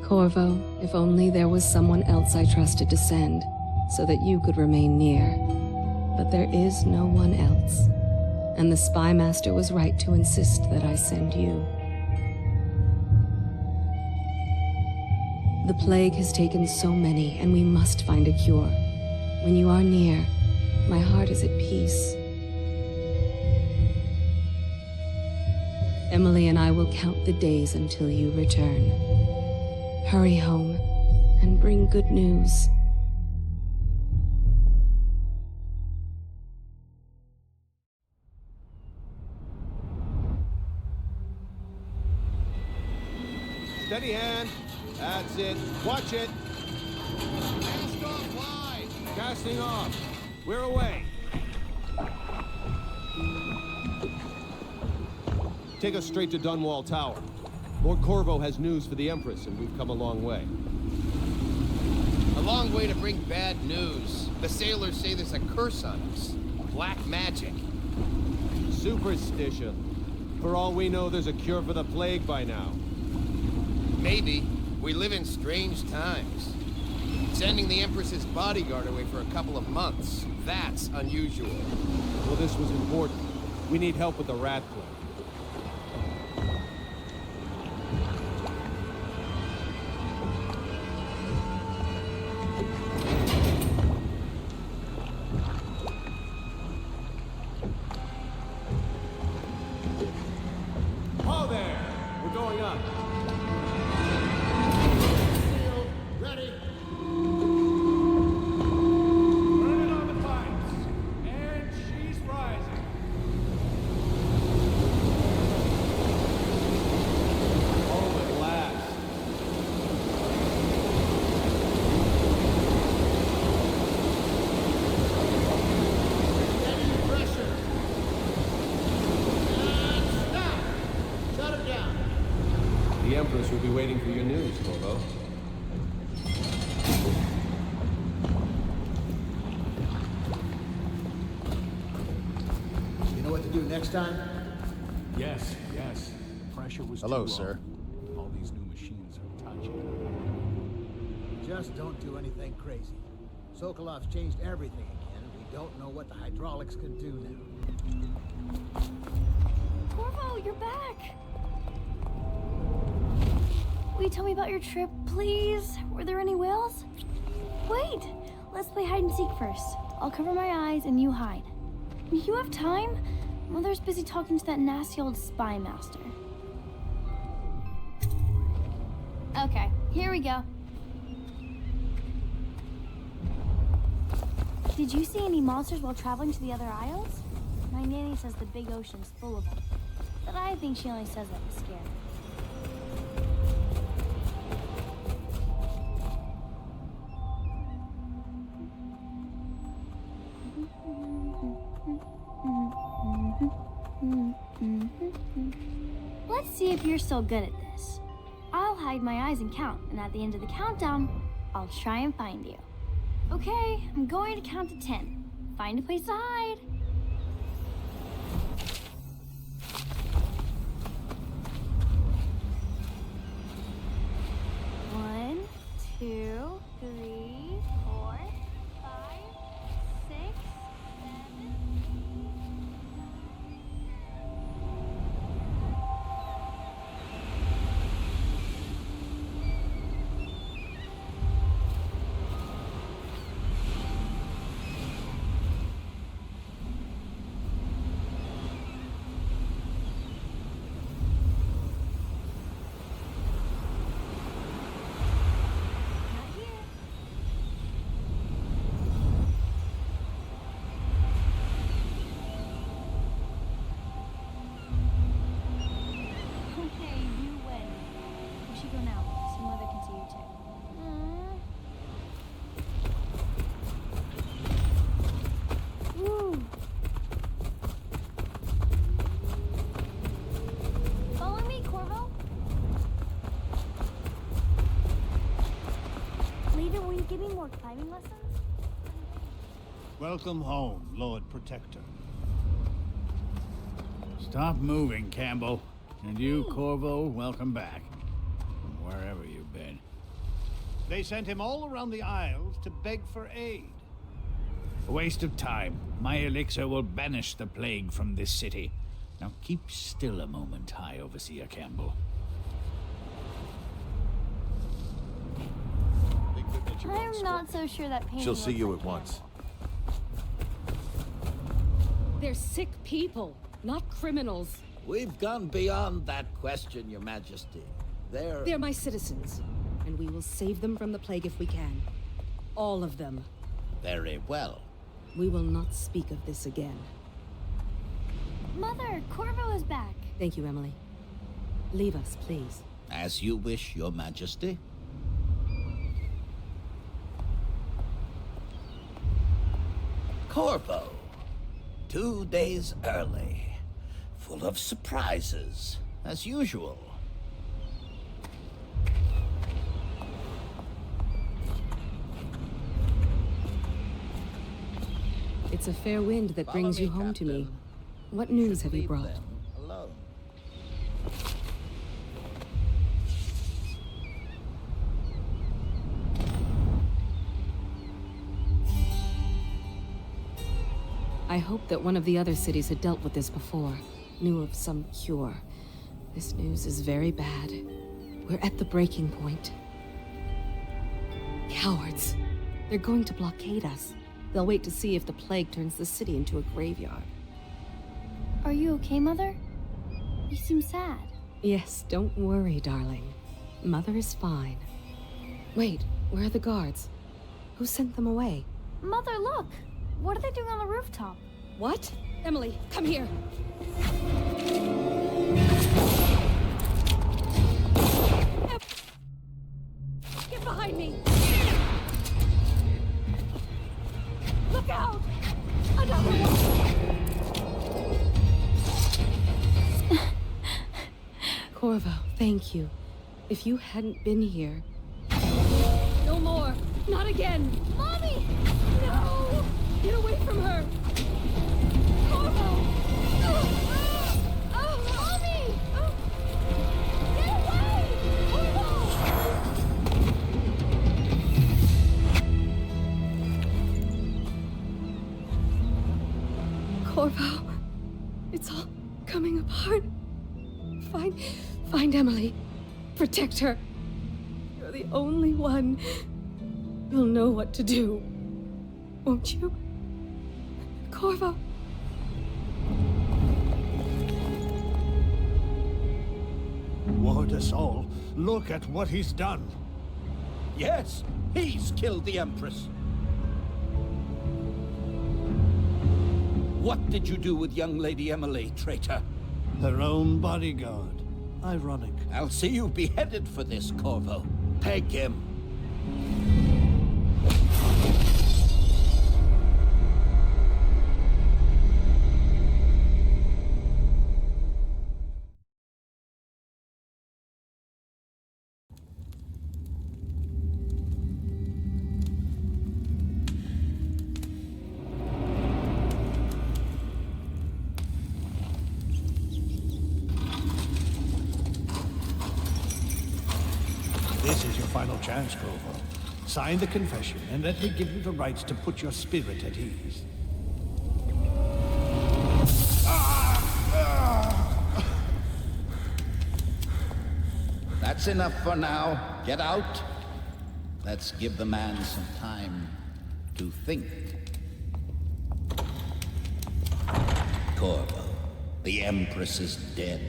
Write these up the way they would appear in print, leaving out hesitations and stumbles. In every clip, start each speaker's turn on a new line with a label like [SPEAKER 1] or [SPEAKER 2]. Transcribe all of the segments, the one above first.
[SPEAKER 1] Corvo, if only there was someone else I trusted to send, so that you could remain near. But there is no one else, and the Spy Master was right to insist that I send you. The plague has taken so many, and we must find a cure. When you are near, my heart is at peace. Emily and I will count the days until you return. Hurry home, and bring good news.
[SPEAKER 2] Steady hand. That's it. Watch it. Cast off wide. Casting off. We're away. Take us straight to Dunwall Tower. Lord Corvo has news for the Empress, and we've come a long way.
[SPEAKER 3] A long way to bring bad news. The sailors say there's a curse on us. Black magic.
[SPEAKER 2] Superstition. For all we know, there's a cure for the plague by now.
[SPEAKER 3] Maybe. We live in strange times. Sending the Empress's bodyguard away for a couple of months. That's unusual.
[SPEAKER 2] Well, this was important. We need help with the rat plague. Oh, there! We're going up. Ready? Turning on the pipes. And she's rising. Oh, at last. Getting pressure. And stop. Shut it down. The Empress will be waiting for your news, Corvo.
[SPEAKER 4] Next time?
[SPEAKER 5] Yes. Pressure was
[SPEAKER 3] Hello,
[SPEAKER 5] too
[SPEAKER 3] sir.
[SPEAKER 5] low. All these new machines are touchy.
[SPEAKER 4] Just don't do anything crazy. Sokolov's changed everything again, and we don't know what the hydraulics can do now.
[SPEAKER 6] Corvo, you're back! Will you tell me about your trip, please? Were there any whales? Wait! Let's play hide and seek first. I'll cover my eyes and you hide. You have time? Mother's busy talking to that nasty old spy master. Okay, here we go. Did you see any monsters while traveling to the other isles? My nanny says the big ocean's full of them, but I think she only says that to scare me. Let's see if you're still good at this. I'll hide my eyes and count, and at the end of the countdown, I'll try and find you. Okay, I'm going to count to 10. Find a place to hide. 1, 2, 3, 4, 5, 6, 7. Give me more climbing lessons?
[SPEAKER 7] Welcome home, Lord Protector. Stop moving, Campbell. And you, Corvo, welcome back. From wherever you've been. They sent him all around the Isles to beg for aid. A waste of time. My elixir will banish the plague from this city. Now keep still a moment, High Overseer Campbell.
[SPEAKER 6] I'm not so sure that painting
[SPEAKER 2] She'll see
[SPEAKER 6] looks
[SPEAKER 2] you
[SPEAKER 6] like
[SPEAKER 2] at once.
[SPEAKER 1] They're sick people, not criminals.
[SPEAKER 8] We've gone beyond that question, Your Majesty.
[SPEAKER 1] They're my citizens, and we will save them from the plague if we can. All of them.
[SPEAKER 8] Very well.
[SPEAKER 1] We will not speak of this again.
[SPEAKER 6] Mother, Corvo is back.
[SPEAKER 1] Thank you, Emily. Leave us, please.
[SPEAKER 8] As you wish, Your Majesty. Corvo. 2 days early. Full of surprises, as usual.
[SPEAKER 1] It's a fair wind that brings you home to me. What news have you brought?
[SPEAKER 8] Alone.
[SPEAKER 1] I hoped that one of the other cities had dealt with this before, knew of some cure. This news is very bad. We're at the breaking point. Cowards. They're going to blockade us. They'll wait to see if the plague turns the city into a graveyard.
[SPEAKER 6] Are you okay, Mother? You seem sad.
[SPEAKER 1] Yes, don't worry, darling. Mother is fine. Wait, where are the guards? Who sent them away?
[SPEAKER 6] Mother, look! What are they doing on the rooftop?
[SPEAKER 1] What? Emily, come here! Get behind me! Look out! Another one! Corvo, thank you. If you hadn't been here... No more! Not again!
[SPEAKER 6] Mommy!
[SPEAKER 1] No! Get away from her! Corvo!
[SPEAKER 6] Mommy! Get away!
[SPEAKER 1] Corvo, it's all coming apart. Find Emily. Protect her. You're the only one. You'll know what to do. Won't you? Corvo.
[SPEAKER 7] Ward us all. Look at what he's done.
[SPEAKER 8] Yes, he's killed the Empress. What did you do with young Lady Emily, traitor?
[SPEAKER 7] Her own bodyguard. Ironic.
[SPEAKER 8] I'll see you beheaded for this, Corvo. Peg him.
[SPEAKER 7] This is your final chance, Corvo. Sign the confession, and let me give you the rights to put your spirit at ease.
[SPEAKER 8] That's enough for now. Get out. Let's give the man some time to think. Corvo, the Empress is dead.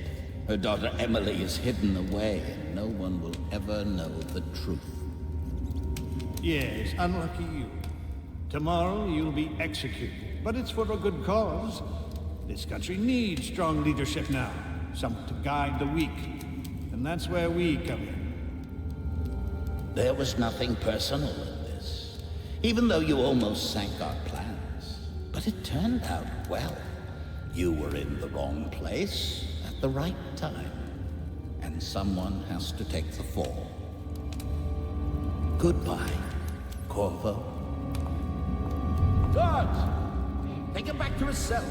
[SPEAKER 8] Her daughter Emily is hidden away, and no one will ever know the truth.
[SPEAKER 7] Yes, unlucky you. Tomorrow you'll be executed, but it's for a good cause. This country needs strong leadership now, someone to guide the weak. And that's where we come in.
[SPEAKER 8] There was nothing personal in this, even though you almost sank our plans. But it turned out well. You were in the wrong place at the right time, and someone has to take the fall. Goodbye, Corvo. Guards! Take him back to his cell.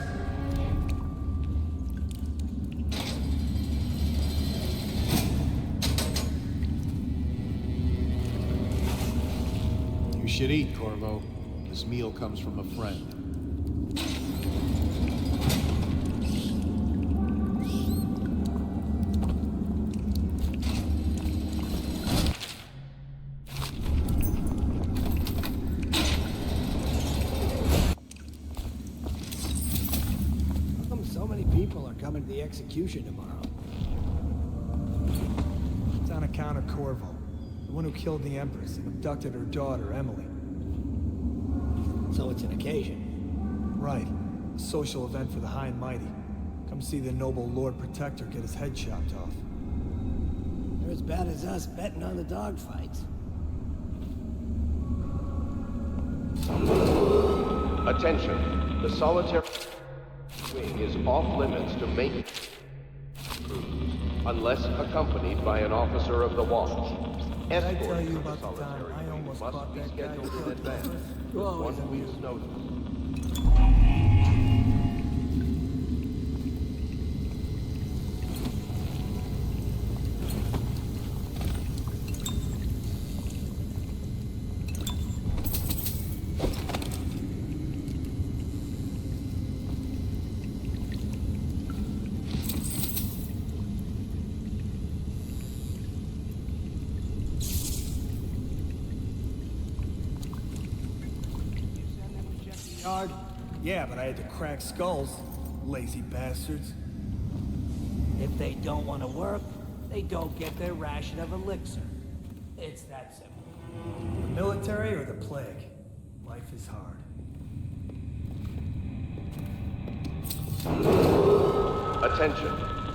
[SPEAKER 5] should eat, Corvo. This meal comes from a friend.
[SPEAKER 9] How come so many people are coming to the execution tomorrow?
[SPEAKER 10] It's on account of Corvo, the one who killed the Empress and abducted her daughter, Emily.
[SPEAKER 9] So it's an occasion.
[SPEAKER 10] Right. A social event for the high and mighty. Come see the noble Lord Protector get his head chopped off.
[SPEAKER 9] They're as bad as us betting on the dogfights.
[SPEAKER 11] Attention. The solitary wing is off limits to maintenance crews, unless accompanied by an officer of the watch.
[SPEAKER 10] Did I tell you about the time I almost caught that guy?
[SPEAKER 11] In advance, with 1 week's notice.
[SPEAKER 10] Yeah, but I had to crack skulls. Lazy bastards.
[SPEAKER 12] If they don't want to work, they don't get their ration of elixir. It's that simple.
[SPEAKER 10] The military or the plague? Life is hard.
[SPEAKER 11] Attention.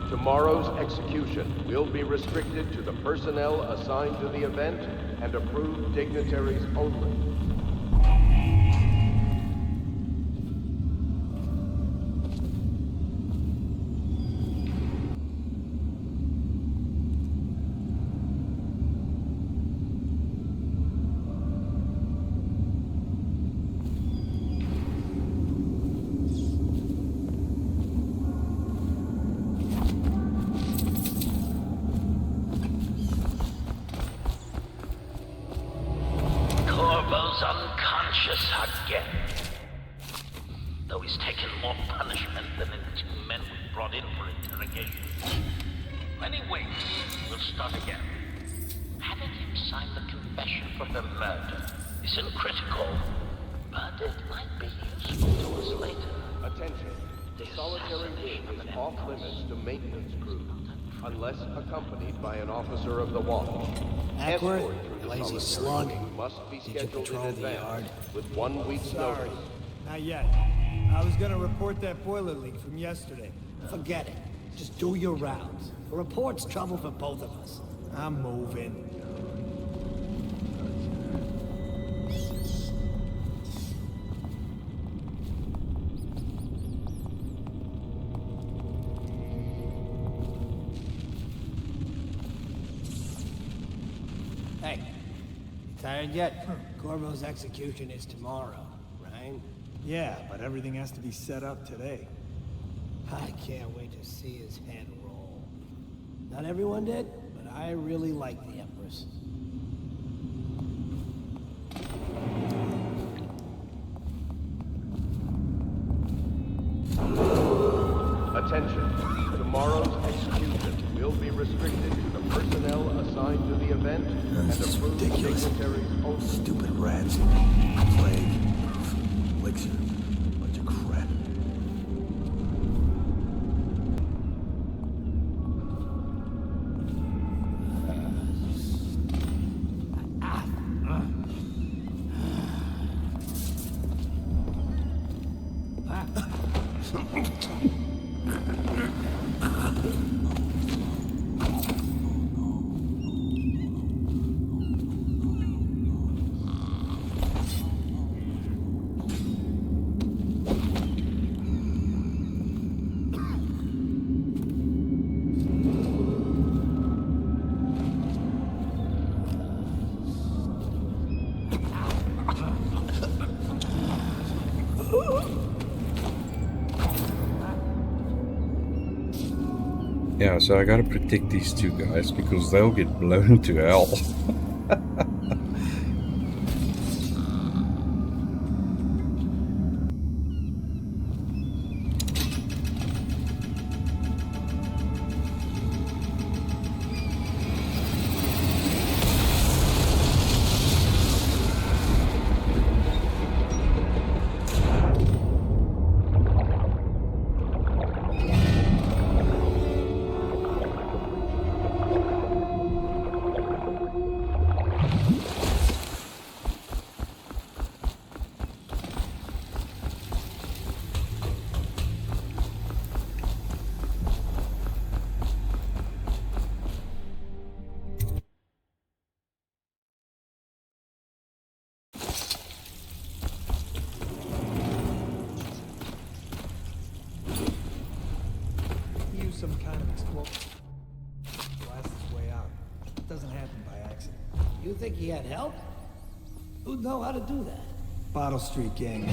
[SPEAKER 11] Tomorrow's execution will be restricted to the personnel assigned to the event and approved dignitaries only.
[SPEAKER 8] Unconscious again. Though he's taken more punishment than the 2 men we brought in for interrogation. When he wakes, we'll start again. Having him sign the confession for her murder isn't critical, but it might be useful to us later.
[SPEAKER 11] Attention. The solitary wing is off limits to maintenance crews, unless accompanied by an officer of the watch.
[SPEAKER 9] Backward,
[SPEAKER 11] Escort through the
[SPEAKER 9] lazy
[SPEAKER 11] solitary
[SPEAKER 9] slug.
[SPEAKER 11] wing must be
[SPEAKER 9] Did you
[SPEAKER 11] scheduled in
[SPEAKER 9] patrol the yard?
[SPEAKER 11] advance with 1 week's
[SPEAKER 10] Sorry,
[SPEAKER 11] notice.
[SPEAKER 10] not yet. I was gonna report that boiler leak from yesterday.
[SPEAKER 9] Forget it. Just do your rounds. A report's trouble for both of us.
[SPEAKER 10] I'm moving.
[SPEAKER 9] Hey, tired yet? Corvo's execution is tomorrow, right?
[SPEAKER 10] Yeah, but everything has to be set up today.
[SPEAKER 9] I can't wait to see his head roll. Not everyone did, but I really like the Empress.
[SPEAKER 11] Attention. Tomorrow's execution will be restricted to the personnel assigned to the event and approved dignitaries only.
[SPEAKER 7] Stupid rats. Plague. Elixir. Bunch of crap.
[SPEAKER 13] Yeah, so I gotta protect these 2 guys because they'll get blown to hell.
[SPEAKER 10] some kind of explosion. Blast his way out. It doesn't happen by accident.
[SPEAKER 9] You think he had help? Who'd know how to do that?
[SPEAKER 10] Bottle Street gang.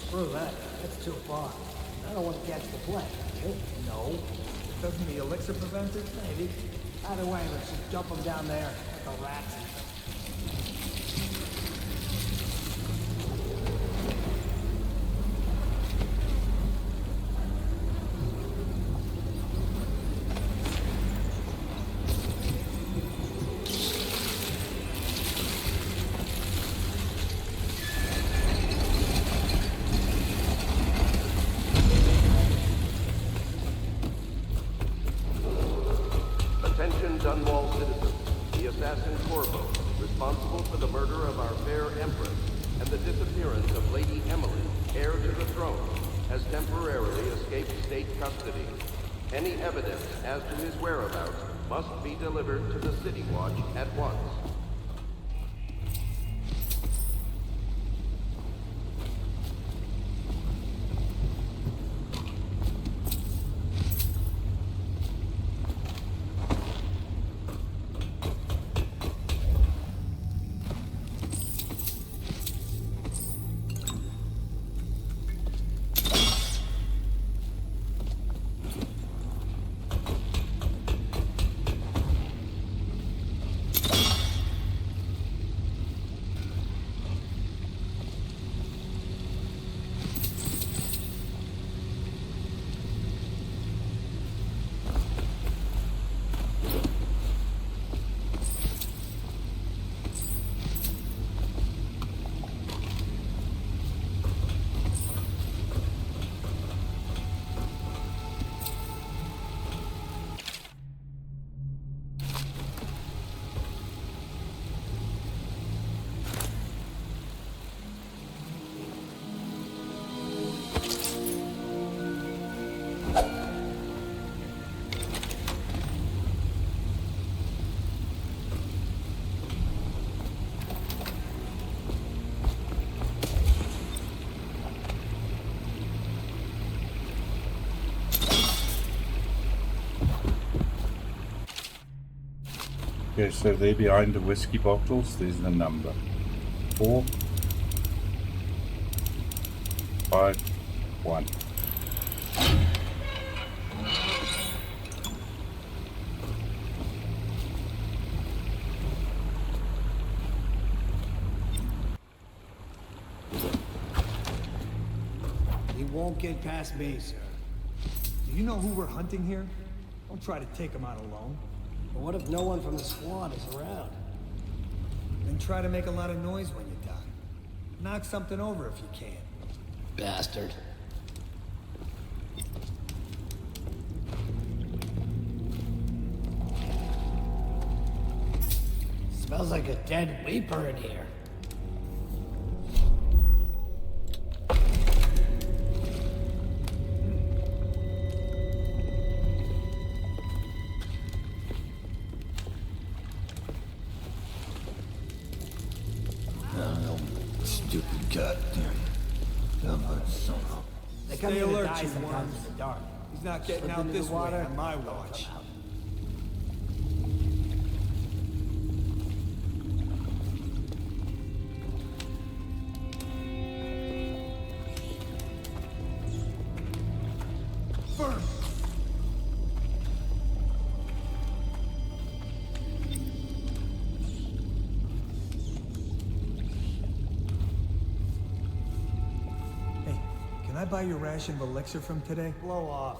[SPEAKER 9] Screw that. That's too far. I don't want to catch the plane. You? No.
[SPEAKER 10] Doesn't the elixir prevent it?
[SPEAKER 9] Maybe. Either way, let's just dump them down there like the rats.
[SPEAKER 11] Attention Dunwall citizens. The assassin Corvo, responsible for the murder of our fair Empress and the disappearance of Lady Emily, heir to the throne, has temporarily escaped state custody. Any evidence as to his whereabouts must be delivered to the City Watch at once.
[SPEAKER 13] Okay, so there behind the whiskey bottles, there's the number. 4 5 1.
[SPEAKER 9] He won't get past me, sir.
[SPEAKER 10] Do you know who we're hunting here? Don't try to take him out alone.
[SPEAKER 9] But what if no one from the squad is around?
[SPEAKER 10] Then try to make a lot of noise when you die. Knock something over if you can.
[SPEAKER 9] Bastard. Smells like a dead weeper in here. They come
[SPEAKER 10] Stay
[SPEAKER 9] here to
[SPEAKER 10] alert,
[SPEAKER 9] die
[SPEAKER 10] you
[SPEAKER 9] sometimes
[SPEAKER 10] worms.
[SPEAKER 9] in the dark.
[SPEAKER 10] He's not getting
[SPEAKER 9] Slip
[SPEAKER 10] out
[SPEAKER 9] into
[SPEAKER 10] this
[SPEAKER 9] the
[SPEAKER 10] way
[SPEAKER 9] water,
[SPEAKER 10] on my
[SPEAKER 9] don't
[SPEAKER 10] watch.
[SPEAKER 9] come out.
[SPEAKER 10] I buy your ration of elixir from today?
[SPEAKER 9] Blow off.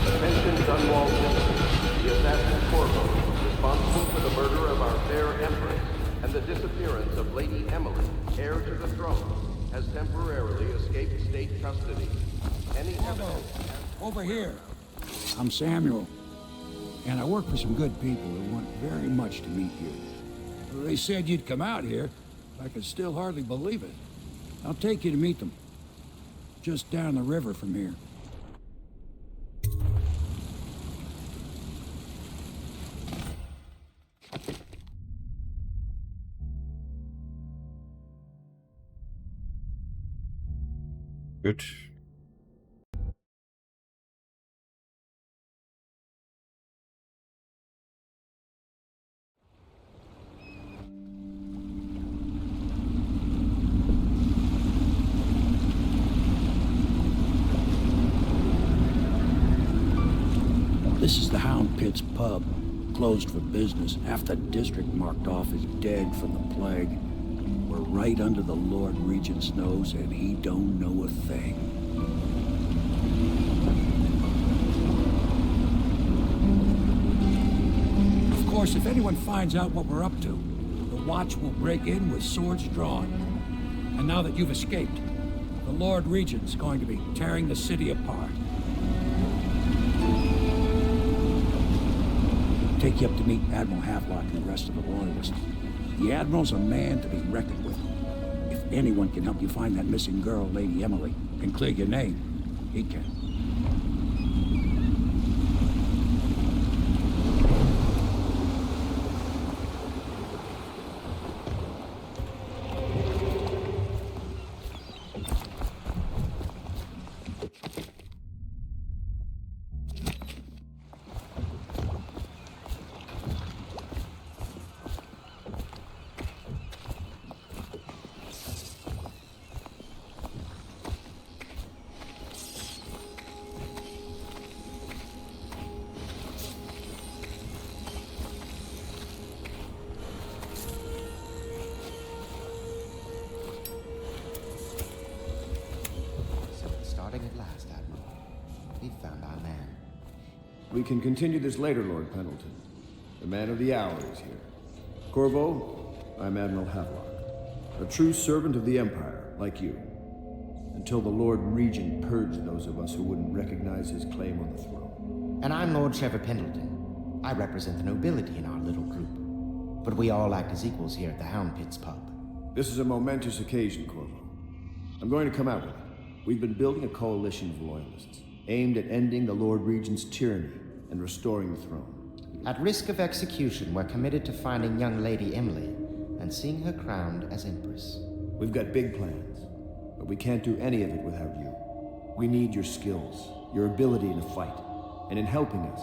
[SPEAKER 11] Attention Dunwall citizens. The assassin Corvo, responsible for the murder of our fair Empress and the disappearance of Lady Emily, heir to the throne, has temporarily escaped state custody. Any evidence...
[SPEAKER 14] Over here. I'm Samuel, and I work for some good people who want very much to meet you. They said you'd come out here. I could still hardly believe it. I'll take you to meet them. Just down the river from here.
[SPEAKER 13] Good.
[SPEAKER 14] This is the Hound Pit's pub, closed for business. Half the district marked off as dead from the plague. We're right under the Lord Regent's nose, and he don't know a thing. Of course, if anyone finds out what we're up to, the Watch will break in with swords drawn. And now that you've escaped, the Lord Regent's going to be tearing the city apart. Take you up to meet Admiral Havelock and the rest of the Loyalists. The Admiral's a man to be reckoned with. If anyone can help you find that missing girl, Lady Emily, and clear your name, he can.
[SPEAKER 2] We can continue this later, Lord Pendleton. The man of the hour is here. Corvo, I'm Admiral Havelock. A true servant of the Empire, like you. Until the Lord Regent purged those of us who wouldn't recognize his claim on the throne.
[SPEAKER 15] And I'm Lord Trevor Pendleton. I represent the nobility in our little group. But we all act as equals here at the Hound Pit's pub.
[SPEAKER 2] This is a momentous occasion, Corvo. I'm going to come out with it. We've been building a coalition of Loyalists, aimed at ending the Lord Regent's tyranny and restoring the throne.
[SPEAKER 15] At risk of execution, we're committed to finding young Lady Emily and seeing her crowned as Empress.
[SPEAKER 2] We've got big plans, but we can't do any of it without you. We need your skills, your ability to fight, and in helping us,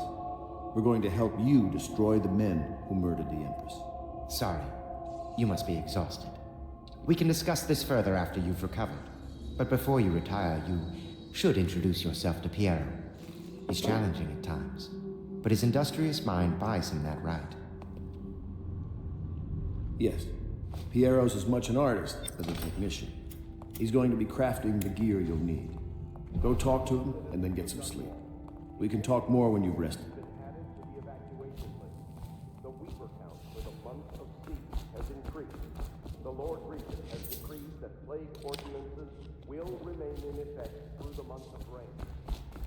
[SPEAKER 2] we're going to help you destroy the men who murdered the Empress.
[SPEAKER 15] Sorry, you must be exhausted. We can discuss this further after you've recovered. But before you retire, you should introduce yourself to Piero. He's challenging at times, but his industrious mind buys him that right.
[SPEAKER 2] Yes, Piero's as much an artist as a technician. He's going to be crafting the gear you'll need. Go talk to him, and then get some sleep. We can talk more when you've rested.
[SPEAKER 11] The weaver count for the month of siege has increased. The Lord Regent has decreed that plague ordinances will remain in effect through the month of rain.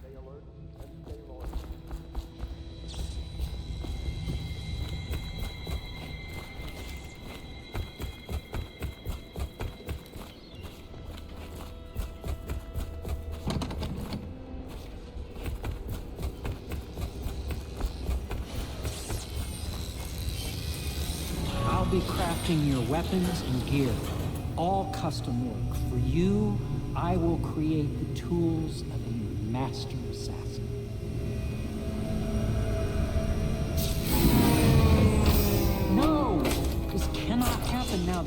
[SPEAKER 11] Stay alert and stay loyal.
[SPEAKER 16] I'll be crafting your weapons and gear. All custom work. For you, I will create the tools of a master assassin.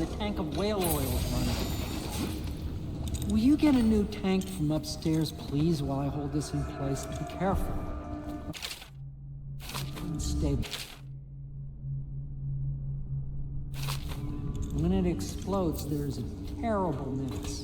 [SPEAKER 16] the tank of whale oil is running. Will you get a new tank from upstairs, please, while I hold this in place? Be careful. Unstable. When it explodes, there's a terrible mess.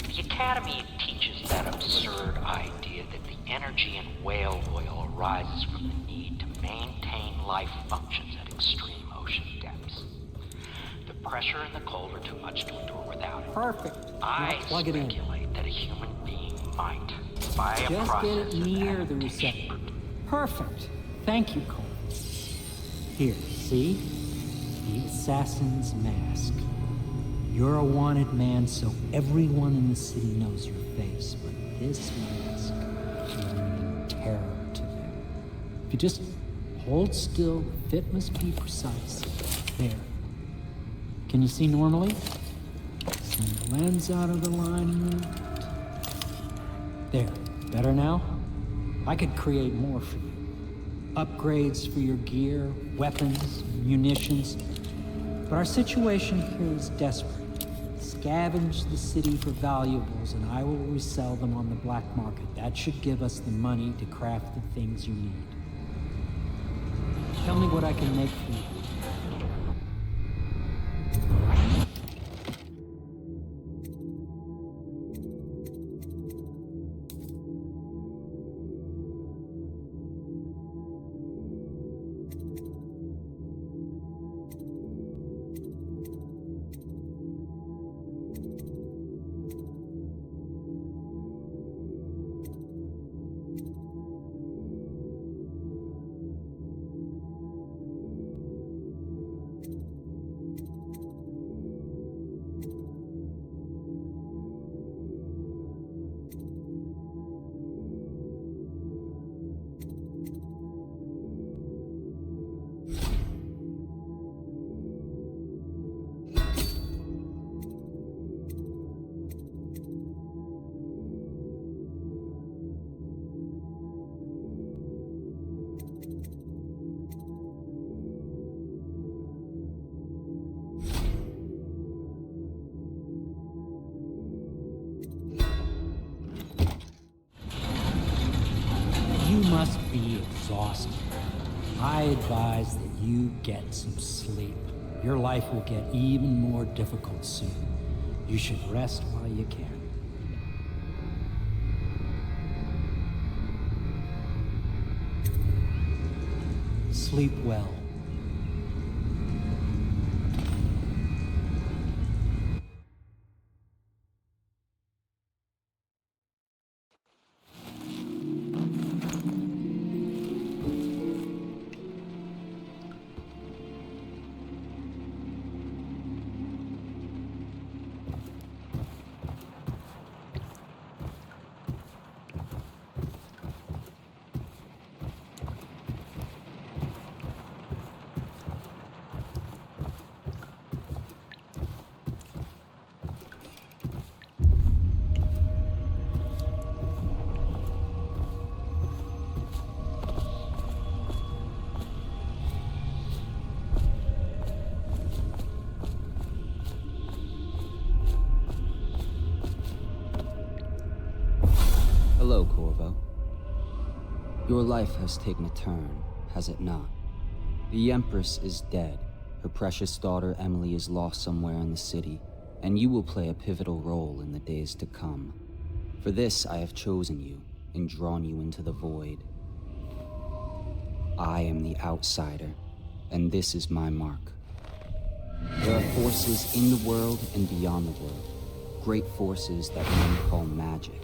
[SPEAKER 17] The Academy teaches that absurd idea that the energy in whale oil arises from the need to maintain life functions at extreme ocean depths. The pressure and the cold are too much to endure without it.
[SPEAKER 16] Perfect.
[SPEAKER 17] I
[SPEAKER 16] Now plug it in.
[SPEAKER 17] speculate that a human being might, by a
[SPEAKER 16] Just
[SPEAKER 17] process
[SPEAKER 16] get it
[SPEAKER 17] of
[SPEAKER 16] near the receptor. Perfect. Thank you, Cole. Here, see? The assassin's mask. You're a wanted man, so everyone in the city knows your face, but this mask will mean terror to them. If you just hold still, the fit must be precise. There. Can you see normally? Send the lens out of the alignment. There. Better now? I could create more for you. Upgrades for your gear, weapons, munitions. But our situation here is desperate. Scavenge the city for valuables, and I will resell them on the black market. That should give us the money to craft the things you need. Tell me what I can make for you. Must be exhausted. I advise that you get some sleep. Your life will get even more difficult soon. You should rest while you can. Sleep well.
[SPEAKER 18] Hello, Corvo. Your life has taken a turn, has it not? The Empress is dead. Her precious daughter Emily is lost somewhere in the city, and you will play a pivotal role in the days to come. For this, I have chosen you and drawn you into the void. I am the outsider, and this is my mark. There are forces in the world and beyond the world, great forces that men call magic.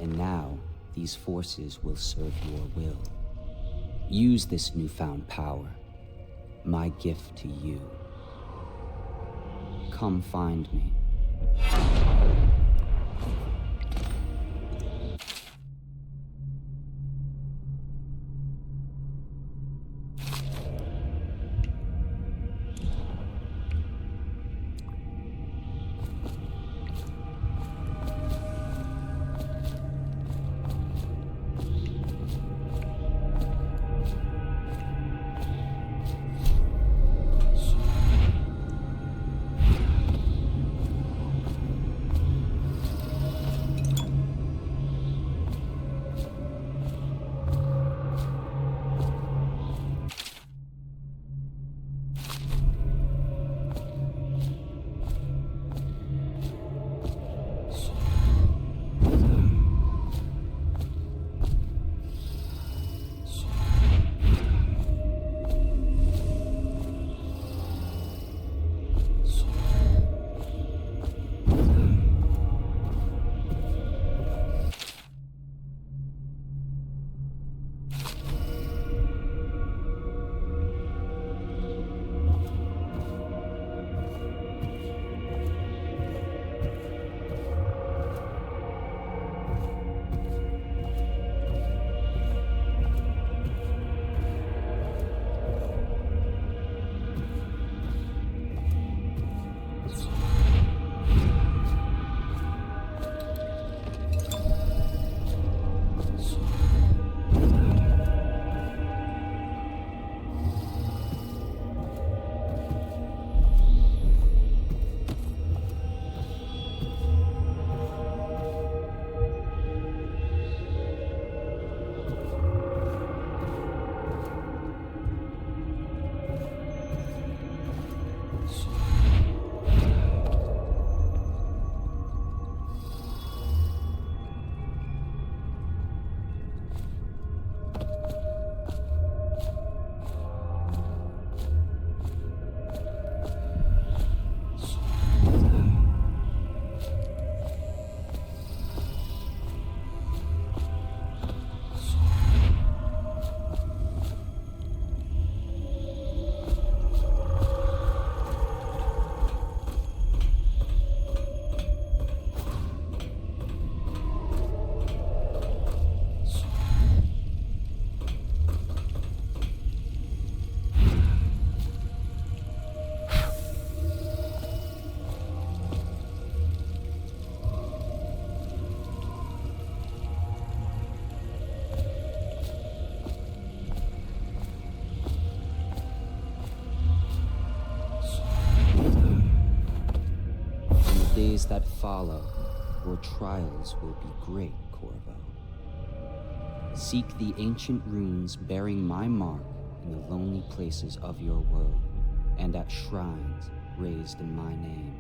[SPEAKER 18] And now, these forces will serve your will. Use this newfound power, my gift to you. Come find me. days that follow, your trials will be great, Corvo. Seek the ancient runes bearing my mark in the lonely places of your world, and at shrines raised in my name.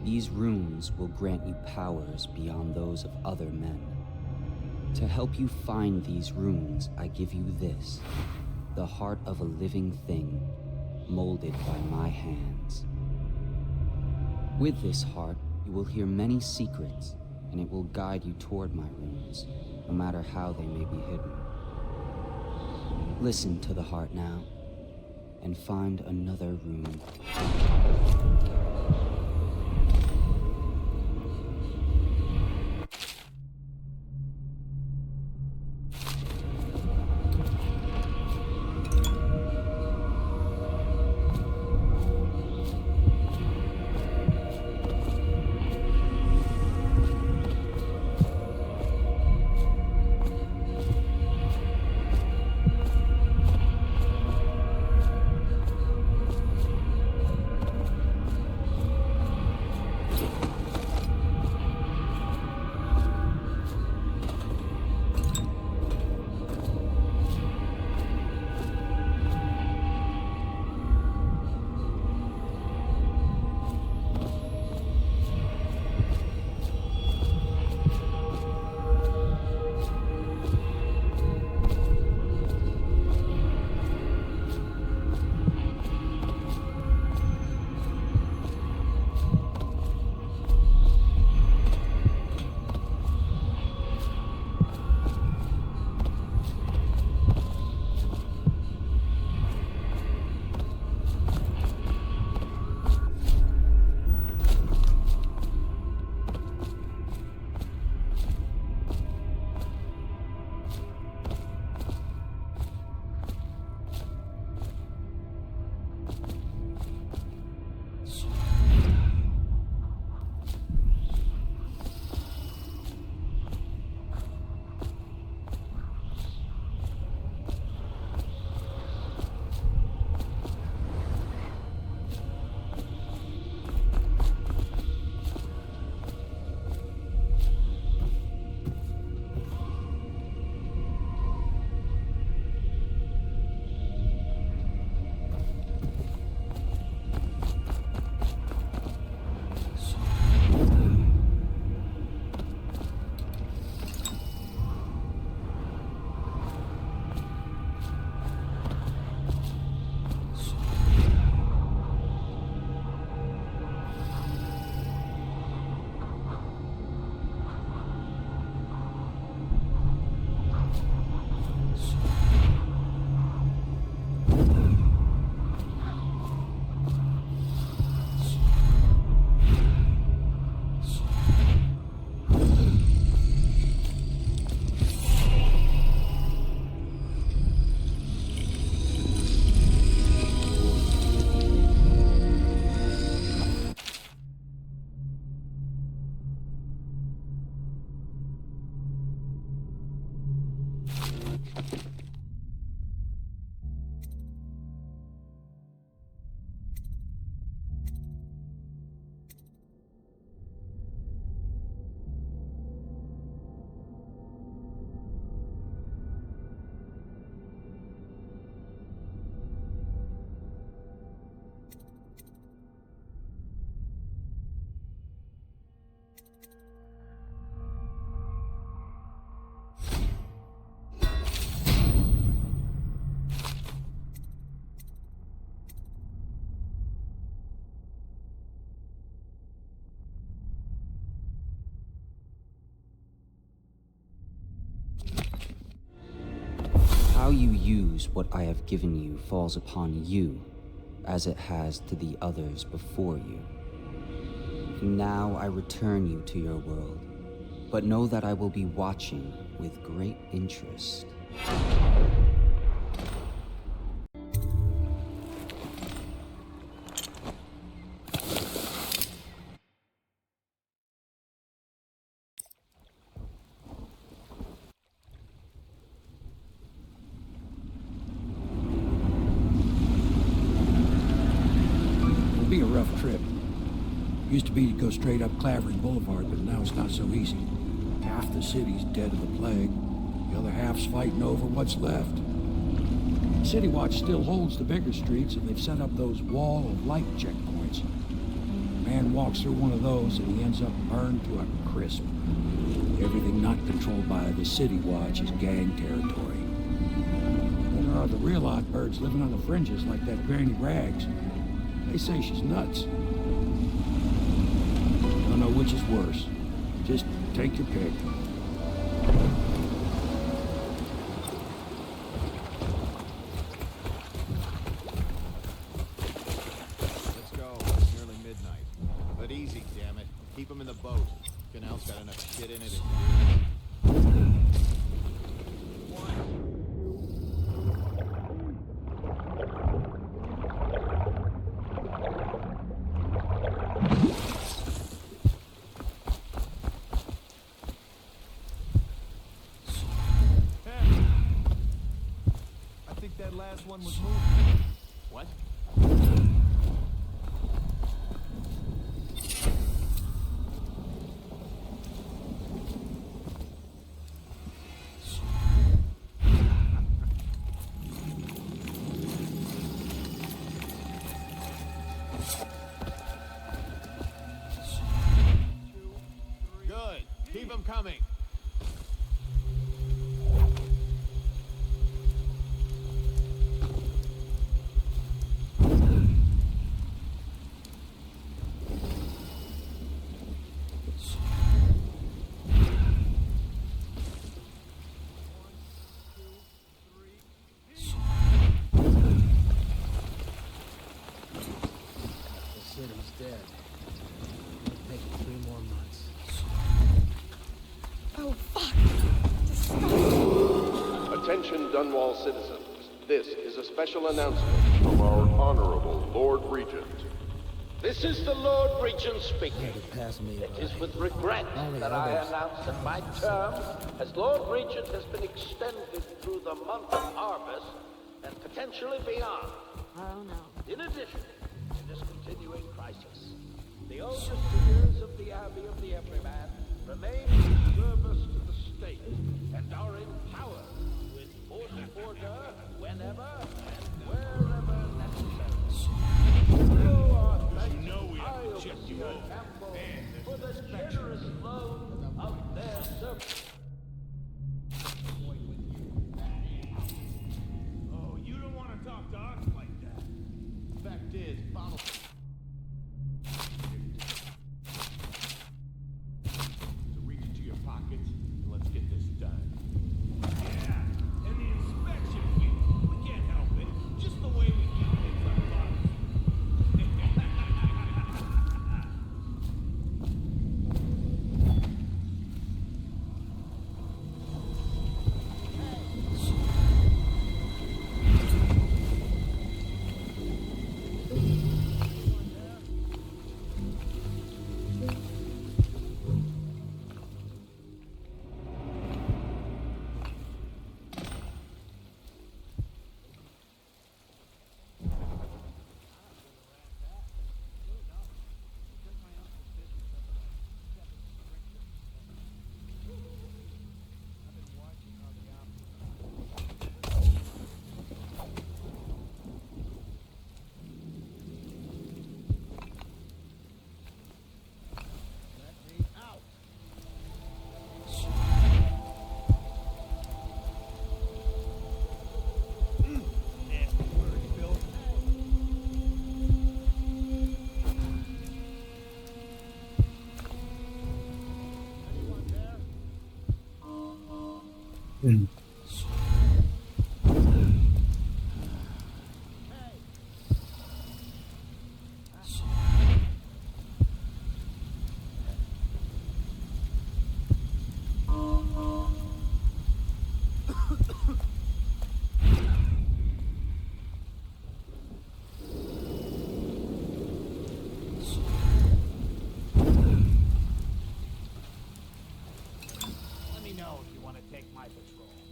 [SPEAKER 18] These runes will grant you powers beyond those of other men. To help you find these runes, I give you this, the heart of a living thing, molded by my hands. With this heart, you will hear many secrets, and it will guide you toward my runes, no matter how they may be hidden. Listen to the heart now, and find another rune. How you use what I have given you falls upon you, as it has to the others before you. Now I return you to your world, but know that I will be watching with great interest.
[SPEAKER 14] It'll be a rough trip. Used to be to go straight up Clavering Boulevard, but now it's not so easy. Half the city's dead of the plague. The other half's fighting over what's left. City Watch still holds the bigger streets, and they've set up those wall of light checkpoints. A man walks through one of those, and he ends up burned to a crisp. Everything not controlled by the City Watch is gang territory. Then there are the real odd birds living on the fringes like that Granny Rags. They say she's nuts. Don't know which is worse. Just take your pick.
[SPEAKER 5] Let's go. It's nearly midnight. But easy, damn it. Keep them in the boat. Canal's got enough shit in it.
[SPEAKER 10] I think that last one was moving.
[SPEAKER 5] What? Good. Keep them coming.
[SPEAKER 4] The city's dead. It'll take 3 more months.
[SPEAKER 1] Oh, fuck!
[SPEAKER 11] Attention, Dunwall citizens. This is a special announcement from our Honorable Lord Regent.
[SPEAKER 8] This is the Lord Regent speaking.
[SPEAKER 4] Pass me
[SPEAKER 8] It
[SPEAKER 4] by.
[SPEAKER 8] is with regret
[SPEAKER 4] Only
[SPEAKER 8] that I
[SPEAKER 4] others.
[SPEAKER 8] announce that my term as Lord Regent has been extended through the month of harvest and potentially beyond.
[SPEAKER 6] Oh no.
[SPEAKER 8] In addition to this continuing crisis, the oldest years of the Abbey of the Everyman remain in service to the state and are empowered to enforce order whenever and wherever necessary. So our thanks high overseer Campbell for the generous loan of their service.
[SPEAKER 5] Oh, you don't want to talk to us like that. Fact is, bottle. So reach into your pockets and let's get this done. Yeah, and the inspection fee. We can't help it. Just the way we keep things on bodies.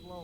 [SPEAKER 12] Blow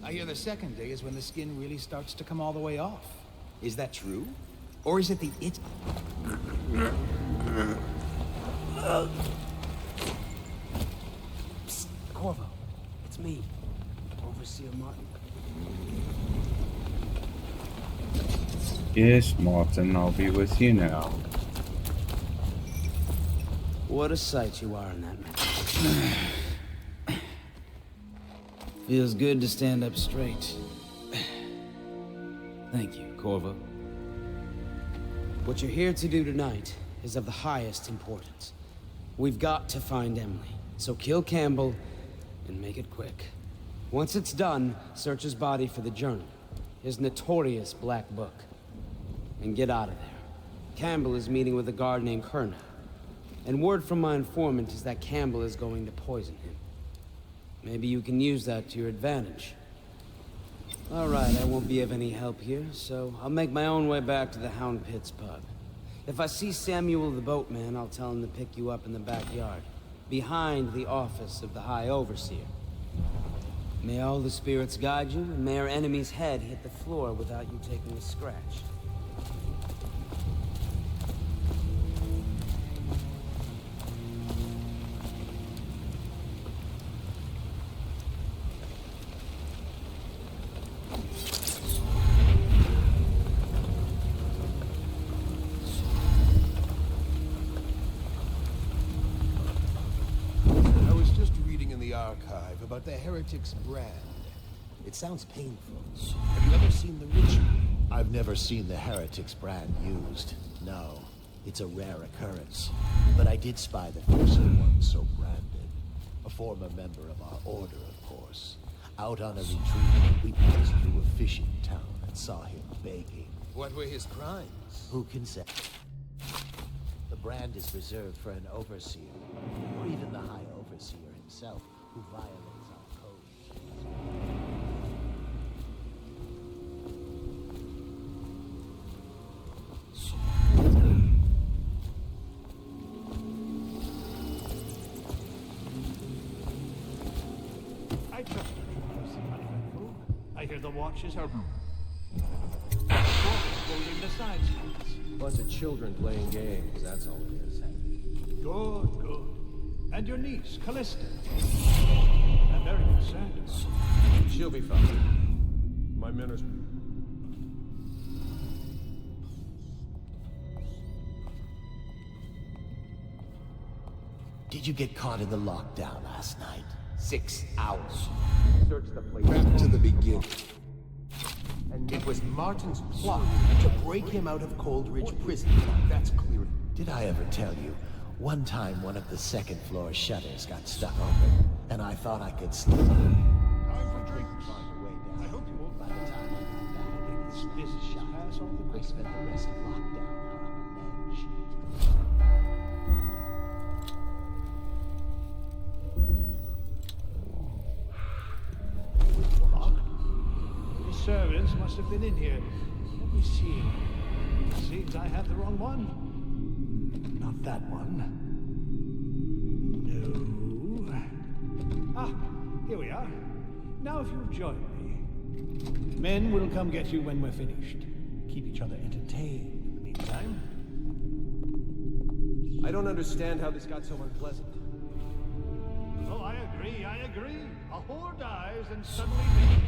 [SPEAKER 19] I hear the second day is when the skin really starts to come all the way off. Is that true? Or is it the itch?
[SPEAKER 9] Psst, Corvo. It's me, Overseer Martin.
[SPEAKER 13] Yes, Martin, I'll be with you now.
[SPEAKER 9] What a sight you are in that man. Feels good to stand up straight. Thank you, Corvo. What you're here to do tonight is of the highest importance. We've got to find Emily, so kill Campbell and make it quick. Once it's done, search his body for the journal, his notorious black book, and get out of there. Campbell is meeting with a guard named Kerna, and word from my informant is that Campbell is going to poison him. Maybe you can use that to your advantage. All right, I won't be of any help here, so I'll make my own way back to the Hound Pits pub. If I see Samuel the boatman, I'll tell him to pick you up in the backyard, behind the office of the High Overseer. May all the spirits guide you, and may our enemy's head hit the floor without you taking a scratch.
[SPEAKER 3] Archive about the Heretic's brand. It sounds painful. Have you ever seen the ritual?
[SPEAKER 20] I've never seen the Heretic's brand used. No, it's a rare occurrence. But I did spy the first one so branded. A former member of our order, of course. Out on a retreat, we passed through a fishing town and saw him begging.
[SPEAKER 3] What were his crimes?
[SPEAKER 20] Who can say? The brand is reserved for an overseer, or even the High Overseer himself, who violates our code.
[SPEAKER 7] I trust you. I hear the watches are holding the side streets.
[SPEAKER 2] Bunch of children playing games, that's all it is.
[SPEAKER 7] Good, good. And your niece, Callista. I'm very concerned about her.
[SPEAKER 2] She'll be fine. My men are...
[SPEAKER 20] Did you get caught in the lockdown last night?
[SPEAKER 3] 6 hours.
[SPEAKER 2] Search the place.
[SPEAKER 3] Back to the beginning. And it was Martin's plot to break him out of Coldridge Prison. That's clear.
[SPEAKER 20] Did I ever tell you? One time, one of the second floor shutters got stuck open, and I thought I could slip out.
[SPEAKER 7] Time for drinks. I hope you won't.
[SPEAKER 20] By the time I got back,
[SPEAKER 7] This business has all the
[SPEAKER 20] I spent the rest of lockdown out on the ledge.
[SPEAKER 7] The servants must have been in here. Let me see. Seems I have the wrong one. Not that one. No. Ah, here we are. Now if you'll join me. Men will come get you when we're finished. Keep each other entertained in the meantime.
[SPEAKER 2] I don't understand how this got so unpleasant.
[SPEAKER 7] Oh, I agree, I agree. A whore dies and suddenly lives.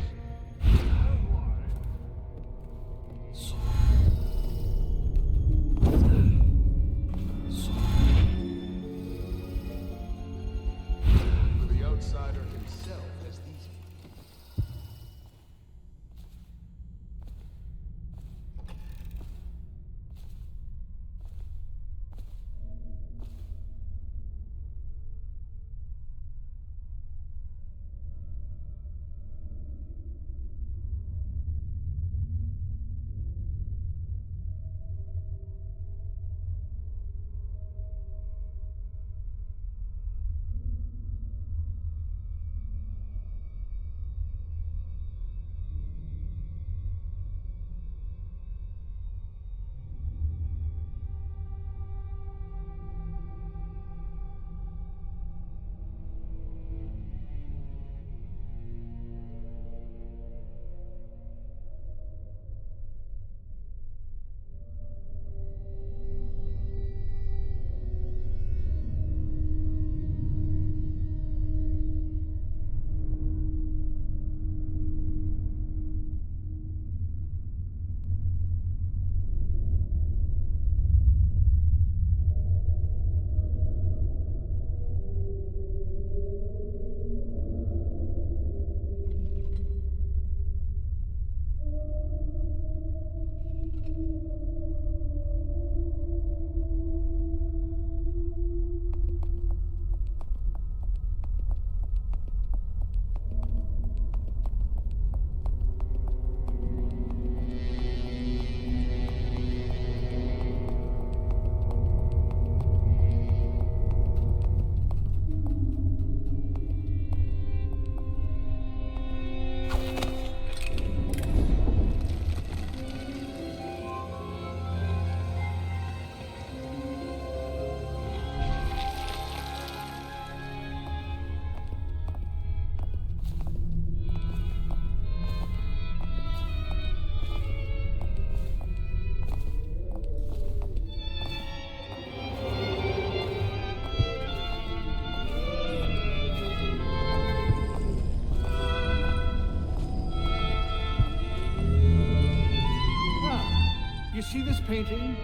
[SPEAKER 7] painting,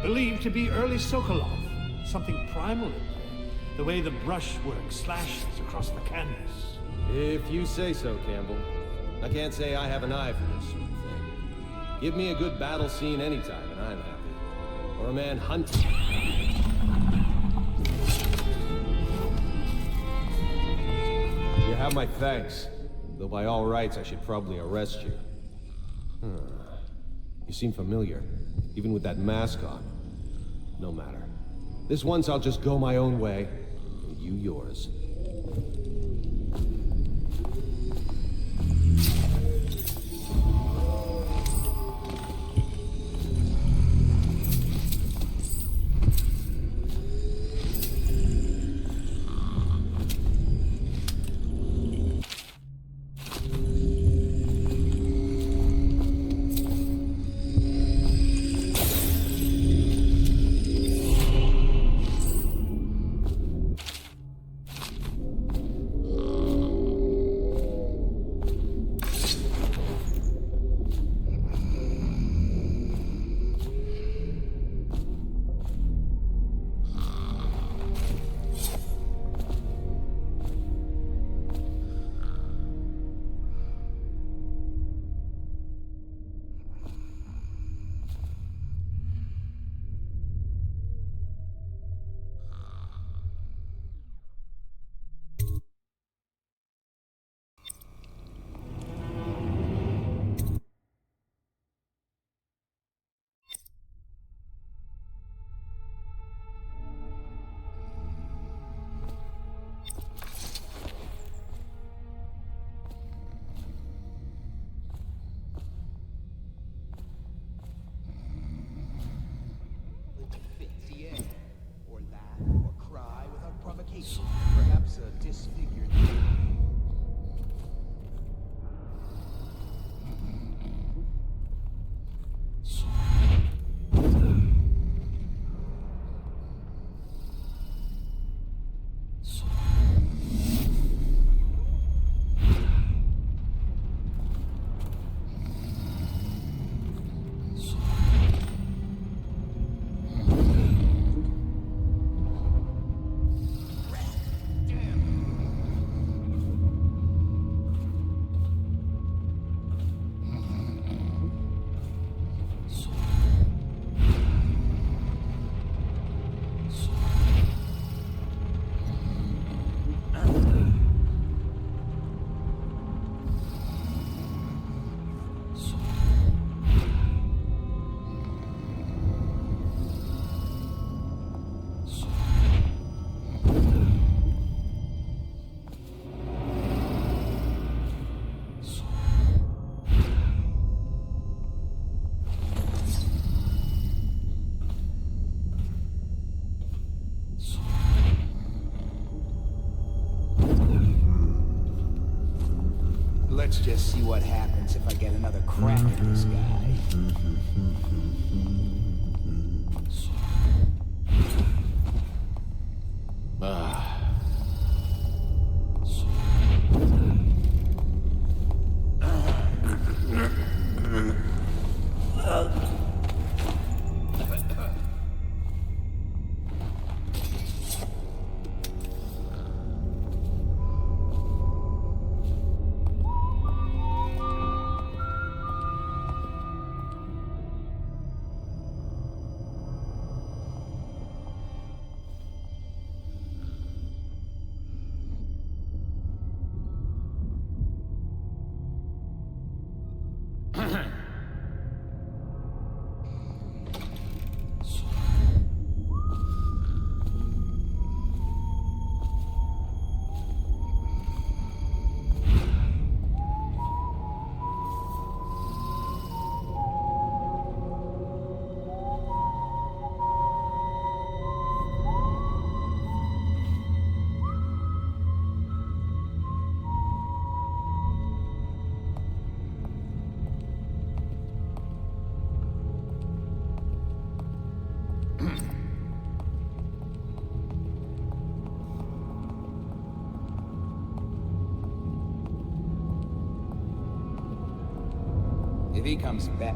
[SPEAKER 7] believed to be early Sokolov. Something primal in there. The way the brushwork slashes across the canvas.
[SPEAKER 21] If you say so, Campbell. I can't say I have an eye for this sort of thing. Give me a good battle scene anytime, and I'm happy. Or a man hunting. You have my thanks. Though by all rights, I should probably arrest you. You seem familiar, even with that mask on. No matter. This once I'll just go my own way, and you yours.
[SPEAKER 19] Perhaps a disfigured. Let's just see what happens if I get another crack at this guy. If he comes back...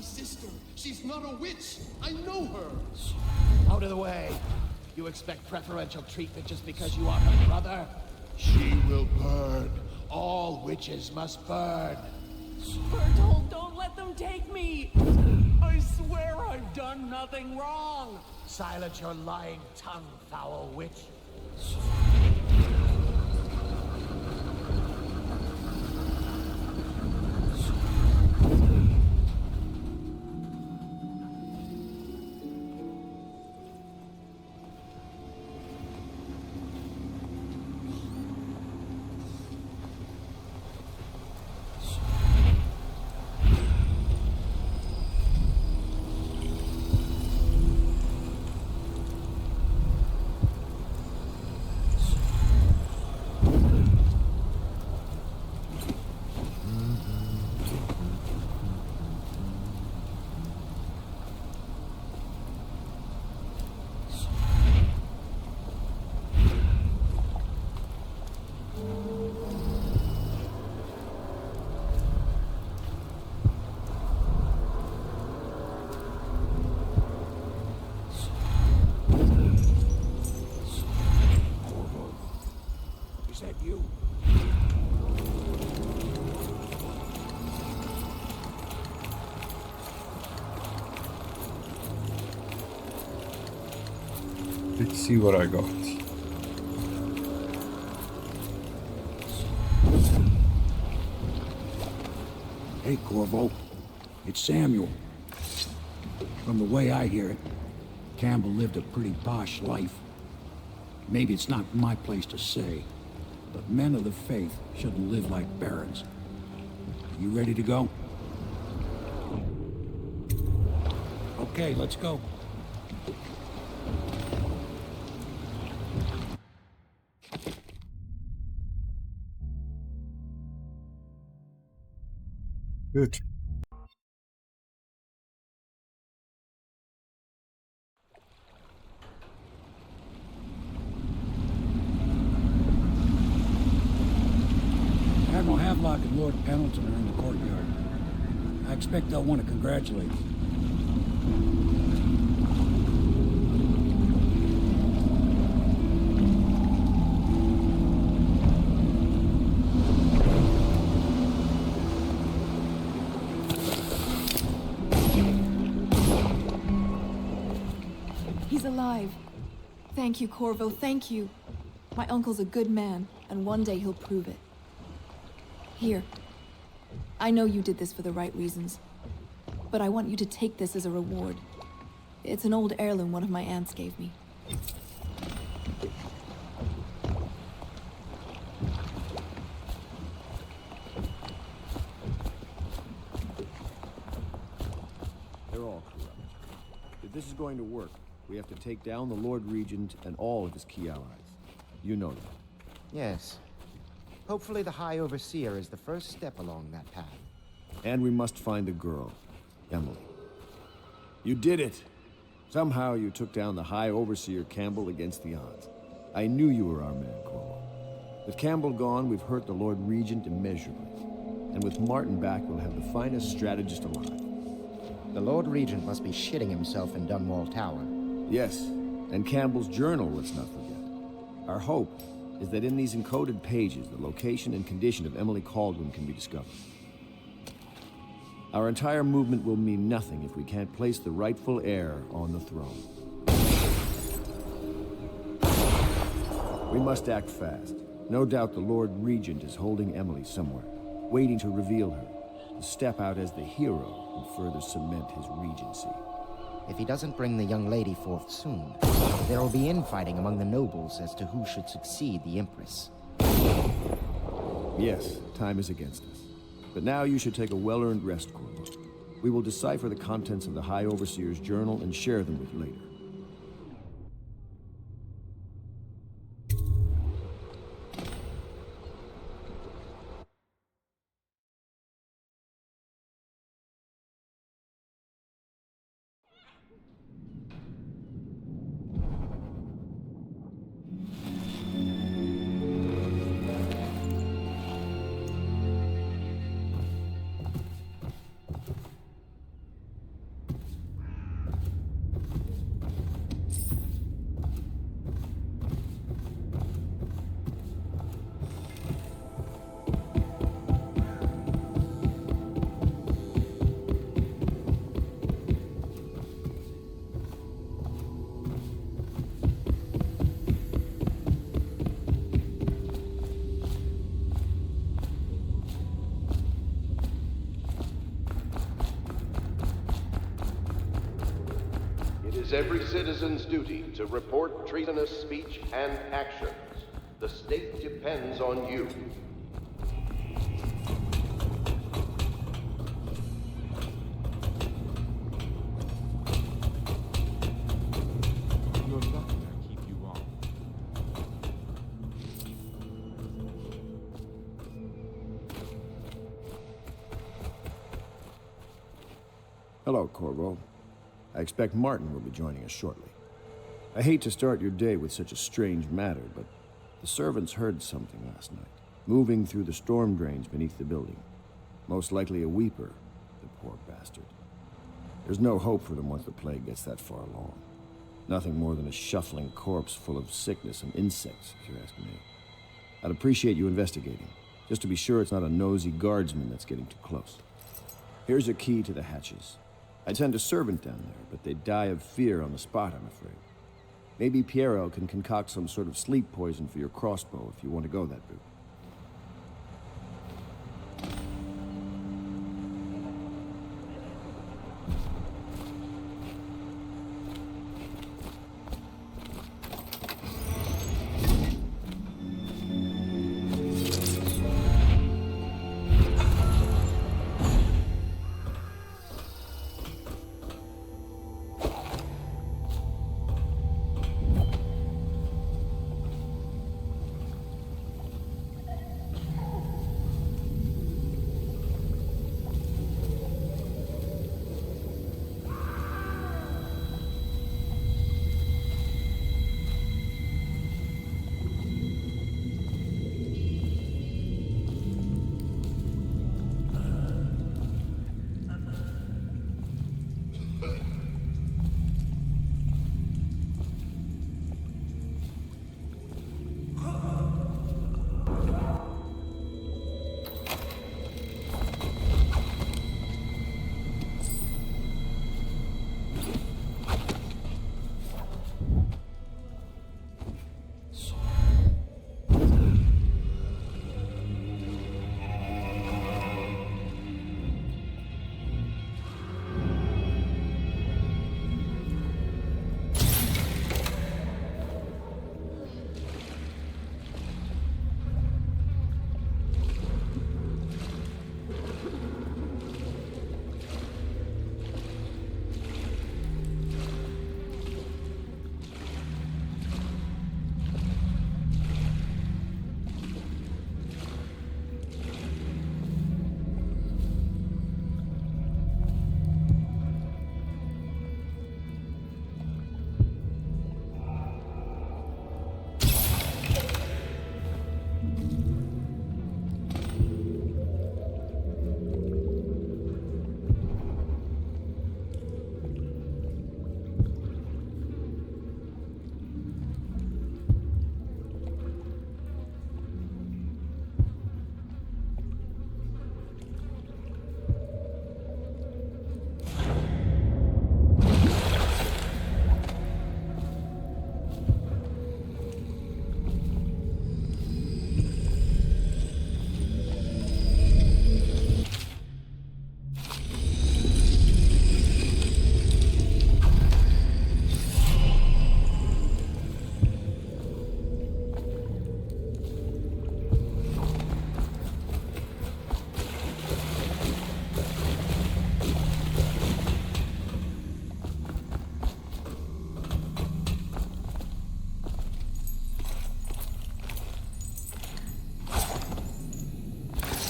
[SPEAKER 3] sister. She's not a witch. I know her.
[SPEAKER 20] Out of the way. You expect preferential treatment just because you are her brother? She will burn. All witches must burn.
[SPEAKER 15] Bertold, don't let them take me! I swear I've done nothing wrong!
[SPEAKER 20] Silence your lying tongue, foul witch.
[SPEAKER 13] Let's see what I got.
[SPEAKER 14] Hey, Corvo. It's Samuel. From the way I hear it, Campbell lived a pretty posh life. Maybe it's not my place to say, but men of the faith shouldn't live like barons. You ready to go? Okay, let's go.
[SPEAKER 13] Good.
[SPEAKER 14] Admiral Havelock and Lord Pendleton are in the courtyard. I expect they'll want to congratulate you.
[SPEAKER 22] He's alive. Thank you, Corvo, thank you. My uncle's a good man, and one day he'll prove it. Here. I know you did this for the right reasons, but I want you to take this as a reward. It's an old heirloom one of my aunts gave me.
[SPEAKER 2] They're all corrupt. If this is going to work, we have to take down the Lord Regent and all of his key allies. You know that.
[SPEAKER 23] Yes. Hopefully the High Overseer is the first step along that path.
[SPEAKER 2] And we must find the girl, Emily. You did it! Somehow you took down the High Overseer Campbell against the odds. I knew you were our man, Corvo. With Campbell gone, we've hurt the Lord Regent immeasurably. And with Martin back, we'll have the finest strategist alive.
[SPEAKER 23] The Lord Regent must be shitting himself in Dunwall Tower.
[SPEAKER 2] Yes, and Campbell's journal, let's not forget. Our hope is that in these encoded pages, the location and condition of Emily Kaldwin can be discovered. Our entire movement will mean nothing if we can't place the rightful heir on the throne. We must act fast. No doubt the Lord Regent is holding Emily somewhere, waiting to reveal her, to step out as the hero and further cement his regency.
[SPEAKER 23] If he doesn't bring the young lady forth soon, there will be infighting among the nobles as to who should succeed the Empress.
[SPEAKER 2] Yes, time is against us. But now you should take a well-earned rest, Corvo. We will decipher the contents of the High Overseer's journal and share them with later.
[SPEAKER 11] is every citizen's duty to report treasonous speech and actions. The state depends on you.
[SPEAKER 5] You're lucky I keep you on.
[SPEAKER 2] Hello, Corvo. I expect Martin will be joining us shortly. I hate to start your day with such a strange matter, but the servants heard something last night, moving through the storm drains beneath the building. Most likely a weeper, the poor bastard. There's no hope for them once the plague gets that far along. Nothing more than a shuffling corpse full of sickness and insects, if you ask me. I'd appreciate you investigating, just to be sure it's not a nosy guardsman that's getting too close. Here's a key to the hatches. I'd send a servant down there, but they'd die of fear on the spot, I'm afraid. Maybe Piero can concoct some sort of sleep poison for your crossbow if you want to go that route.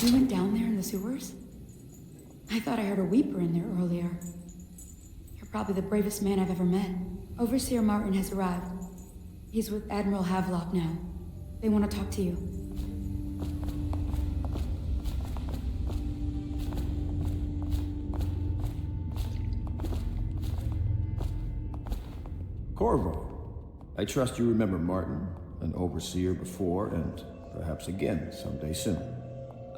[SPEAKER 16] You went down there in the sewers? I thought I heard a weeper in there earlier. You're probably the bravest man I've ever met. Overseer Martin has arrived. He's with Admiral Havelock now. They want to talk to you.
[SPEAKER 2] Corvo, I trust you remember Martin, an overseer before, and perhaps again someday soon.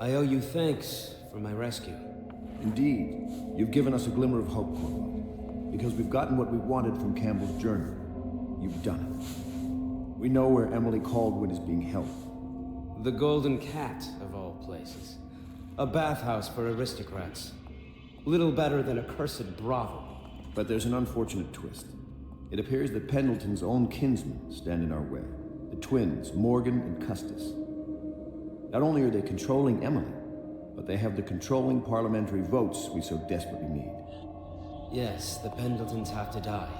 [SPEAKER 9] I owe you thanks for my rescue.
[SPEAKER 2] Indeed. You've given us a glimmer of hope, Corvo. Because we've gotten what we wanted from Campbell's journal. You've done it. We know where Emily Caldwin is being held.
[SPEAKER 9] The Golden Cat, of all places. A bathhouse for aristocrats. Little better than a cursed brothel.
[SPEAKER 2] But there's an unfortunate twist. It appears that Pendleton's own kinsmen stand in our way. The twins, Morgan and Custis. Not only are they controlling Emily, but they have the controlling parliamentary votes we so desperately need.
[SPEAKER 9] Yes, the Pendletons have to die.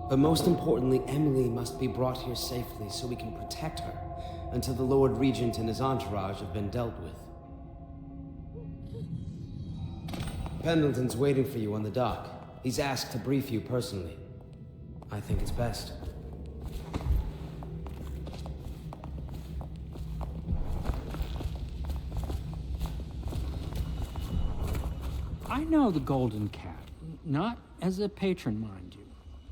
[SPEAKER 9] But most importantly, Emily must be brought here safely so we can protect her until the Lord Regent and his entourage have been dealt with. Pendleton's waiting for you on the dock. He's asked to brief you personally. I think it's best.
[SPEAKER 10] I know the Golden Cat. Not as a patron, mind you.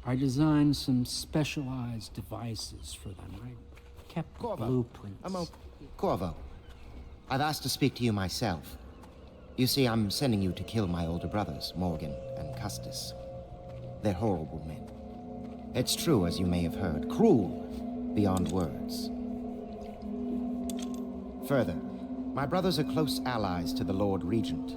[SPEAKER 10] I designed some specialized devices for them. I kept blueprints.
[SPEAKER 23] Corvo, I've asked to speak to you myself. You see, I'm sending you to kill my older brothers, Morgan and Custis. They're horrible men. It's true, as you may have heard, cruel beyond words. Further, my brothers are close allies to the Lord Regent,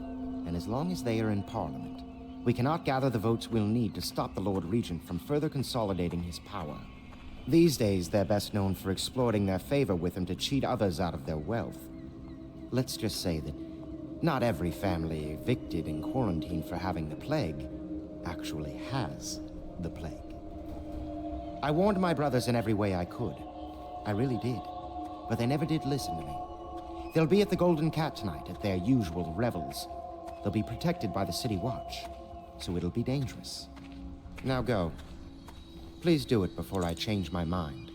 [SPEAKER 23] and as long as they are in Parliament, we cannot gather the votes we'll need to stop the Lord Regent from further consolidating his power. These days, they're best known for exploiting their favor with him to cheat others out of their wealth. Let's just say that not every family evicted and quarantined for having the plague actually has the plague. I warned my brothers in every way I could. I really did. But they never did listen to me. They'll be at the Golden Cat tonight at their usual revels. They'll be protected by the City Watch, so it'll be dangerous. Now go. Please do it before I change my mind.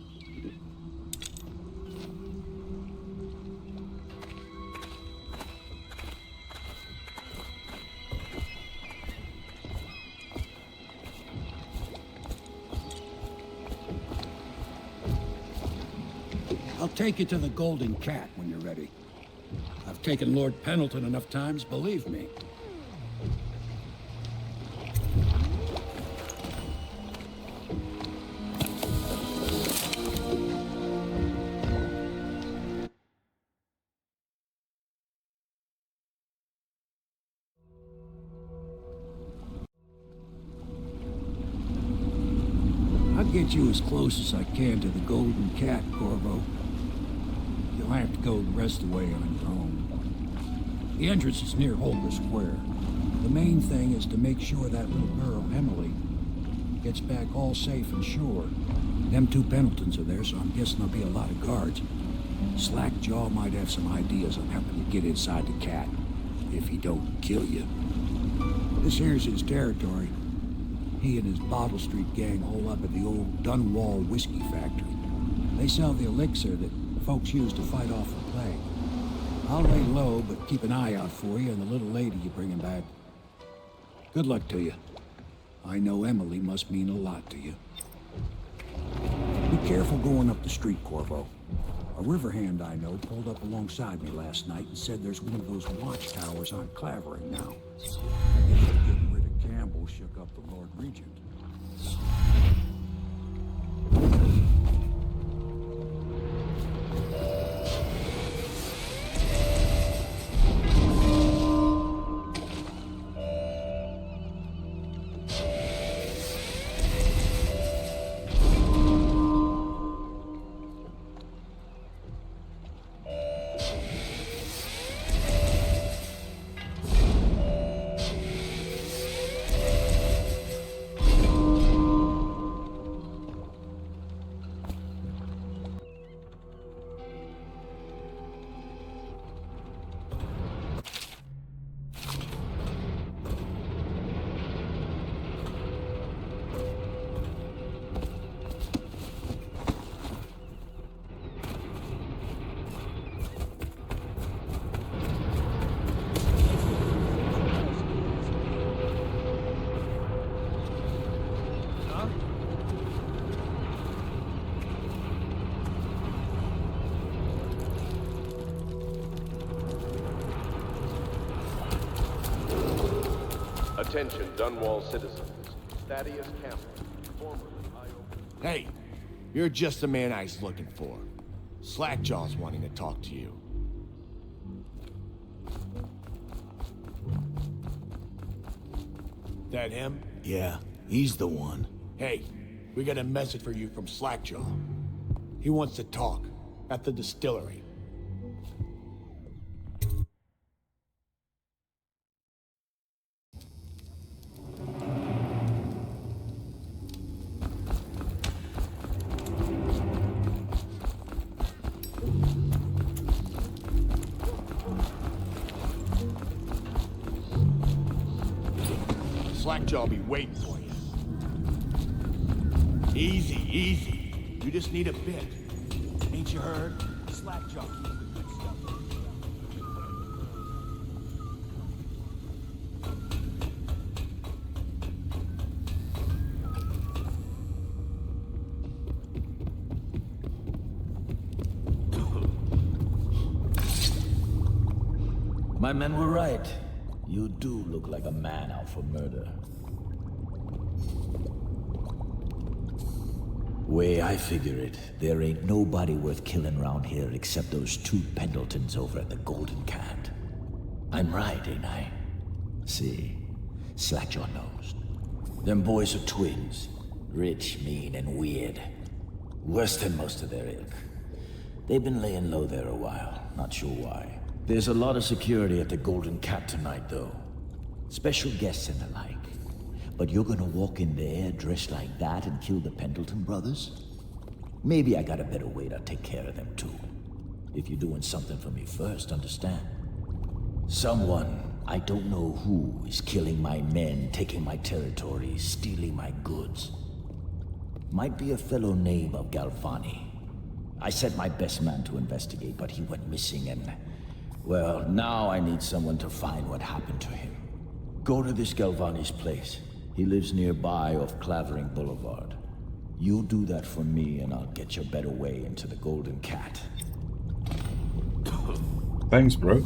[SPEAKER 14] I'll take you to the Golden Cat when you're ready. I've taken Lord Pendleton enough times, believe me. I'll get you as close as I can to the Golden Cat, Corvo. You'll have to go the rest of the way on your own. The entrance is near Holger Square. The main thing is to make sure that little girl, Emily, gets back all safe and sure. Them two Pendletons are there, so I'm guessing there'll be a lot of guards. Slackjaw might have some ideas on helping you get inside the cat, if he don't kill you. This here's his territory. He and his Bottle Street gang hole up at the old Dunwall whiskey factory. They sell the elixir that folks use to fight off the plague. I'll lay low, but keep an eye out for you and the little lady you bring him back. Good luck to you. I know Emily must mean a lot to you. Be careful going up the street, Corvo. A river hand I know pulled up alongside me last night and said there's one of those watchtowers on Clavering now. I guess getting rid of Campbell shook up the Lord Regent.
[SPEAKER 11] Attention, Dunwall citizens. Thaddeus Campbell, formerly IO.
[SPEAKER 3] Hey, you're just the man I was looking for. Slackjaw's wanting to talk to you.
[SPEAKER 17] That him? Yeah, he's the one.
[SPEAKER 3] Hey,
[SPEAKER 14] We got a message for you from Slackjaw. He wants to talk at the distillery. Slackjaw be waiting for you. Easy, easy. You just need a bit. Ain't you heard?
[SPEAKER 12] Slackjaw keeps the good stuff.
[SPEAKER 1] My men were right. You do look like a man out for murder. Way I figure it, there ain't nobody worth killing around here except those two Pendletons over at the Golden Cat. I'm right, ain't I? See, Slackjaw knows. Them boys are twins. Rich, mean, and weird. Worse than most of their ilk. They've been laying low there a while, not sure why. There's a lot of security at the Golden Cat tonight, though. Special guests and the like. But you're gonna walk in there dressed like that and kill the Pendleton brothers? Maybe I got a better way to take care of them, too. If you're doing something for me first, understand? Someone, I don't know who, is killing my men, taking my territory, stealing my goods. Might be a fellow named of Galvani. I sent my best man to investigate, but he went missing and... well, now I need someone to find what happened to him. Go to this Galvani's place. He lives nearby off Clavering Boulevard. You do that for me and I'll get your better way into the Golden Cat.
[SPEAKER 13] Thanks, bro.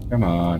[SPEAKER 13] Come on.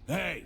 [SPEAKER 14] Hey!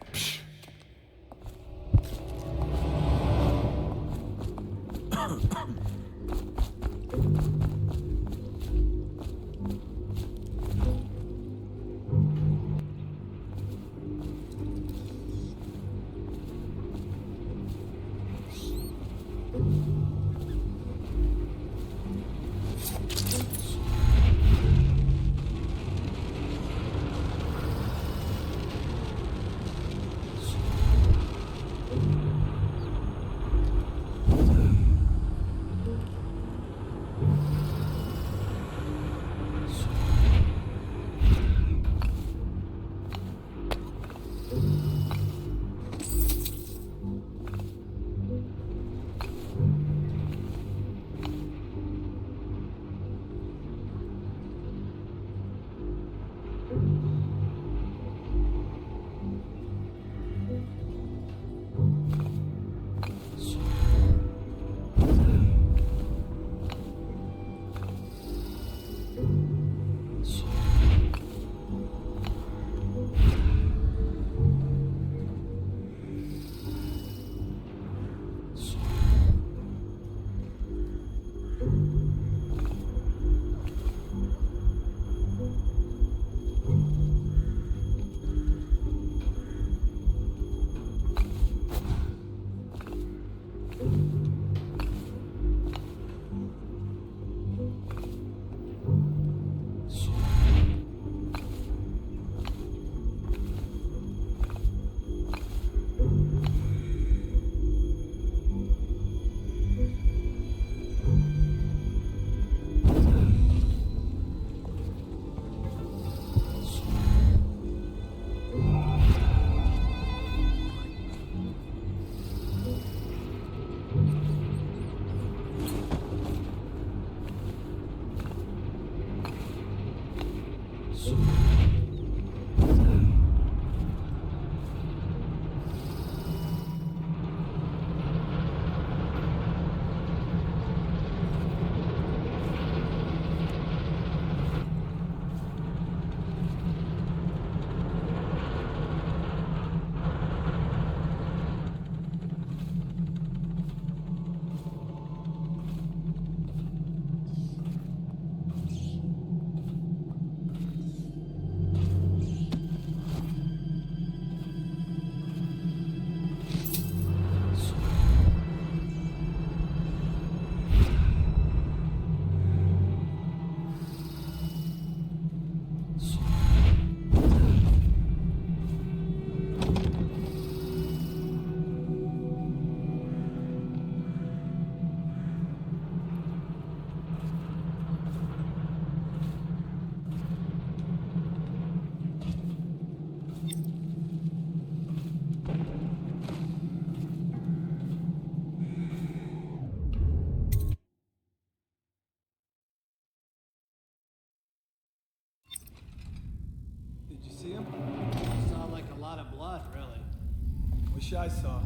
[SPEAKER 4] Wish I saw.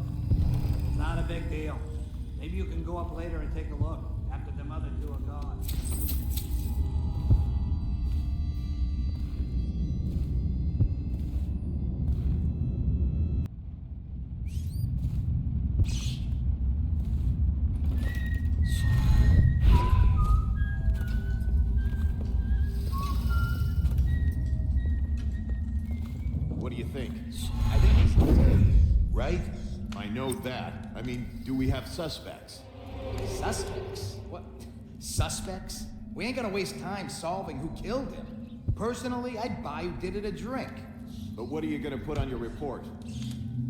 [SPEAKER 12] Not a big deal. Maybe you can go up later and take a look, after them other two are gone.
[SPEAKER 2] What do you think?
[SPEAKER 3] I think he's dead.
[SPEAKER 2] Right? I know that. I mean, do we have suspects?
[SPEAKER 19] Suspects? What? Suspects? We ain't gonna waste time solving who killed him. Personally, I'd buy who did it a drink.
[SPEAKER 2] But what are you gonna put on your report?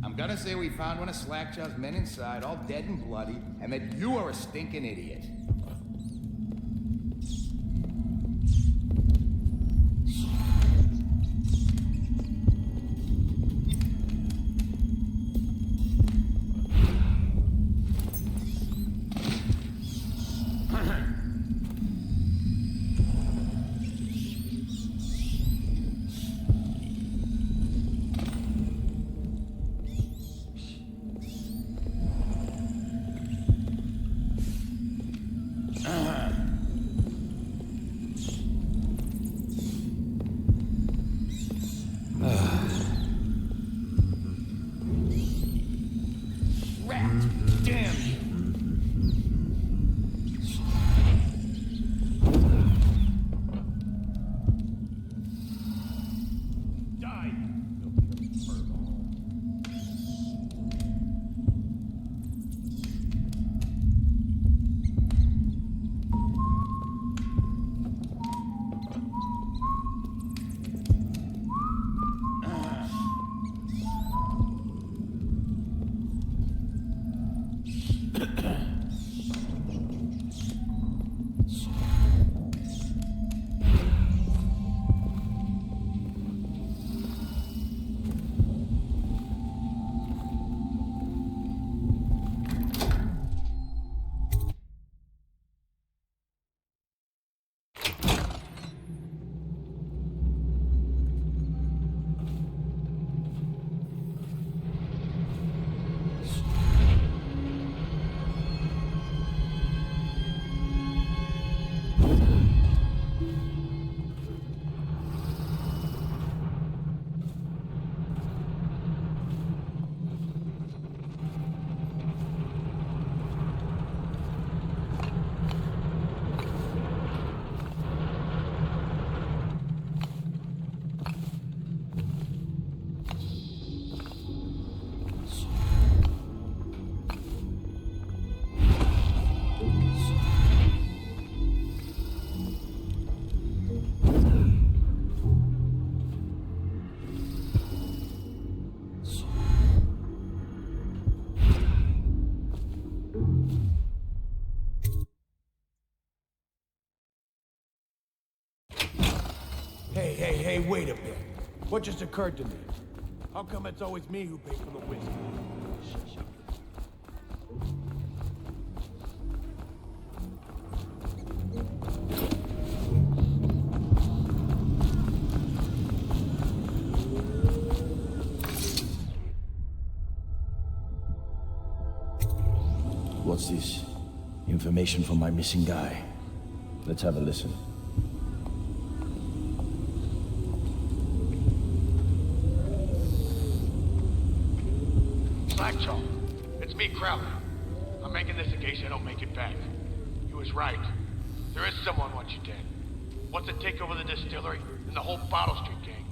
[SPEAKER 19] I'm gonna say we found one of Slackjaw's men inside, all dead and bloody, and that you are a stinking idiot.
[SPEAKER 5] Hey, wait a bit. What just occurred to me? How come it's always me who pays for the whiskey?
[SPEAKER 1] What's this? Information from my missing guy. Let's have a listen.
[SPEAKER 17] Slackjaw, it's me, Crowley. I'm making this in case I don't make it back. You was right. There is someone wants you dead. Wants to take over the distillery and the whole Bottle Street gang.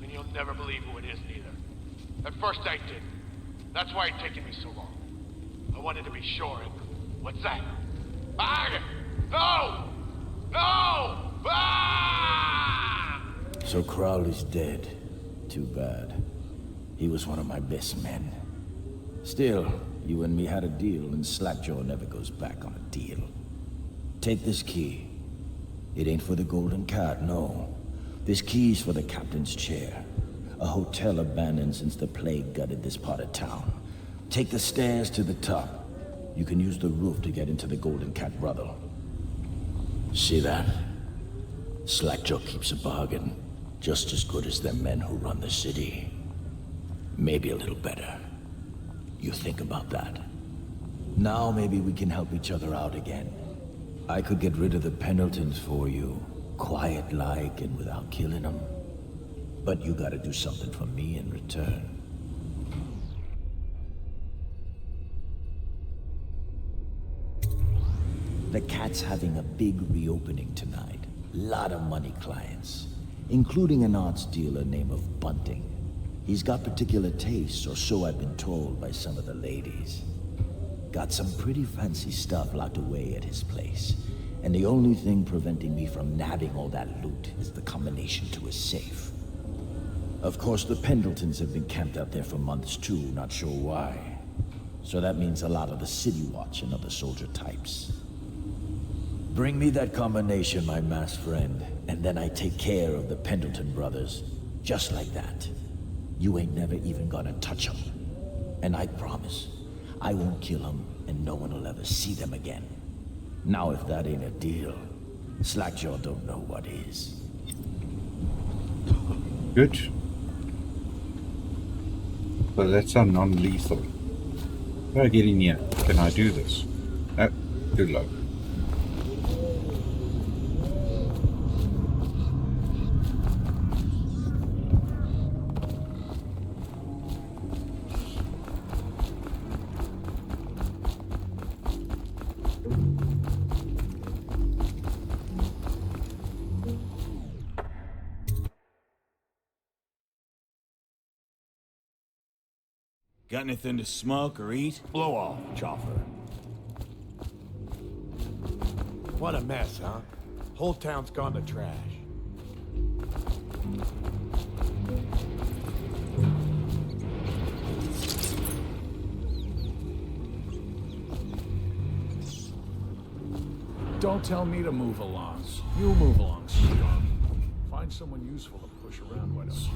[SPEAKER 17] And you'll never believe who it is neither. At first I did. That's why it's taken me so long. I wanted to be sure and... What's that? Ah! No! No! Ah!
[SPEAKER 1] So Crowley's dead. Too bad. He was one of my best men. Still, you and me had a deal, and Slackjaw never goes back on a deal. Take this key. It ain't for the Golden Cat, no. This key's for the captain's chair. A hotel abandoned since the plague gutted this part of town. Take the stairs to the top. You can use the roof to get into the Golden Cat brothel. See that? Slackjaw keeps a bargain. Just as good as them men who run the city. Maybe a little better. You think about that. Now maybe we can help each other out again. I could get rid of the Pendletons for you, quiet-like and without killing them. But you gotta do something for me in return. The Cat's having a big reopening tonight. Lot of money clients, including an arts dealer named of Bunting. He's got particular tastes, or so I've been told by some of the ladies. Got some pretty fancy stuff locked away at his place, and the only thing preventing me from nabbing all that loot is the combination to his safe. Of course, the Pendletons have been camped out there for months too, not sure why. So that means a lot of the City Watch and other soldier types. Bring me that combination, my masked friend, and then I take care of the Pendleton brothers. Just like that. You ain't never even gonna touch them. And I promise, I won't kill them, and no one will ever see them again. Now if that ain't a deal, Slackjaw don't know what is.
[SPEAKER 13] Good. But that's a non-lethal. How do I get in here? Can I do this? No. Good luck.
[SPEAKER 4] Got anything to smoke or eat?
[SPEAKER 5] Blow off, Chopper. What a mess, huh? Whole town's gone to trash.
[SPEAKER 14] Don't tell me to move along. You move along, sweetheart. Find someone useful to push around, why don't you?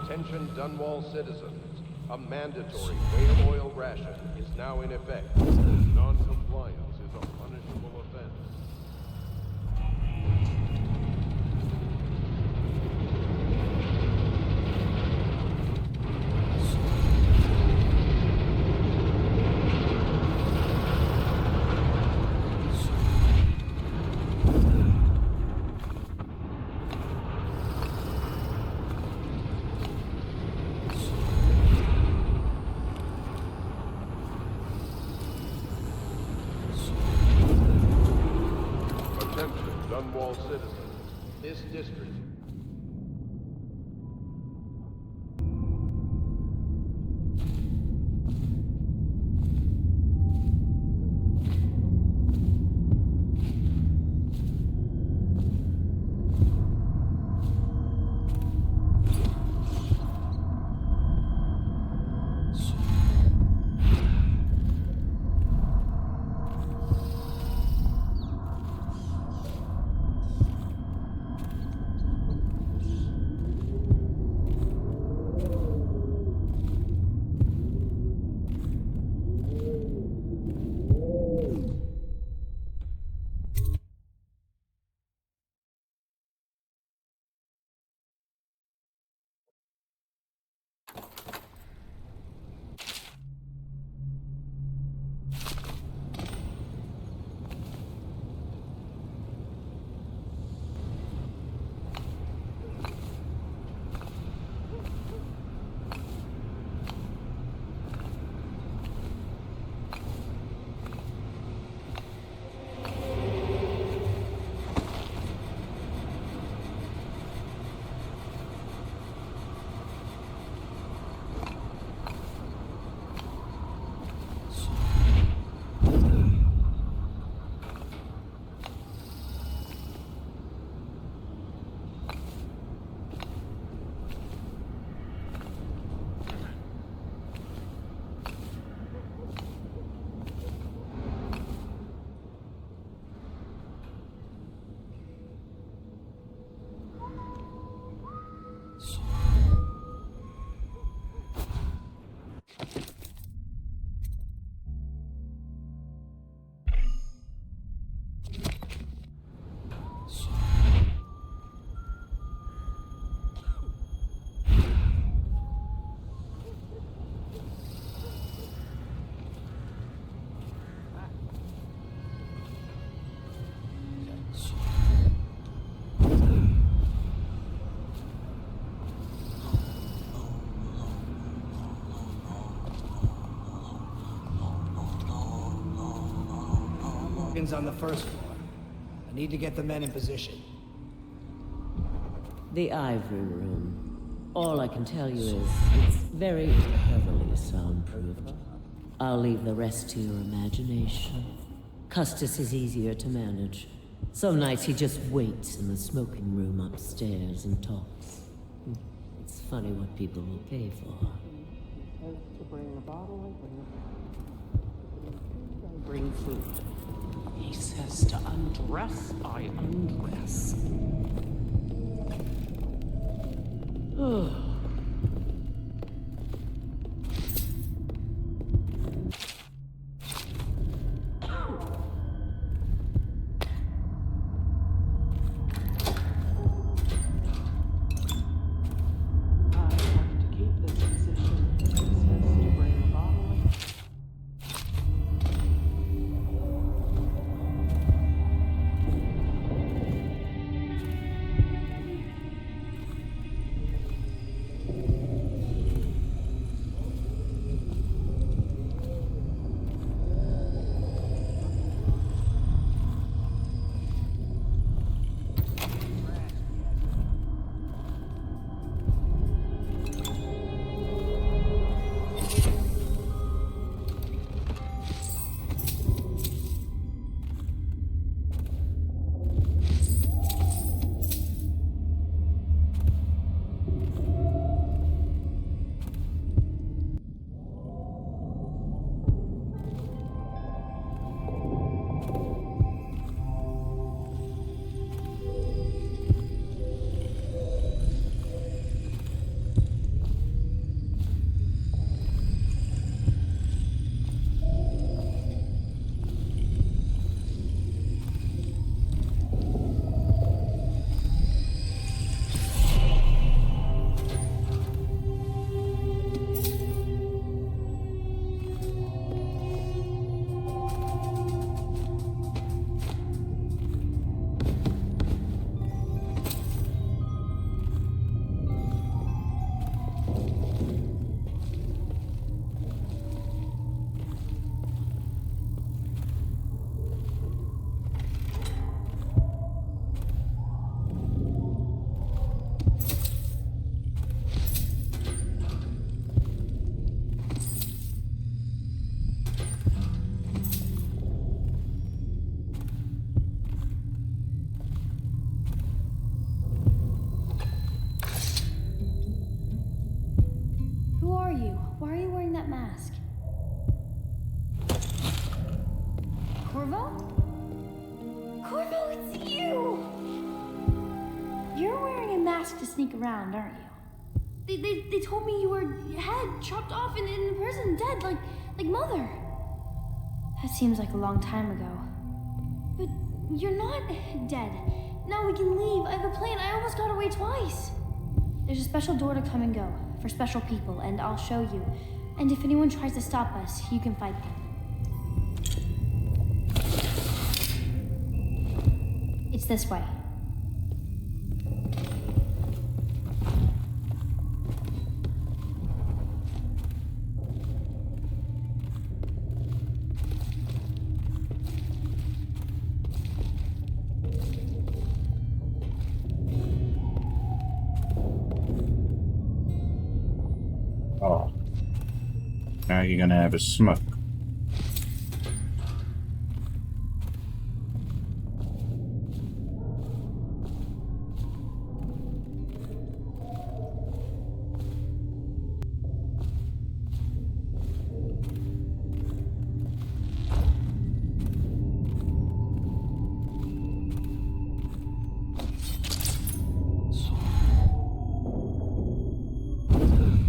[SPEAKER 11] Attention Dunwall citizens. A mandatory whale oil ration is now in effect. Non-compliance is a punishable offense.
[SPEAKER 6] room's on the first floor. I need to get the men in position.
[SPEAKER 8] The ivory room. All I can tell you is it's very heavily soundproofed. I'll leave the rest to your imagination. Custis is easier to manage. Some nights he just waits in the smoking room upstairs and talks. It's funny what people will pay for.
[SPEAKER 15] To bring a bottle, I bring food. He says to undress, I undress.
[SPEAKER 18] To sneak around, aren't you? They told me you were head chopped off and in prison, dead, like Mother. That seems like a long time ago. But you're not dead. Now we can leave. I have a plan. I almost got away twice. There's a special door to come and go for special people, and I'll show you. And if anyone tries to stop us, you can fight them. It's this way.
[SPEAKER 13] Now you're gonna have a smoke.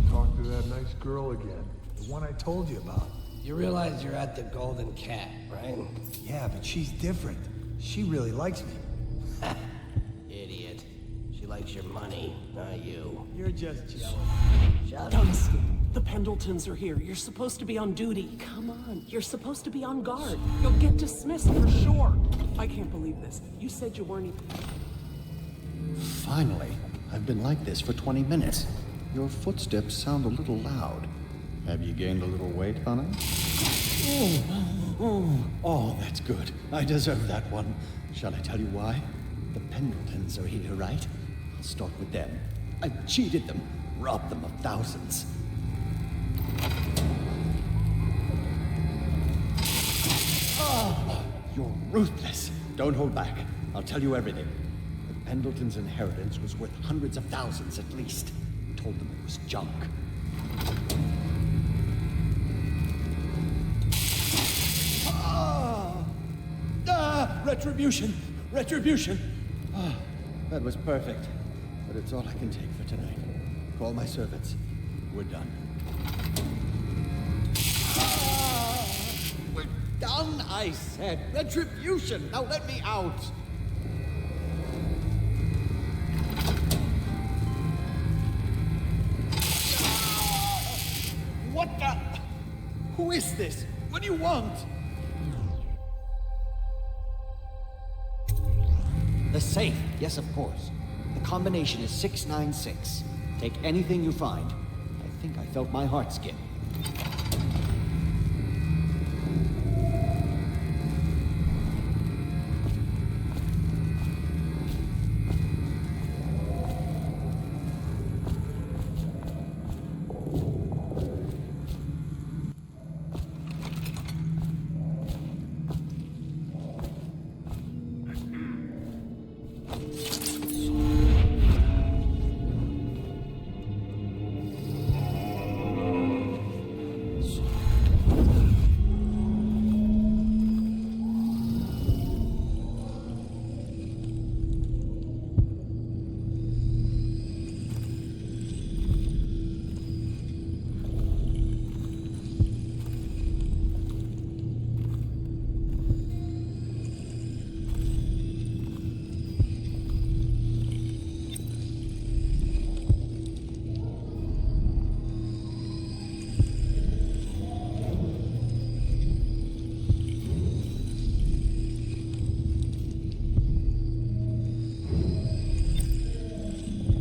[SPEAKER 24] Talk to that nice girl again. The one I told you about.
[SPEAKER 6] You realize you're at the Golden Cat, right?
[SPEAKER 24] Yeah, but she's different. She really likes me.
[SPEAKER 6] Idiot. She likes your money, not you.
[SPEAKER 24] You're just jealous.
[SPEAKER 6] Shut up.
[SPEAKER 15] Dunstan, the Pendletons are here. You're supposed to be on duty. Come on, you're supposed to be on guard. You'll get dismissed for sure. I can't believe this. You said you weren't even...
[SPEAKER 25] Finally. I've been like this for 20 minutes. Your footsteps sound a little loud. Have you gained a little weight, honey?
[SPEAKER 15] Oh,
[SPEAKER 25] Oh, that's good. I deserve that one. Shall I tell you why? The Pendletons are here, right? I'll start with them. I've cheated them, robbed them of thousands. Oh, you're ruthless. Don't hold back. I'll tell you everything. The Pendletons' inheritance was worth hundreds of thousands at least. Told them it was junk. Retribution! Retribution! Ah, that was perfect. But it's all I can take for tonight. Call my servants. We're done. We're done, I said. Retribution! Now let me out! What the? Who is this? What do you want?
[SPEAKER 7] The safe, yes, of course. The combination is 696. Take anything you find. I think I felt my heart skip.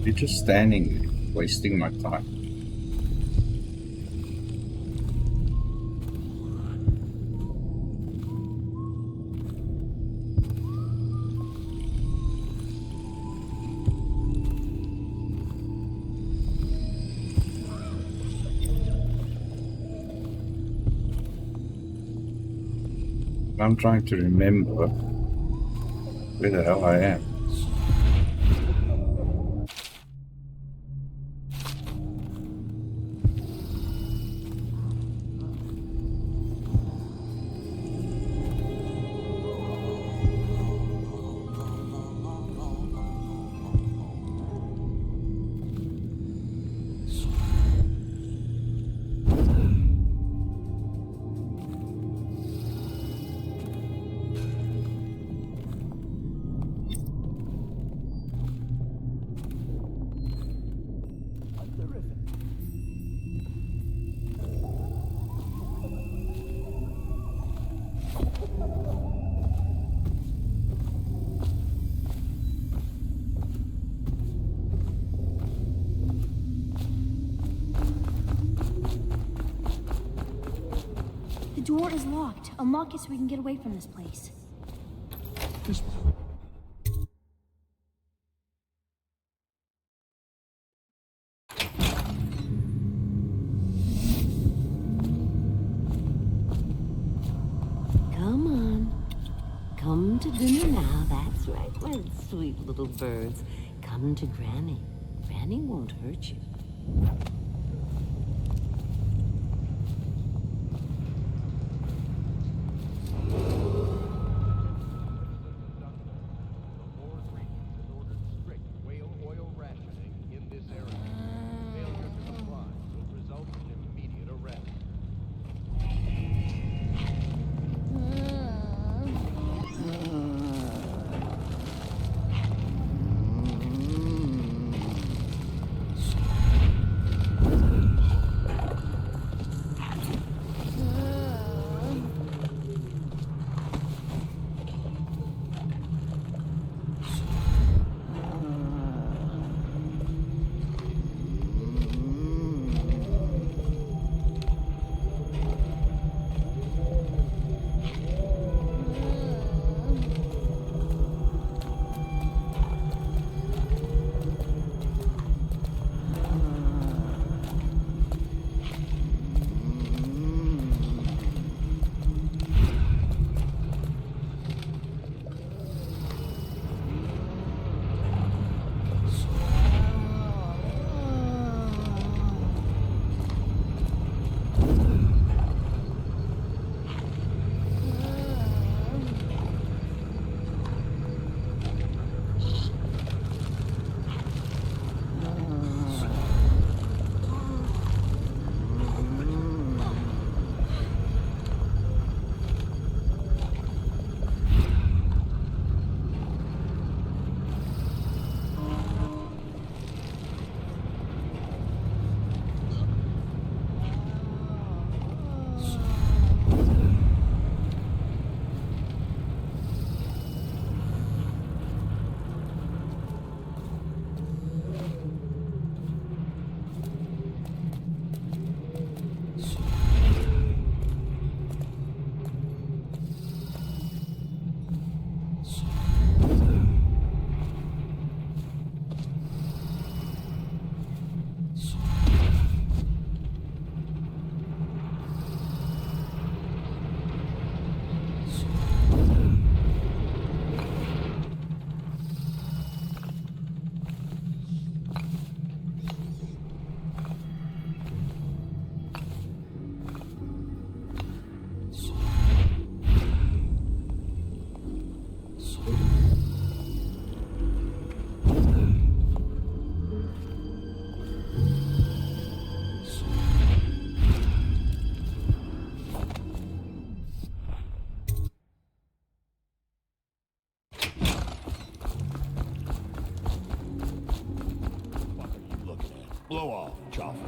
[SPEAKER 13] You're just standing there, wasting my time. I'm trying to remember where the hell I am.
[SPEAKER 18] The door is locked. Unlock it so we can get away from this place.
[SPEAKER 14] This
[SPEAKER 8] Come on. Come to dinner now. That's right, my sweet little birds. Come to Granny. Granny won't hurt you.
[SPEAKER 14] Blow off, Chopper.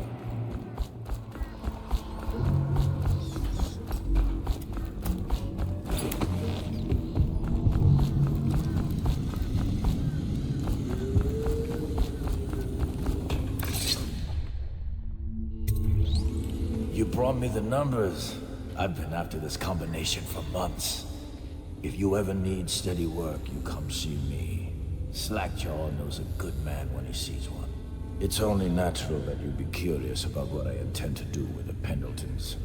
[SPEAKER 1] You brought me the numbers. I've been after this combination for months. If you ever need steady work, you come see me. Slackjaw knows a good man when he sees one. It's only natural that you'd be curious about what I intend to do with the Pendletons.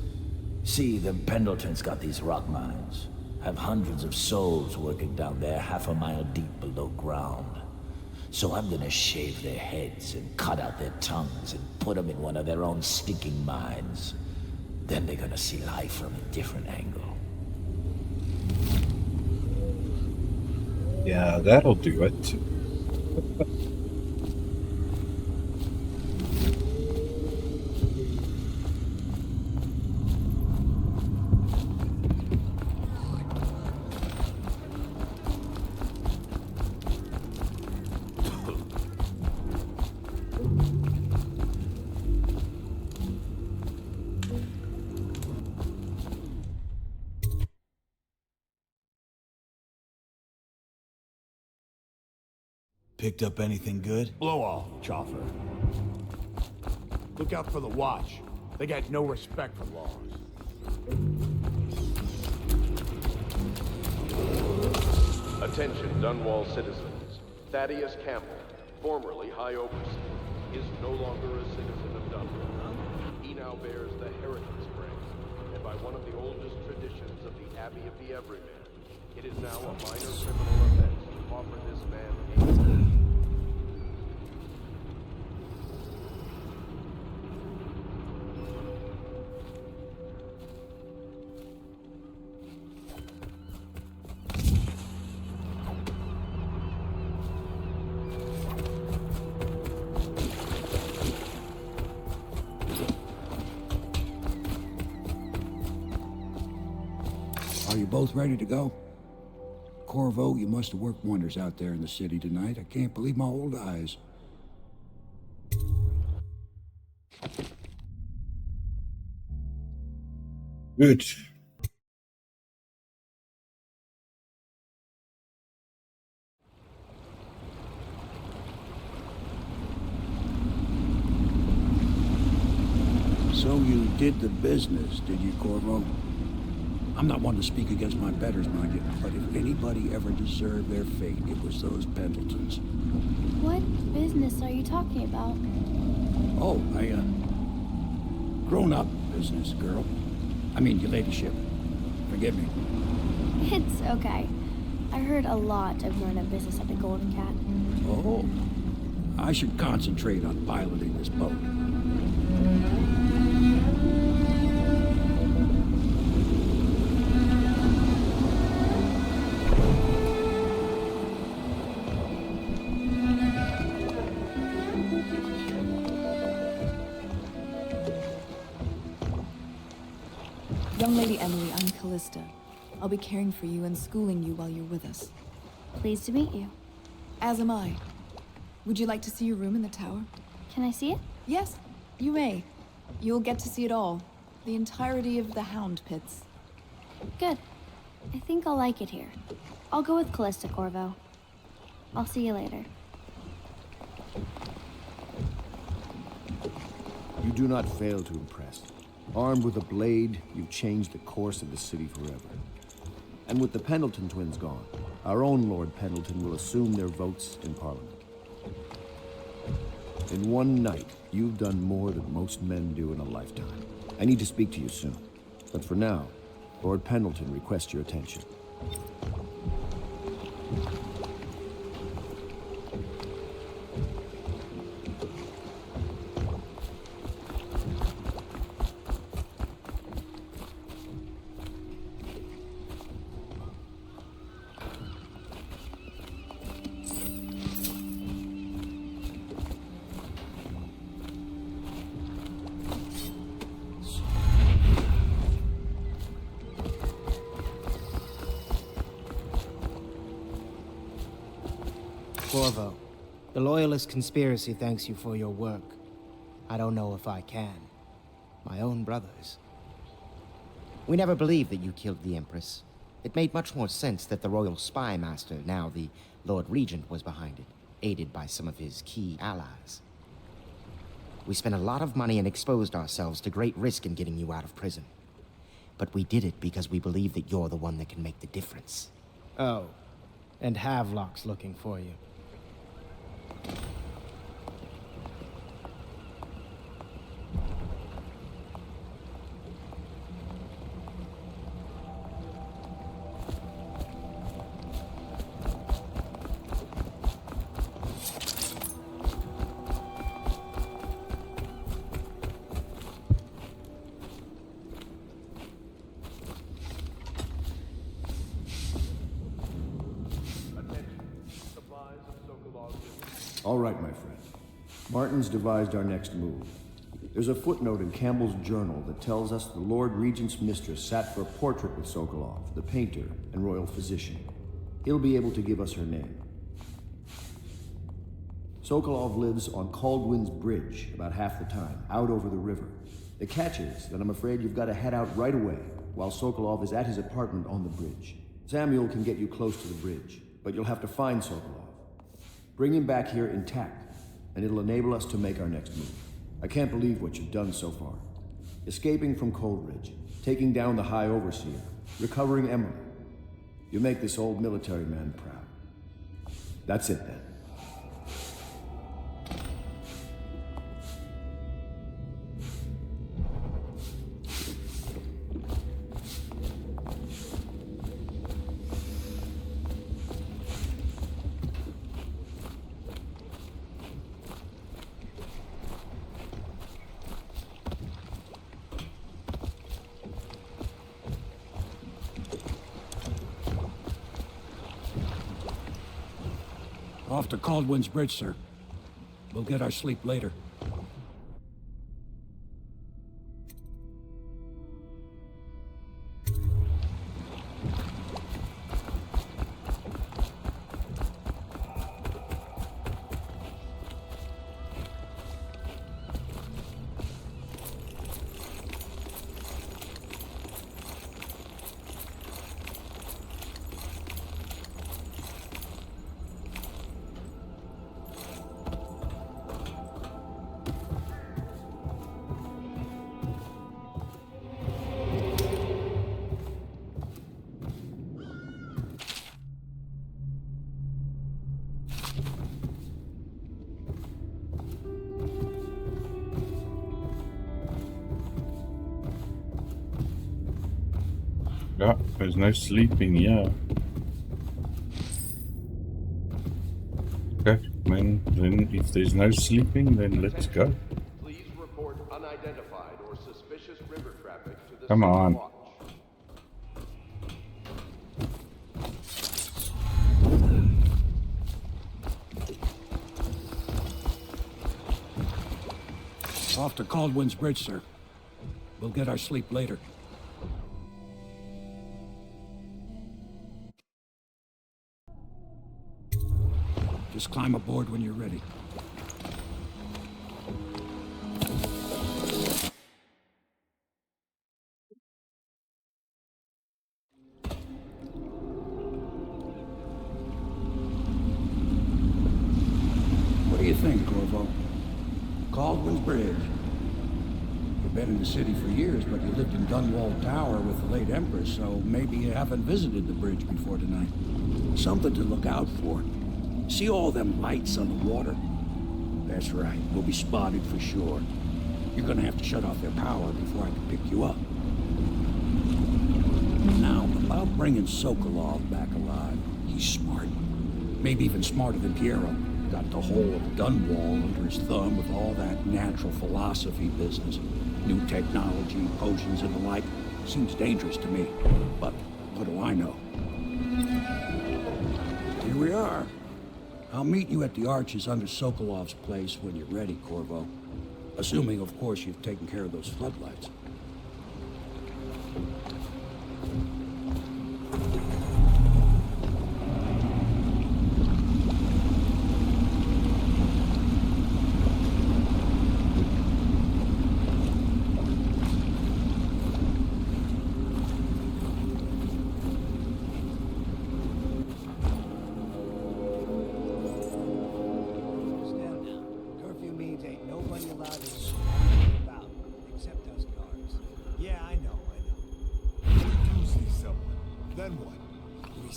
[SPEAKER 1] See, the Pendletons got these rock mines. Have hundreds of souls working down there 1/2 a mile deep below ground. So I'm gonna shave their heads and cut out their tongues and put them in one of their own stinking mines. Then they're gonna see life from a different angle.
[SPEAKER 13] Yeah, that'll do it.
[SPEAKER 4] Picked up anything good?
[SPEAKER 14] Blow off, Chopper. Look out for the Watch. They got no respect for laws.
[SPEAKER 11] Attention, Dunwall citizens. Thaddeus Campbell, formerly High Overseer, is no longer a citizen of Dunwall. He now bears the Heritage rank, and by one of the oldest traditions of the Abbey of the Everyman, it is now a minor criminal offense to offer this man aid.
[SPEAKER 14] Are you both ready to go? Corvo, you must have worked wonders out there in the city tonight. I can't believe my old eyes.
[SPEAKER 13] Good.
[SPEAKER 14] So you did the business, did you, Corvo? I'm not one to speak against my betters, mind you, but if anybody ever deserved their fate, it was those Pendletons.
[SPEAKER 18] What business are you talking about?
[SPEAKER 14] Oh, grown-up business, girl. I mean, your ladyship. Forgive me.
[SPEAKER 18] It's okay. I heard a lot of grown-up business at the Golden Cat.
[SPEAKER 14] Oh, I should concentrate on piloting this boat.
[SPEAKER 9] Young Lady Emily, I'm Callista. I'll be caring for you and schooling you while you're with us.
[SPEAKER 18] Pleased to meet you.
[SPEAKER 9] As am I. Would you like to see your room in the tower?
[SPEAKER 18] Can I see it?
[SPEAKER 9] Yes, you may. You'll get to see it all. The entirety of the Hound Pits.
[SPEAKER 18] Good. I think I'll like it here. I'll go with Callista, Corvo. I'll see you later.
[SPEAKER 2] You do not fail to impress. Armed with a blade, you've changed the course of the city forever. And with the Pendleton twins gone, our own Lord Pendleton will assume their votes in Parliament. In one night, you've done more than most men do in a lifetime. I need to speak to you soon. But for now, Lord Pendleton requests your attention.
[SPEAKER 23] Corvo, the Loyalist conspiracy thanks you for your work. I don't know if I can. My own brothers. We never believed that you killed the Empress. It made much more sense that the royal spy master, now the Lord Regent, was behind it, aided by some of his key allies. We spent a lot of money and exposed ourselves to great risk in getting you out of prison. But we did it because we believe that you're the one that can make the difference.
[SPEAKER 10] Oh, and Havelock's looking for you.
[SPEAKER 2] All right, my friend. Martin's devised our next move. There's a footnote in Campbell's journal that tells us the Lord Regent's mistress sat for a portrait with Sokolov, the painter and royal physician. He'll be able to give us her name. Sokolov lives on Caldwin's Bridge about half the time, out over the river. The catch is that I'm afraid you've got to head out right away, while Sokolov is at his apartment on the bridge. Samuel can get you close to the bridge, but you'll have to find Sokolov. Bring him back here intact, and it'll enable us to make our next move. I can't believe what you've done so far. Escaping from Coldridge, taking down the High Overseer, recovering Emily. You make this old military man proud. That's it then.
[SPEAKER 14] Off to Caldwin's Bridge, sir. We'll get our sleep later.
[SPEAKER 13] Yeah, there's no sleeping, yeah. Okay, then if there's no sleeping, then let's go.
[SPEAKER 11] Please report unidentified or suspicious river traffic to the
[SPEAKER 13] Come on.
[SPEAKER 11] watch.
[SPEAKER 14] Off to Caldwin's Bridge, sir. We'll get our sleep later. Just climb aboard when you're ready. What do you think, Corvo? Caldwin's Bridge. You've been in the city for years, but you lived in Dunwall Tower with the late Empress, so maybe you haven't visited the bridge before tonight. Something to look out for. See all them lights on the water? That's right, we'll be spotted for sure. You're gonna have to shut off their power before I can pick you up. Now, about bringing Sokolov back alive, he's smart. Maybe even smarter than Piero. Got the whole of Dunwall under his thumb with all that natural philosophy business. New technology, potions and the like. Seems dangerous to me, but what do I know? Here we are. I'll meet you at the arches under Sokolov's place when you're ready, Corvo. Assuming, of course, you've taken care of those floodlights.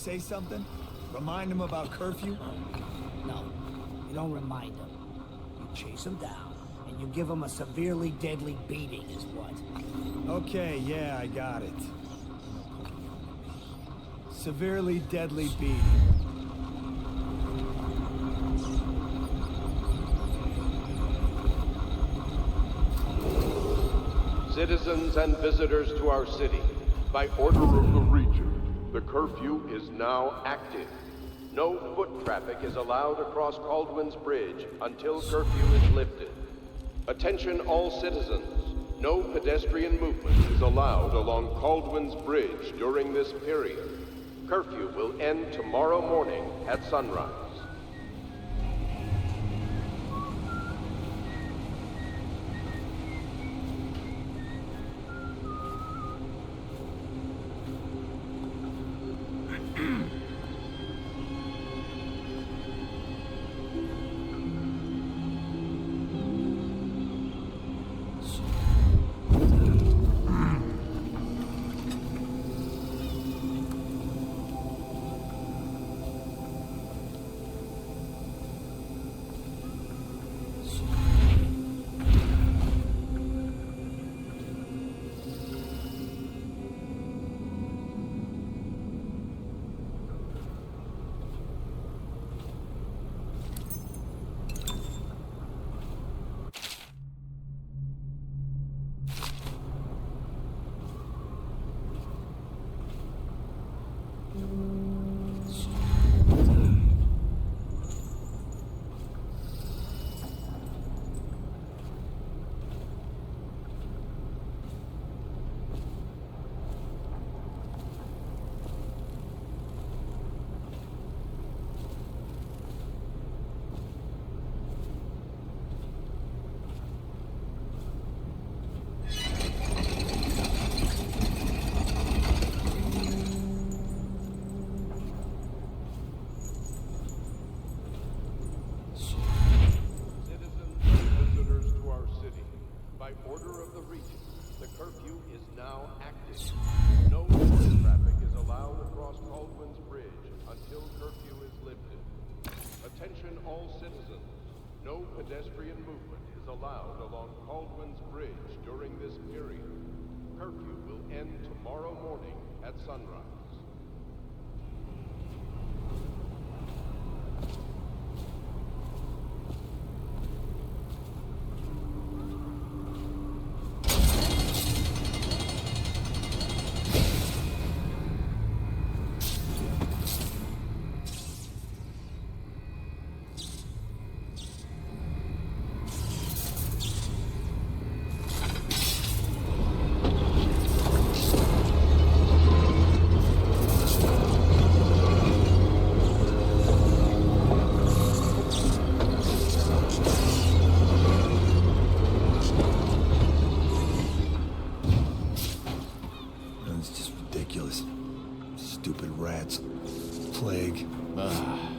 [SPEAKER 24] say something? Remind him about curfew?
[SPEAKER 12] No, you don't remind him. You chase him down, and you give him a severely deadly beating is what.
[SPEAKER 24] Okay, yeah, I got it. Severely deadly beating.
[SPEAKER 11] Citizens and visitors to our city, by order of the Regent, the curfew is now active. No foot traffic is allowed across Caldwin's Bridge until curfew is lifted. Attention all citizens. No pedestrian movement is allowed along Caldwin's Bridge during this period. Curfew will end tomorrow morning at sunrise. Attention all citizens. No pedestrian movement is allowed along Caldwin's Bridge during this period. Curfew will end tomorrow morning at sunrise.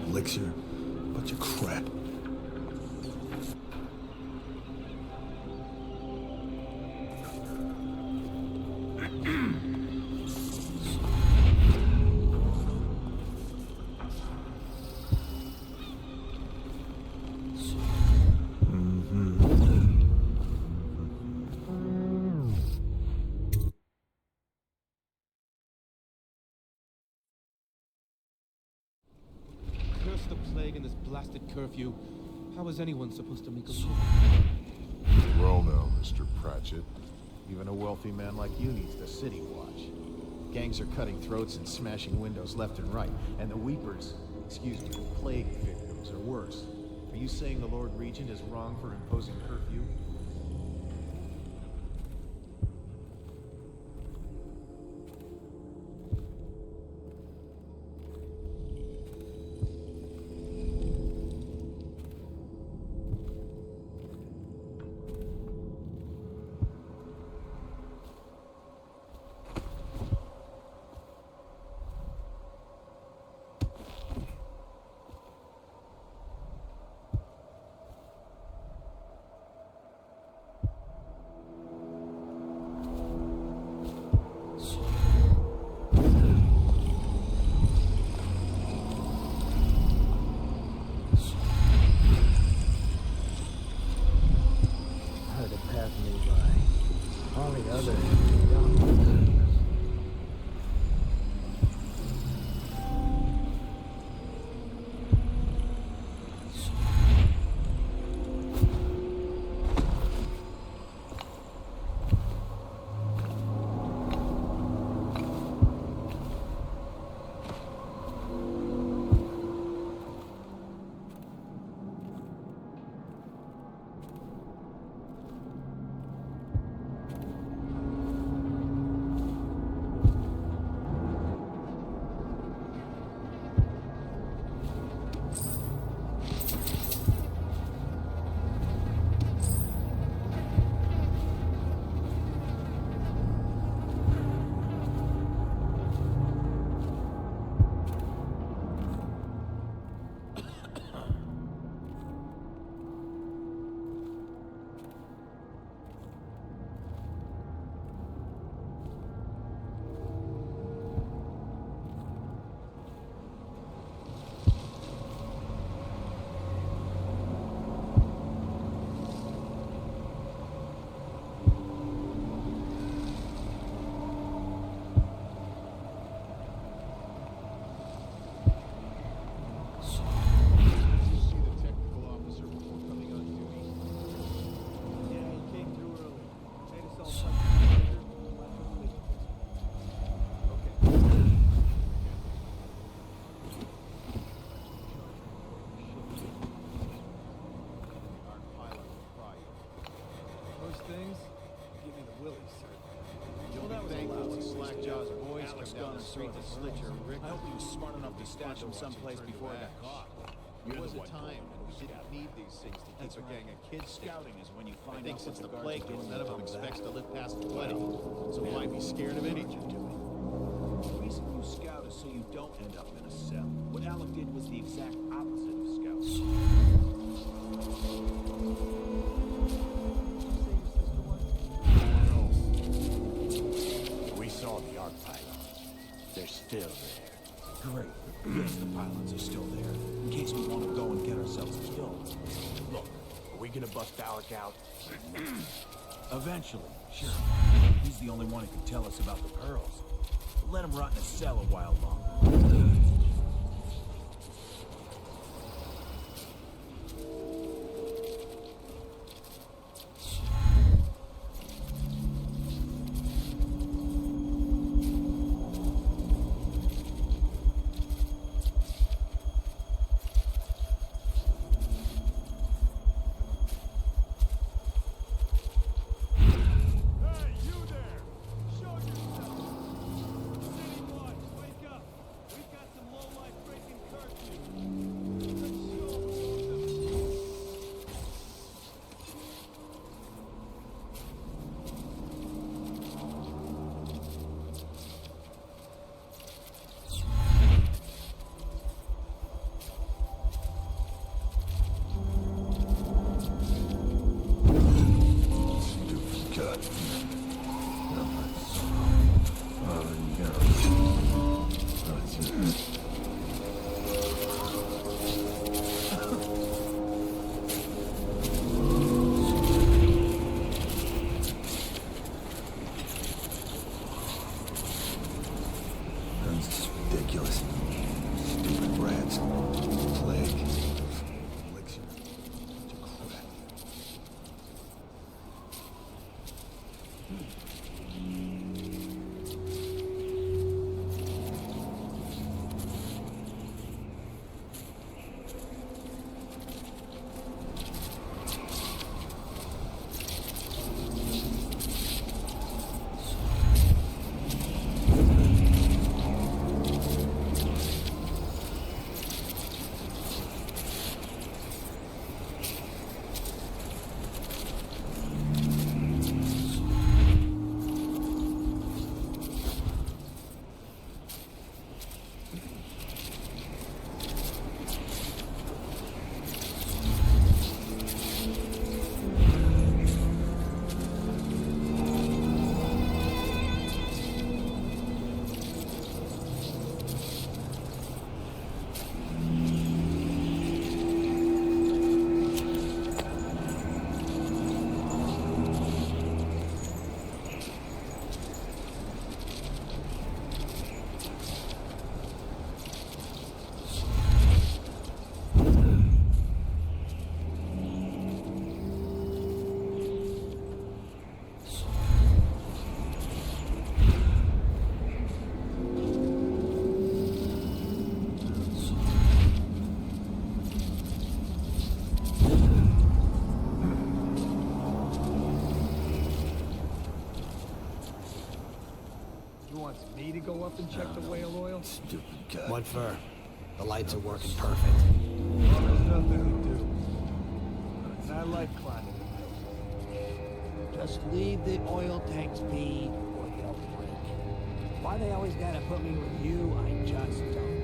[SPEAKER 24] Elixir, bunch of crap.
[SPEAKER 16] The plague and this blasted curfew. How is anyone supposed to make a living?
[SPEAKER 20] Well now, Mr. Pratchett. Even a wealthy man like you needs the city watch. Gangs are cutting throats and smashing windows left and right, and the weepers, excuse me, plague victims are worse. Are you saying the Lord Regent is wrong for imposing curfew?
[SPEAKER 12] me by all the other young.
[SPEAKER 20] I hope he was smart enough to stash him someplace before he got caught. There was a time when we didn't need these things to keep a gang of kids scouting is when you find out since the plague hit, none of them expects to live past 20. So why be scared of anything? The reason you scout is so you don't end up in a cell. What Alec did was the exact opposite of scouting.
[SPEAKER 3] We saw the arc pylons. They're still there.
[SPEAKER 20] Great. Yes, the pylons are still there, in case we want to go and get ourselves killed.
[SPEAKER 3] Look, are we gonna bust Alec out?
[SPEAKER 20] Eventually, sure. He's the only one who can tell us about the pearls. Let him rot in a cell a while longer.
[SPEAKER 24] wants me to go up and check the whale oil?
[SPEAKER 1] Stupid guy.
[SPEAKER 12] What for? The lights are working perfect.
[SPEAKER 24] Well, there's nothing to do. And I like climbing.
[SPEAKER 12] Just leave the oil tanks be, or they'll break. Why they always gotta put me with you, I just don't know.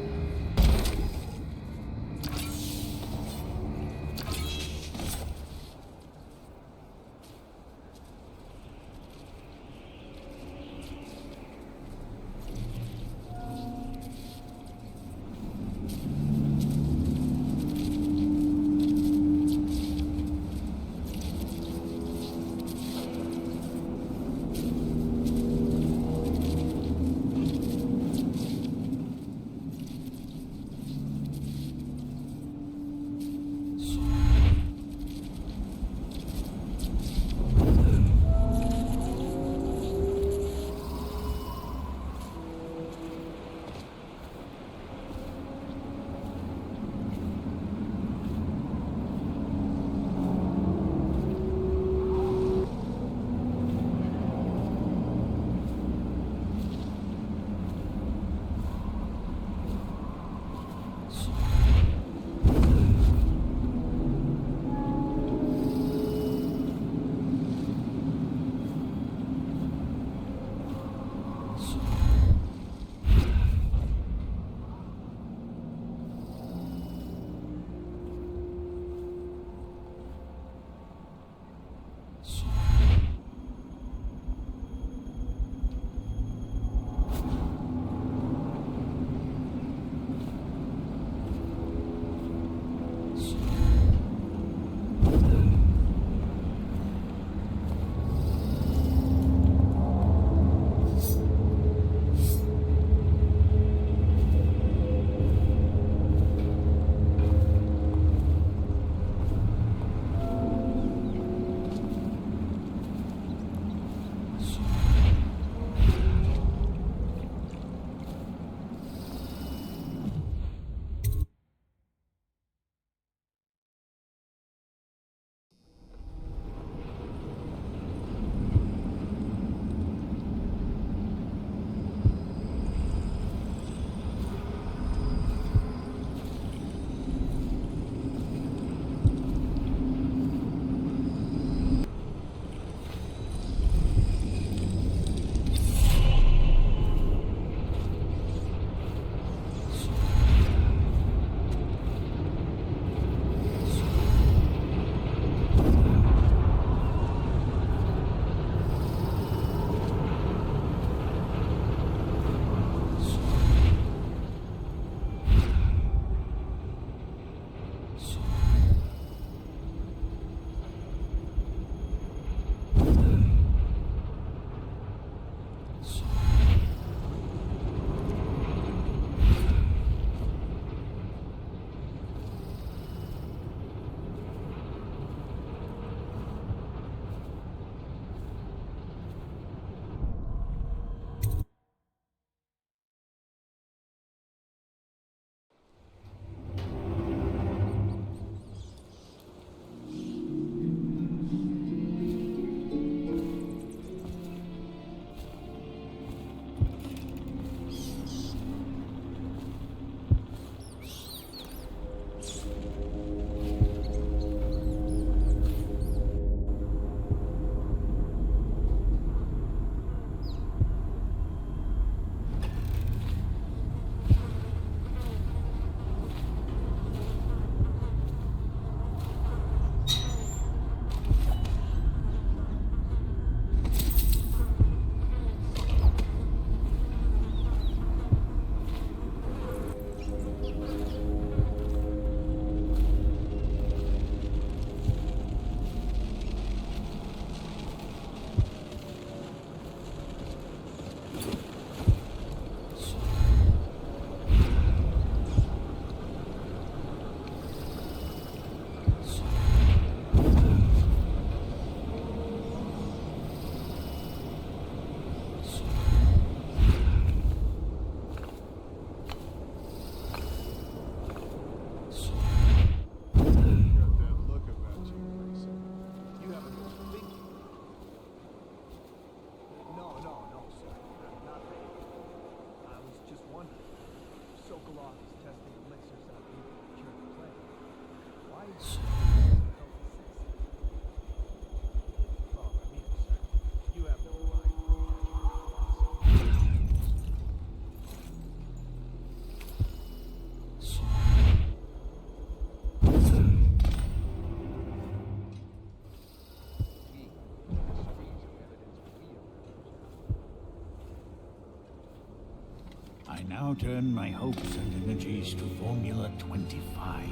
[SPEAKER 5] now turn my hopes and energies to Formula 25,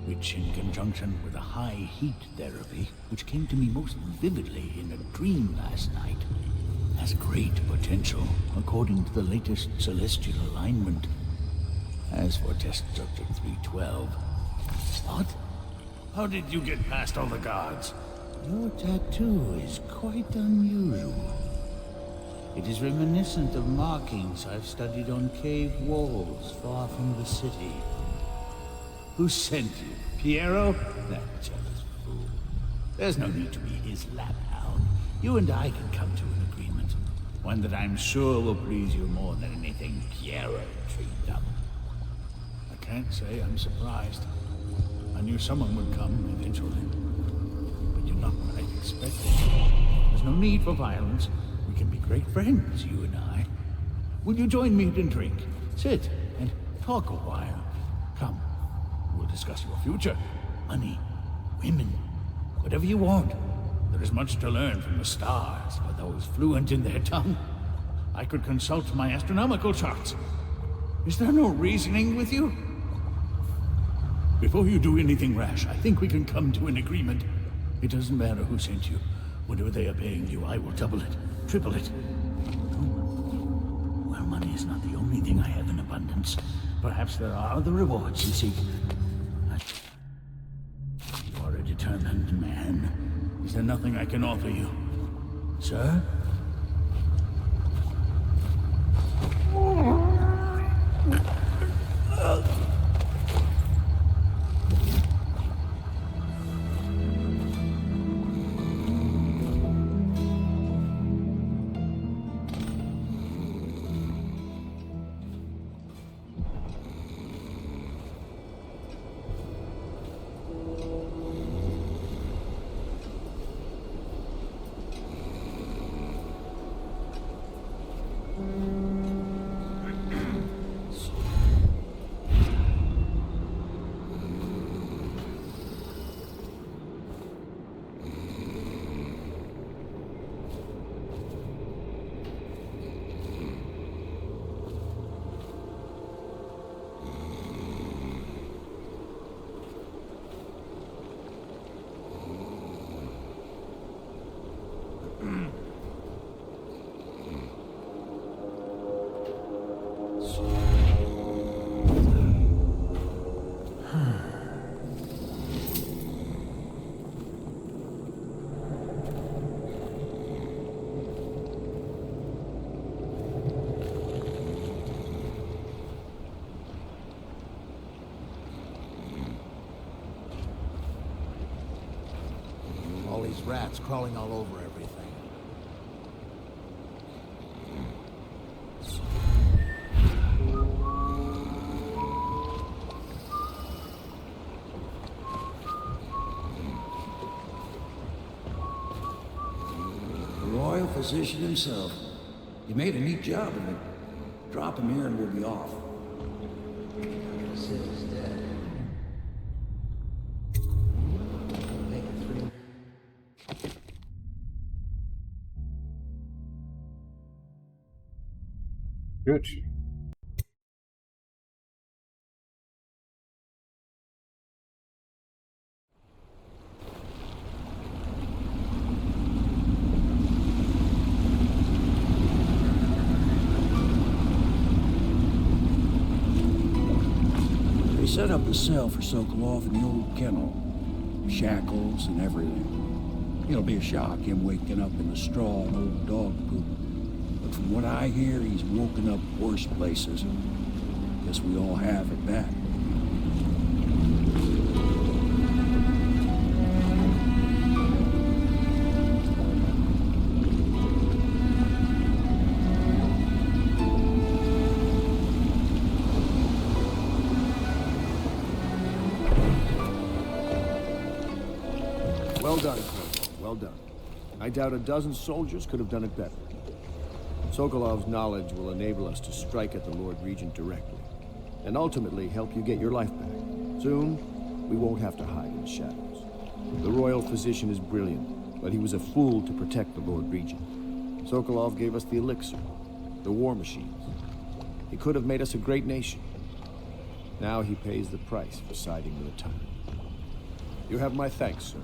[SPEAKER 5] which in conjunction with a high heat therapy, which came to me most vividly in a dream last night, has great potential according to the latest celestial alignment. As for test subject 312... What? How did you get past all the guards? Your tattoo is quite unusual. It is reminiscent of markings I've studied on cave walls far from the city. Who sent you? Piero? That jealous fool. There's no need to be his laphound. You and I can come to an agreement. One that I'm sure will please you more than anything Piero dreamed up. I can't say I'm surprised. I knew someone would come eventually. But you're not what I expected. There's no need for violence. We can be great friends, you and I. Will you join me and drink? Sit and talk a while. Come, we'll discuss your future. Money, women, whatever you want. There is much to learn from the stars for those fluent in their tongue. I could consult my astronomical charts. Is there no reasoning with you? Before you do anything rash, I think we can come to an agreement. It doesn't matter who sent you. Whatever they are paying you, I will double it, triple it. Well, money is not the only thing I have in abundance. Perhaps there are other rewards you seek. You are a determined man. Is there nothing I can offer you? Sir?
[SPEAKER 3] Rats crawling all over everything.
[SPEAKER 14] The royal physician himself. You made a neat job of it. Drop him here and we'll be off.
[SPEAKER 6] Sid's dead.
[SPEAKER 13] Good.
[SPEAKER 14] They set up a cell for Sokolov in the old kennel. Shackles and everything. It'll be a shock, him waking up in the straw and old dog poop. But from what I hear, he's woken up worse places. Guess we all have at that.
[SPEAKER 2] Well done, Colonel. Well done. I doubt a dozen soldiers could have done it better. Sokolov's knowledge will enable us to strike at the Lord Regent directly, and ultimately help you get your life back. Soon, we won't have to hide in the shadows. The royal physician is brilliant, but he was a fool to protect the Lord Regent. Sokolov gave us the elixir, the war machines. He could have made us a great nation. Now he pays the price for siding with a tyrant. You have my thanks, sir.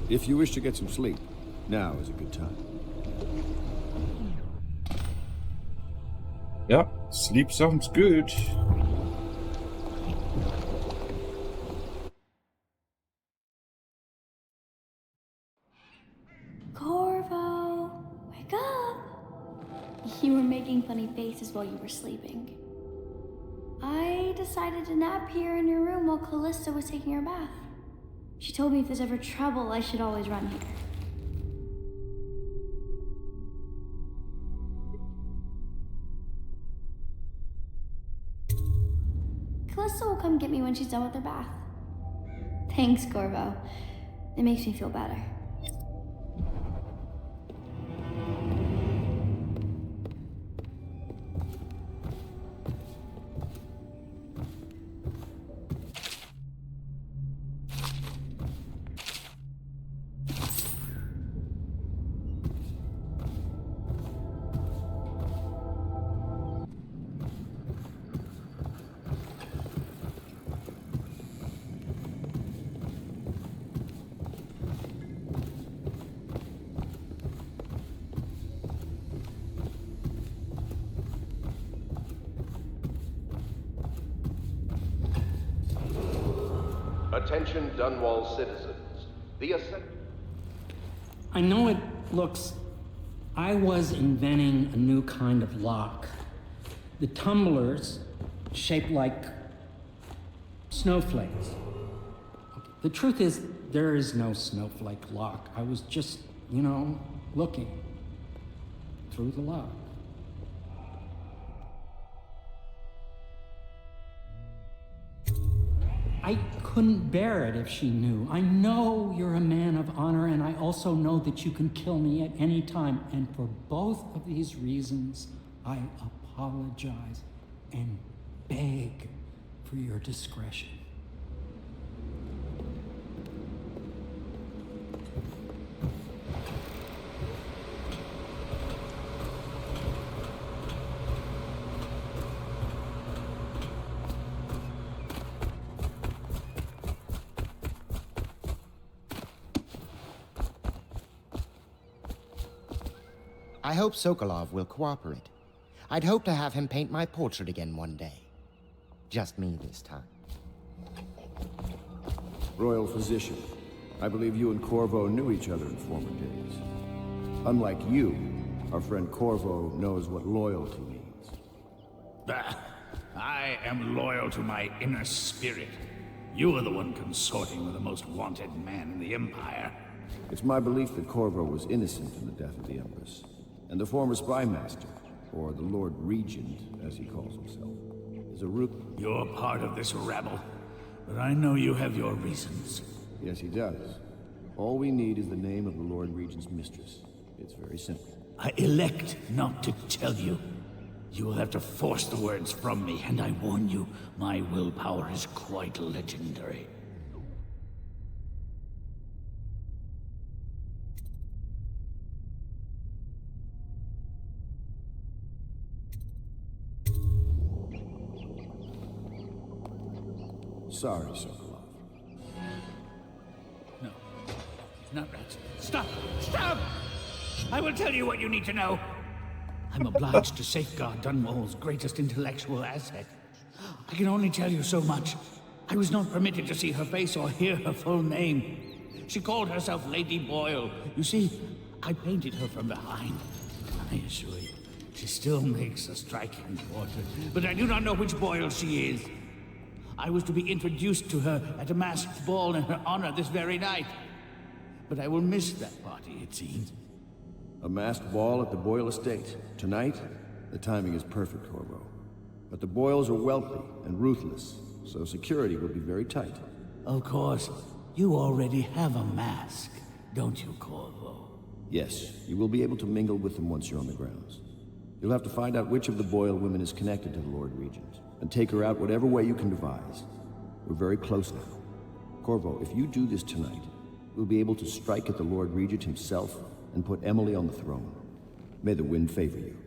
[SPEAKER 2] If you wish to get some sleep, now is a good time.
[SPEAKER 13] Yeah, sleep sounds good.
[SPEAKER 18] Corvo, wake up! You were making funny faces while you were sleeping. I decided to nap here in your room while Callista was taking her bath. She told me if there's ever trouble, I should always run here. Callista will come get me when she's done with her bath. Thanks, Corvo. It makes me feel better.
[SPEAKER 11] Attention Dunwall citizens.
[SPEAKER 15] I know it looks... I was inventing a new kind of lock. The tumblers, shaped like snowflakes. The truth is, there is no snowflake lock. I was just, you know, looking through the lock. I couldn't bear it if she knew. I know you're a man of honor, and I also know that you can kill me at any time. And for both of these reasons, I apologize and beg for your discretion.
[SPEAKER 23] I hope Sokolov will cooperate. I'd hope to have him paint my portrait again one day. Just me this time.
[SPEAKER 2] Royal physician, I believe you and Corvo knew each other in former days. Unlike you, our friend Corvo knows what loyalty means.
[SPEAKER 5] I am loyal to my inner spirit. You are the one consorting with the most wanted man in the Empire.
[SPEAKER 2] It's my belief that Corvo was innocent in the death of the Empress. And the former spy master, or the Lord Regent, as he calls himself, is a
[SPEAKER 5] You're part of this rabble, but I know you have your reasons.
[SPEAKER 2] Yes, he does. All we need is the name of the Lord Regent's mistress. It's very simple.
[SPEAKER 5] I elect not to tell you. You will have to force the words from me, and I warn you, my willpower is quite legendary.
[SPEAKER 2] Sorry, Sokolov.
[SPEAKER 5] No, not rats. Stop! Stop! I will tell you what you need to know. I'm obliged to safeguard Dunwall's greatest intellectual asset. I can only tell you so much. I was not permitted to see her face or hear her full name. She called herself Lady Boyle. You see, I painted her from behind. I assure you, she still makes a striking portrait. But I do not know which Boyle she is. I was to be introduced to her at a masked ball in her honor this very night. But I will miss that party, it seems.
[SPEAKER 2] A masked ball at the Boyle estate. Tonight? The timing is perfect, Corvo. But the Boyles are wealthy and ruthless, so security will be very tight.
[SPEAKER 5] Of course. You already have a mask, don't you, Corvo?
[SPEAKER 2] Yes, you will be able to mingle with them once you're on the grounds. You'll have to find out which of the Boyle women is connected to the Lord Regent, and take her out whatever way you can devise. We're very close now. Corvo, if you do this tonight, we'll be able to strike at the Lord Regent himself and put Emily on the throne. May the wind favor you.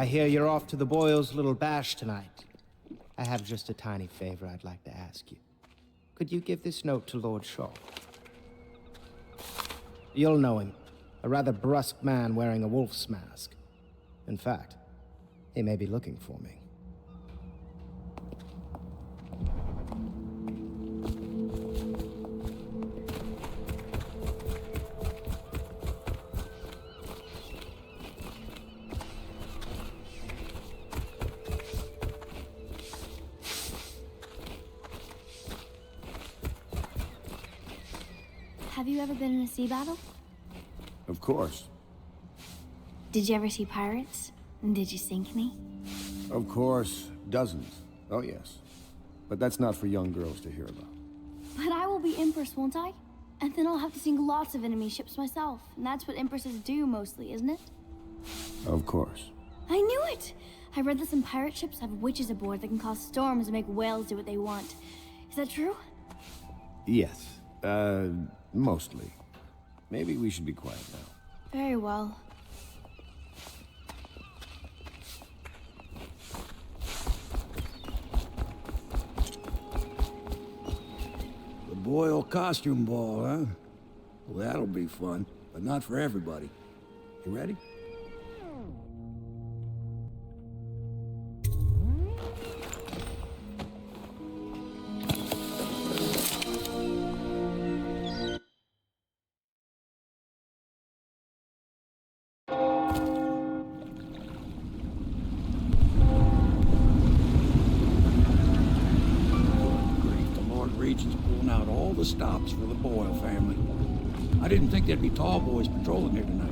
[SPEAKER 10] I hear you're off to the Boyles' little bash tonight. I have just a tiny favor I'd like to ask you. Could you give this note to Lord Shaw? You'll know him. A rather brusque man wearing a wolf's mask. In fact, he may be looking for me.
[SPEAKER 18] Have you ever been in a sea battle?
[SPEAKER 2] Of course.
[SPEAKER 18] Did you ever see pirates? And did you sink any?
[SPEAKER 2] Of course. Dozens. Oh, yes. But that's not for young girls to hear about.
[SPEAKER 18] But I will be Empress, won't I? And then I'll have to sink lots of enemy ships myself. And that's what Empresses do mostly, isn't it?
[SPEAKER 2] Of course.
[SPEAKER 18] I knew it! I read that some pirate ships have witches aboard that can cause storms and make whales do what they want. Is that true?
[SPEAKER 2] Yes. Mostly. Maybe we should be quiet now.
[SPEAKER 18] Very well.
[SPEAKER 14] The Boyle costume ball, huh? Well, that'll be fun, but not for everybody. You ready? Stops for the Boyle family. I didn't think there'd be tall boys patrolling here tonight.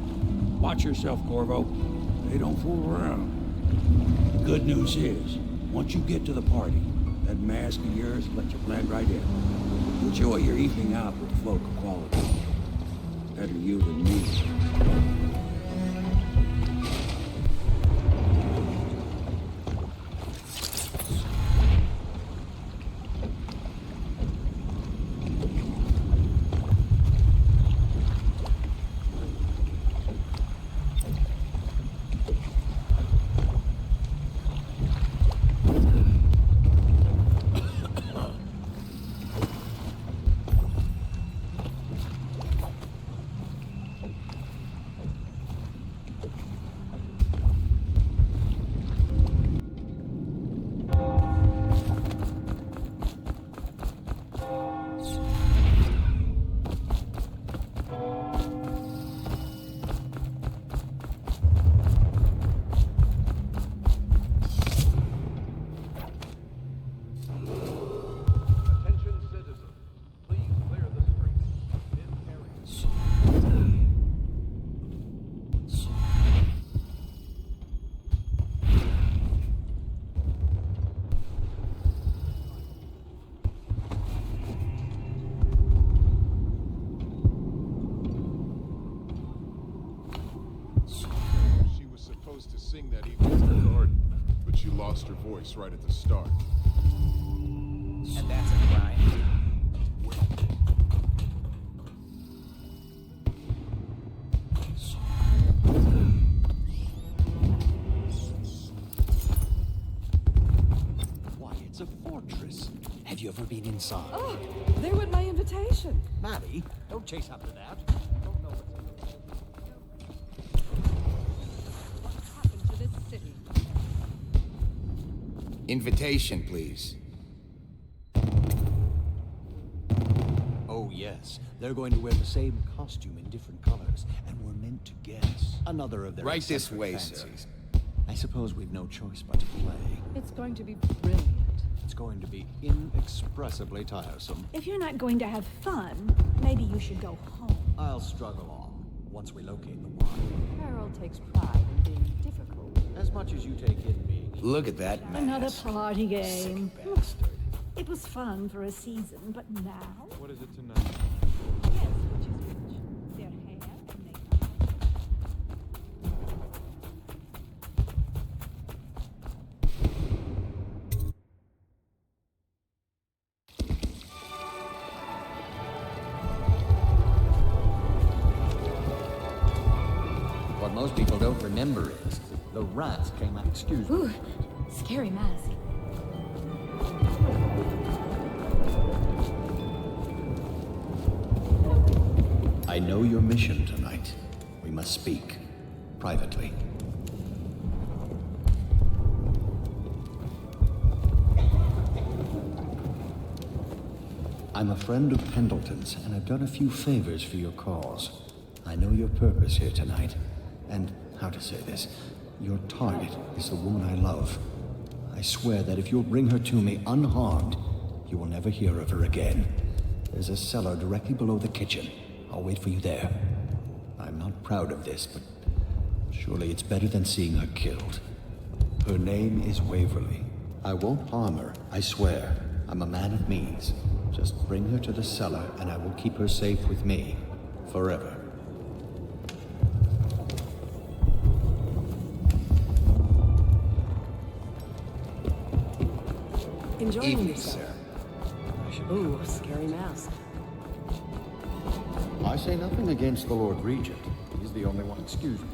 [SPEAKER 14] Watch yourself, Corvo. They don't fool around. The good news is, once you get to the party, that mask of yours will let you blend right in. Enjoy your evening out with folk of quality. Better you than me.
[SPEAKER 17] Her voice right at the start.
[SPEAKER 6] And that's a crime.
[SPEAKER 7] Why, it's a fortress. Have you ever been inside?
[SPEAKER 19] Oh, they were my invitation.
[SPEAKER 7] Maddie, don't chase after that. Don't know
[SPEAKER 19] What happened to this city?
[SPEAKER 21] Invitation, please.
[SPEAKER 7] Oh, yes. They're going to wear the same costume in different colors, and we're meant to guess another of their
[SPEAKER 21] Right this way,
[SPEAKER 7] fancies. I suppose we've no choice but to play.
[SPEAKER 19] It's going to be brilliant.
[SPEAKER 7] It's going to be inexpressibly tiresome.
[SPEAKER 22] If you're not going to have fun, maybe you should go home.
[SPEAKER 7] I'll struggle on once we locate the one.
[SPEAKER 19] Harold takes pride in being difficult.
[SPEAKER 7] As much as you take in being.
[SPEAKER 21] Look at that mask.
[SPEAKER 22] Another party game.
[SPEAKER 21] Sick bastard.
[SPEAKER 22] It was fun for a season, but now?
[SPEAKER 16] What is it tonight?
[SPEAKER 22] Yes, which is which? Their hair and makeup.
[SPEAKER 7] What most people don't remember remember is, the rats came out. Excuse me.
[SPEAKER 4] Ooh, scary mask.
[SPEAKER 5] I know your mission tonight. We must speak privately. I'm a friend of Pendleton's, and I've done a few favors for your cause. I know your purpose here tonight, and how to say this, your target is the woman I love. I swear that if you'll bring her to me unharmed, you will never hear of her again. There's a cellar directly below the kitchen. I'll wait for you there. I'm not proud of this, but surely it's better than seeing her killed. Her name is Waverly. I won't harm her, I swear. I'm a man of means. Just bring her to the cellar, and I will keep her safe with me. Forever.
[SPEAKER 8] Enjoying
[SPEAKER 5] Evening,
[SPEAKER 8] yourself.
[SPEAKER 5] sir.
[SPEAKER 8] Ooh, scary mask.
[SPEAKER 5] I say nothing against the Lord Regent. He's the only one. Excuse me.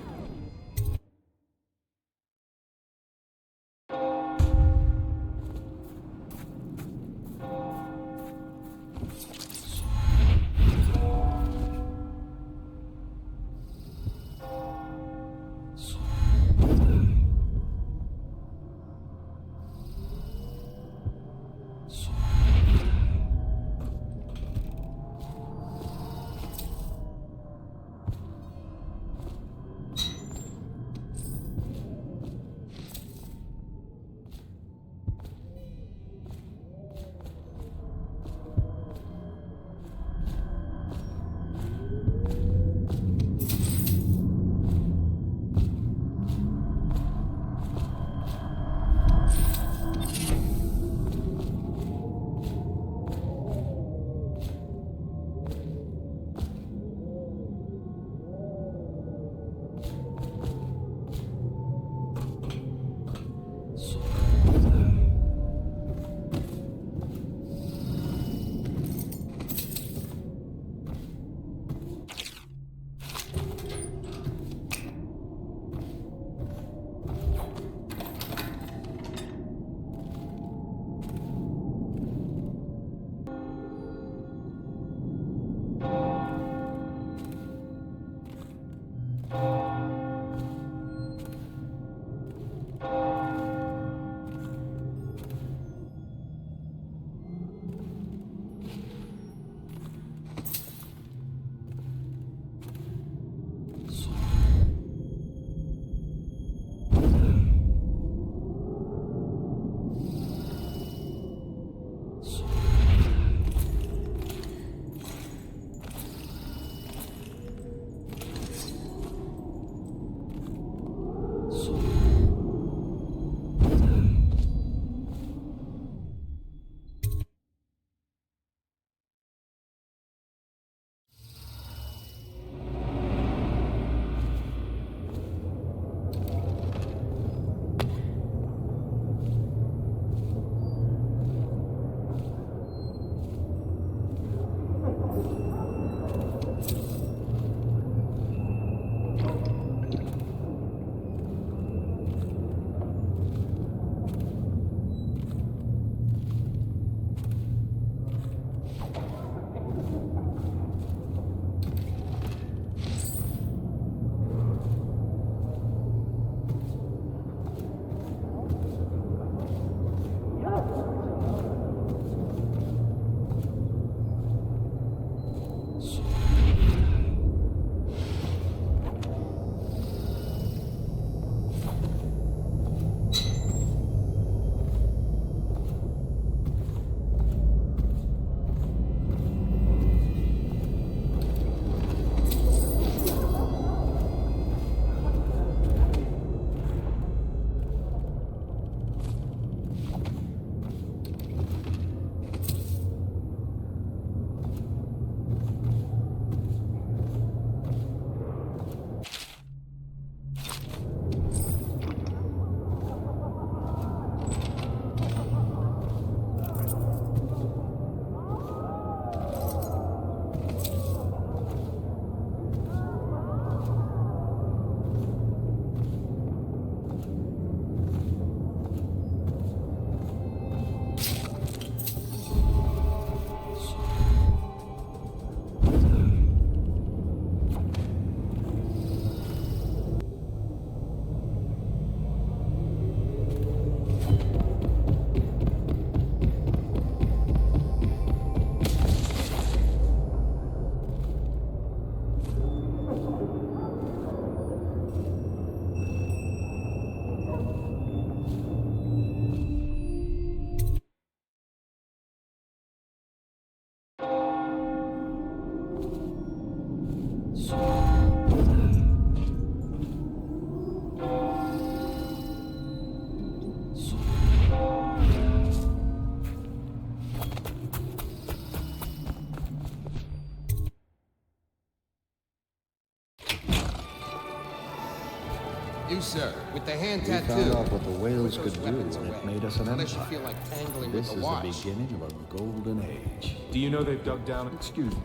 [SPEAKER 6] You, sir, with the hand
[SPEAKER 1] We
[SPEAKER 6] tattoo.
[SPEAKER 1] found out what the whales
[SPEAKER 6] Put those
[SPEAKER 1] could do,
[SPEAKER 6] weapons
[SPEAKER 1] and it
[SPEAKER 6] away.
[SPEAKER 1] made us an
[SPEAKER 6] Unless you
[SPEAKER 1] empire.
[SPEAKER 6] feel like tangling
[SPEAKER 1] This
[SPEAKER 6] with
[SPEAKER 1] is
[SPEAKER 6] the watch.
[SPEAKER 1] the beginning of a golden age.
[SPEAKER 16] Do you know they've dug down?
[SPEAKER 1] Excuse me.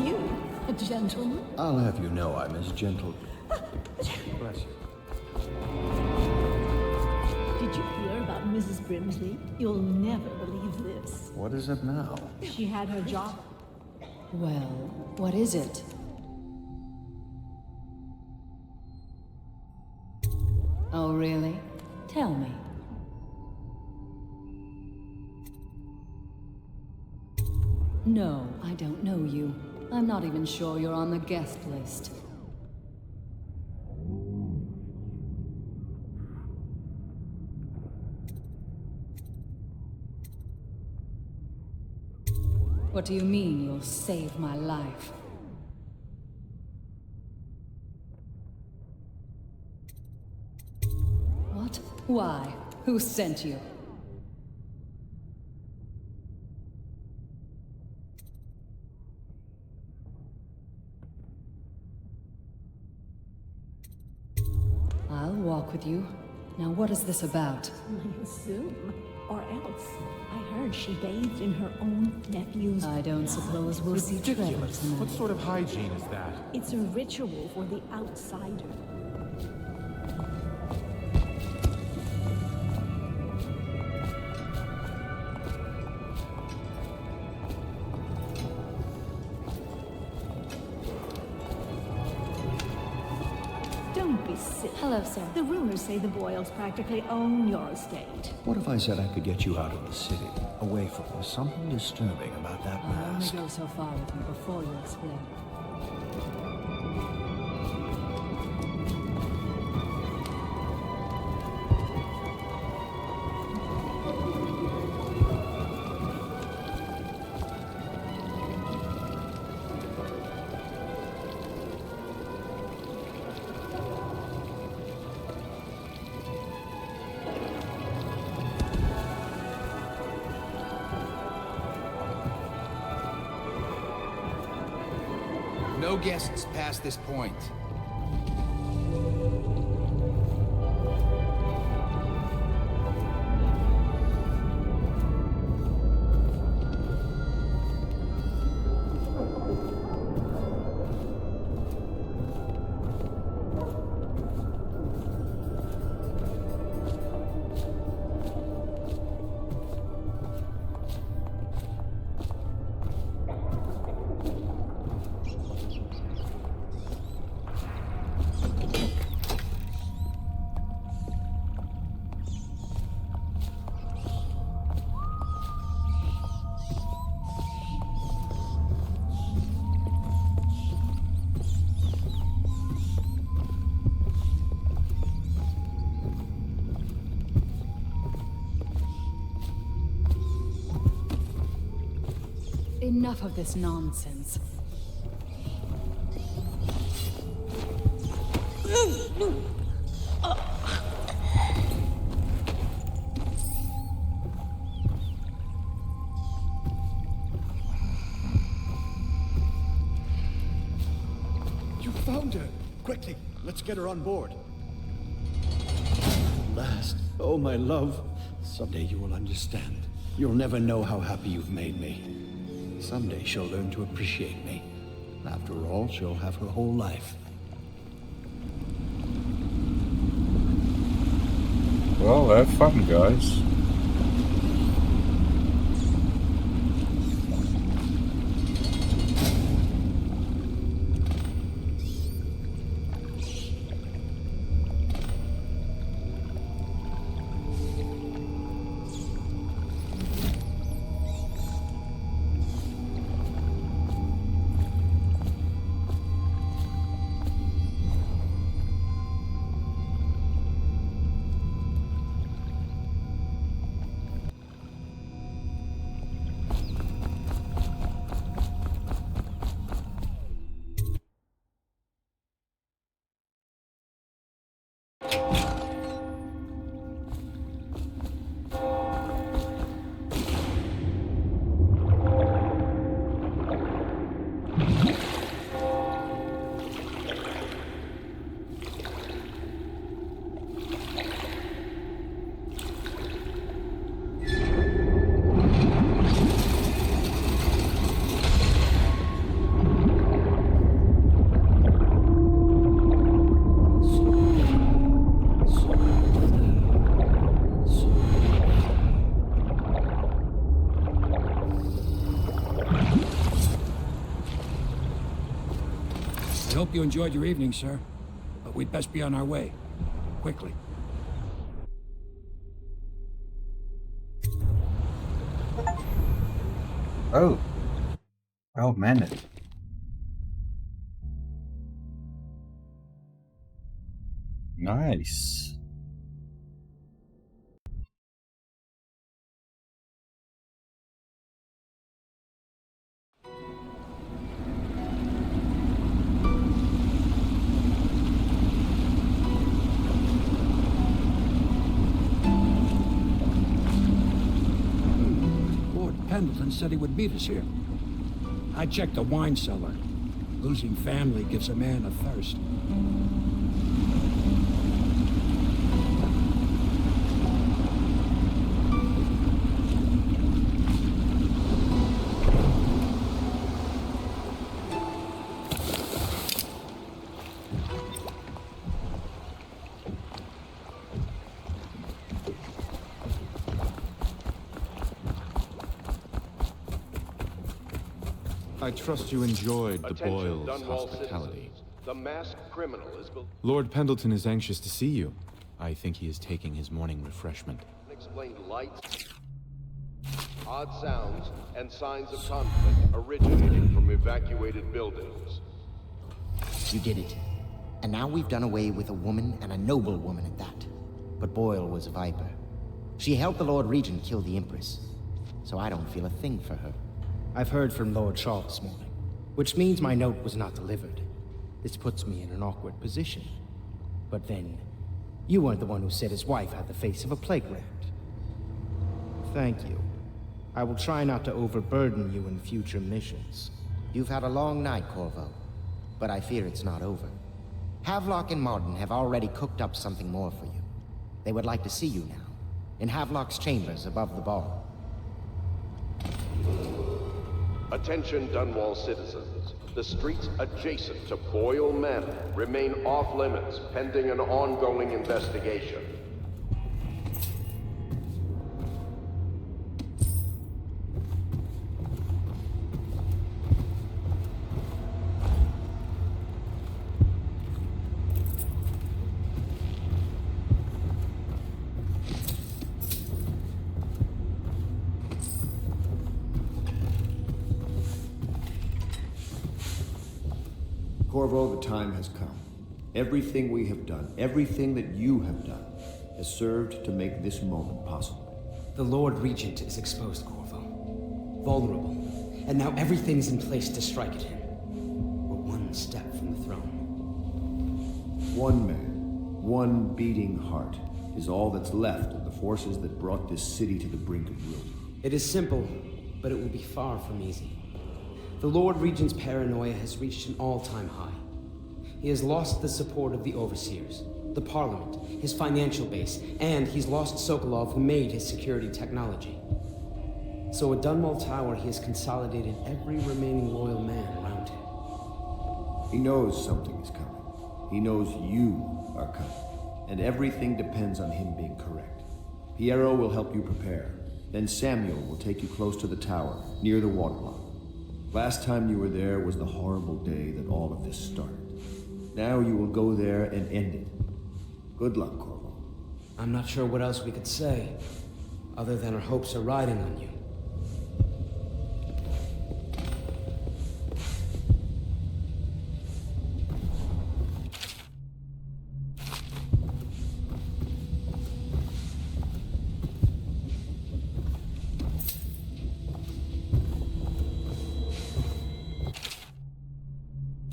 [SPEAKER 9] You, a gentleman?
[SPEAKER 1] I'll have you know I'm as gentle. Bless you.
[SPEAKER 9] Did you hear about Mrs. Brimsley? You'll never believe this.
[SPEAKER 1] What is it now?
[SPEAKER 9] She had her job.
[SPEAKER 4] Well, what is it? Oh, really? Tell me. No, I don't know you. I'm not even sure you're on the guest list. What do you mean you'll save my life? What? Why? Who sent you? I'll walk with you. Now what is this about?
[SPEAKER 9] I assume. Or else. I heard she bathed in her own nephew's
[SPEAKER 4] I don't suppose we'll see Trevor
[SPEAKER 16] Ridiculous.
[SPEAKER 4] tonight.
[SPEAKER 16] What sort of hygiene is that?
[SPEAKER 9] It's a ritual for the outsider. Don't be silly.
[SPEAKER 4] Hello, sir.
[SPEAKER 9] The rumors say the Boyles practically own your estate.
[SPEAKER 1] What if I said I could get you out of the city, away from There's something disturbing about that
[SPEAKER 4] I'll only
[SPEAKER 1] mask?
[SPEAKER 4] go so far with you before you explain.
[SPEAKER 21] No guests past this point. Enough of this nonsense.
[SPEAKER 1] You found her! Quickly, let's get her on board. Last, oh my love, someday you will understand. You'll never know how happy you've made me. Someday she'll learn to appreciate me. After all, she'll have her whole life.
[SPEAKER 13] Well, have fun, guys.
[SPEAKER 14] hope you enjoyed your evening, sir. But we'd best be on our way. Quickly.
[SPEAKER 13] Oh. Well mannered. Nice.
[SPEAKER 14] Lord Pendleton said he would meet us here. I checked the wine cellar. Losing family gives a man a thirst.
[SPEAKER 3] I trust you enjoyed the
[SPEAKER 11] Attention,
[SPEAKER 3] Boyle's
[SPEAKER 11] Dunwall
[SPEAKER 3] hospitality.
[SPEAKER 11] citizens. The masked criminal is
[SPEAKER 3] Lord Pendleton is anxious to see you. I think he is taking his morning refreshment.
[SPEAKER 11] unexplained lights, odd sounds, and signs of conflict originating from evacuated buildings.
[SPEAKER 23] You did it. And now we've done away with a woman, and a noble woman at that. But Boyle was a viper. She helped the Lord Regent kill the Empress. So I don't feel a thing for her.
[SPEAKER 10] I've heard from Lord Shaw this morning, which means my note was not delivered. This puts me in an awkward position. But then, you weren't the one who said his wife had the face of a playground. Thank you. I will try not to overburden you in future missions.
[SPEAKER 23] You've had a long night, Corvo. But I fear it's not over. Havelock and Martin have already cooked up something more for you. They would like to see you now, in Havelock's chambers above the bar.
[SPEAKER 11] Attention, Dunwall citizens. The streets adjacent to Boyle Manor remain off limits pending an ongoing investigation.
[SPEAKER 2] Corvo, the time has come. Everything we have done, everything that you have done, has served to make this moment possible.
[SPEAKER 12] The Lord Regent is exposed, Corvo. Vulnerable. And now everything's in place to strike at him. We're one step from the throne.
[SPEAKER 2] One man, one beating heart, is all that's left of the forces that brought this city to the brink of ruin.
[SPEAKER 12] It is simple, but it will be far from easy. The Lord Regent's paranoia has reached an all-time high. He has lost the support of the Overseers, the Parliament, his financial base, and he's lost Sokolov, who made his security technology. So at Dunwall Tower, he has consolidated every remaining loyal man around him.
[SPEAKER 2] He knows something is coming. He knows you are coming. And everything depends on him being correct. Piero will help you prepare. Then Samuel will take you close to the tower, near the waterlock. Last time you were there was the horrible day that all of this started. Now you will go there and end it. Good luck, Corvo.
[SPEAKER 12] I'm not sure what else we could say, other than our hopes are riding on you.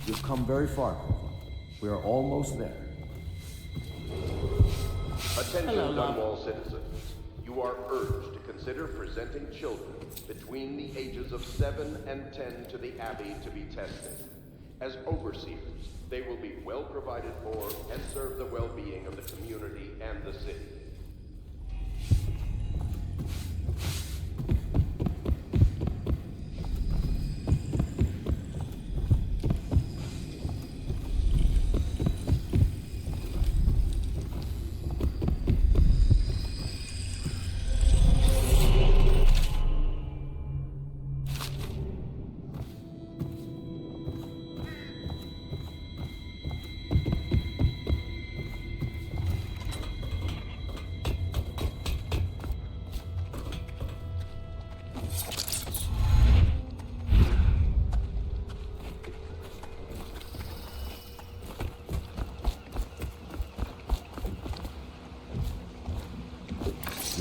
[SPEAKER 2] You've come very far, Corvo. We are almost there.
[SPEAKER 11] Attention, Dunwall citizens. You are urged to consider presenting children between the ages of 7 and 10 to the Abbey to be tested. As overseers, they will be well provided for and serve the well-being of the community and the city.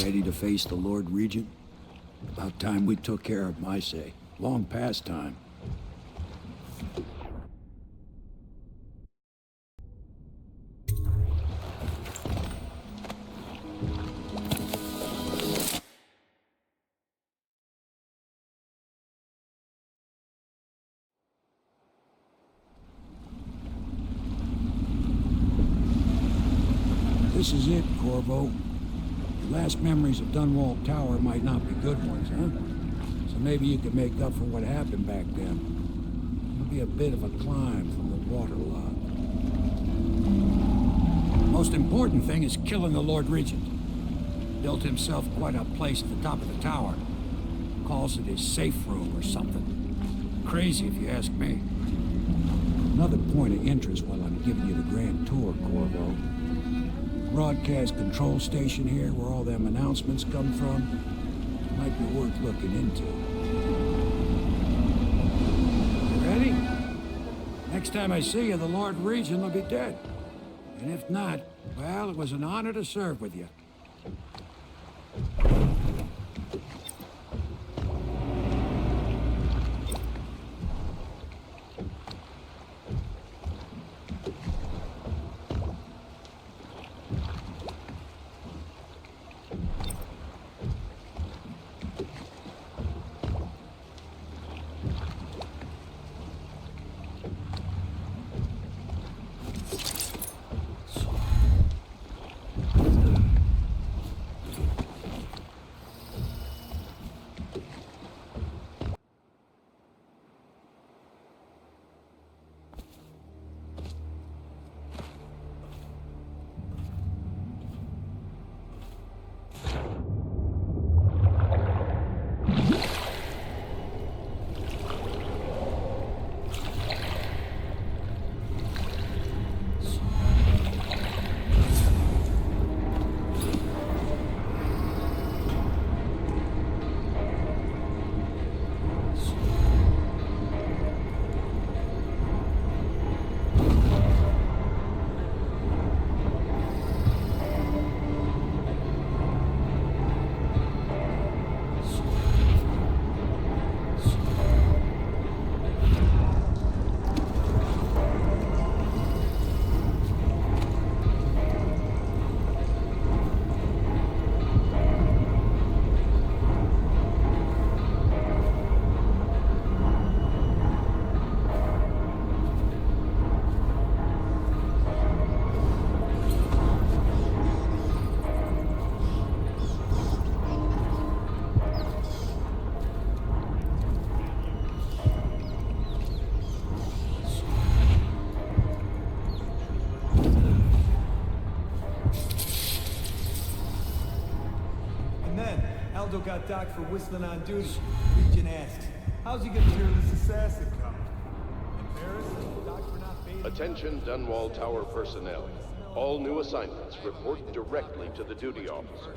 [SPEAKER 14] Ready to face the Lord Regent? About time we took care of my say. Long past time. This is it, Corvo. Your last memories of Dunwall Tower might not be good ones, huh? So maybe you could make up for what happened back then. It'll be a bit of a climb from the waterlogged. Most important thing is killing the Lord Regent. Built himself quite a place at the top of the tower. Calls it his safe room or something. Crazy if you ask me. Another point of interest while I'm giving you the grand tour, Corvo. Broadcast control station here where all them announcements come from. Might be worth looking into. You ready? Next time I see you, the Lord Regent will be dead. And if not, well, it was an honor to serve with you.
[SPEAKER 15] Got docked for whistling on duty. Regent asks, how's he gonna hear this assassin coming? Embarrassed? Docked for not baiting.
[SPEAKER 11] Attention Dunwall Tower personnel. All new assignments report directly to the duty officer.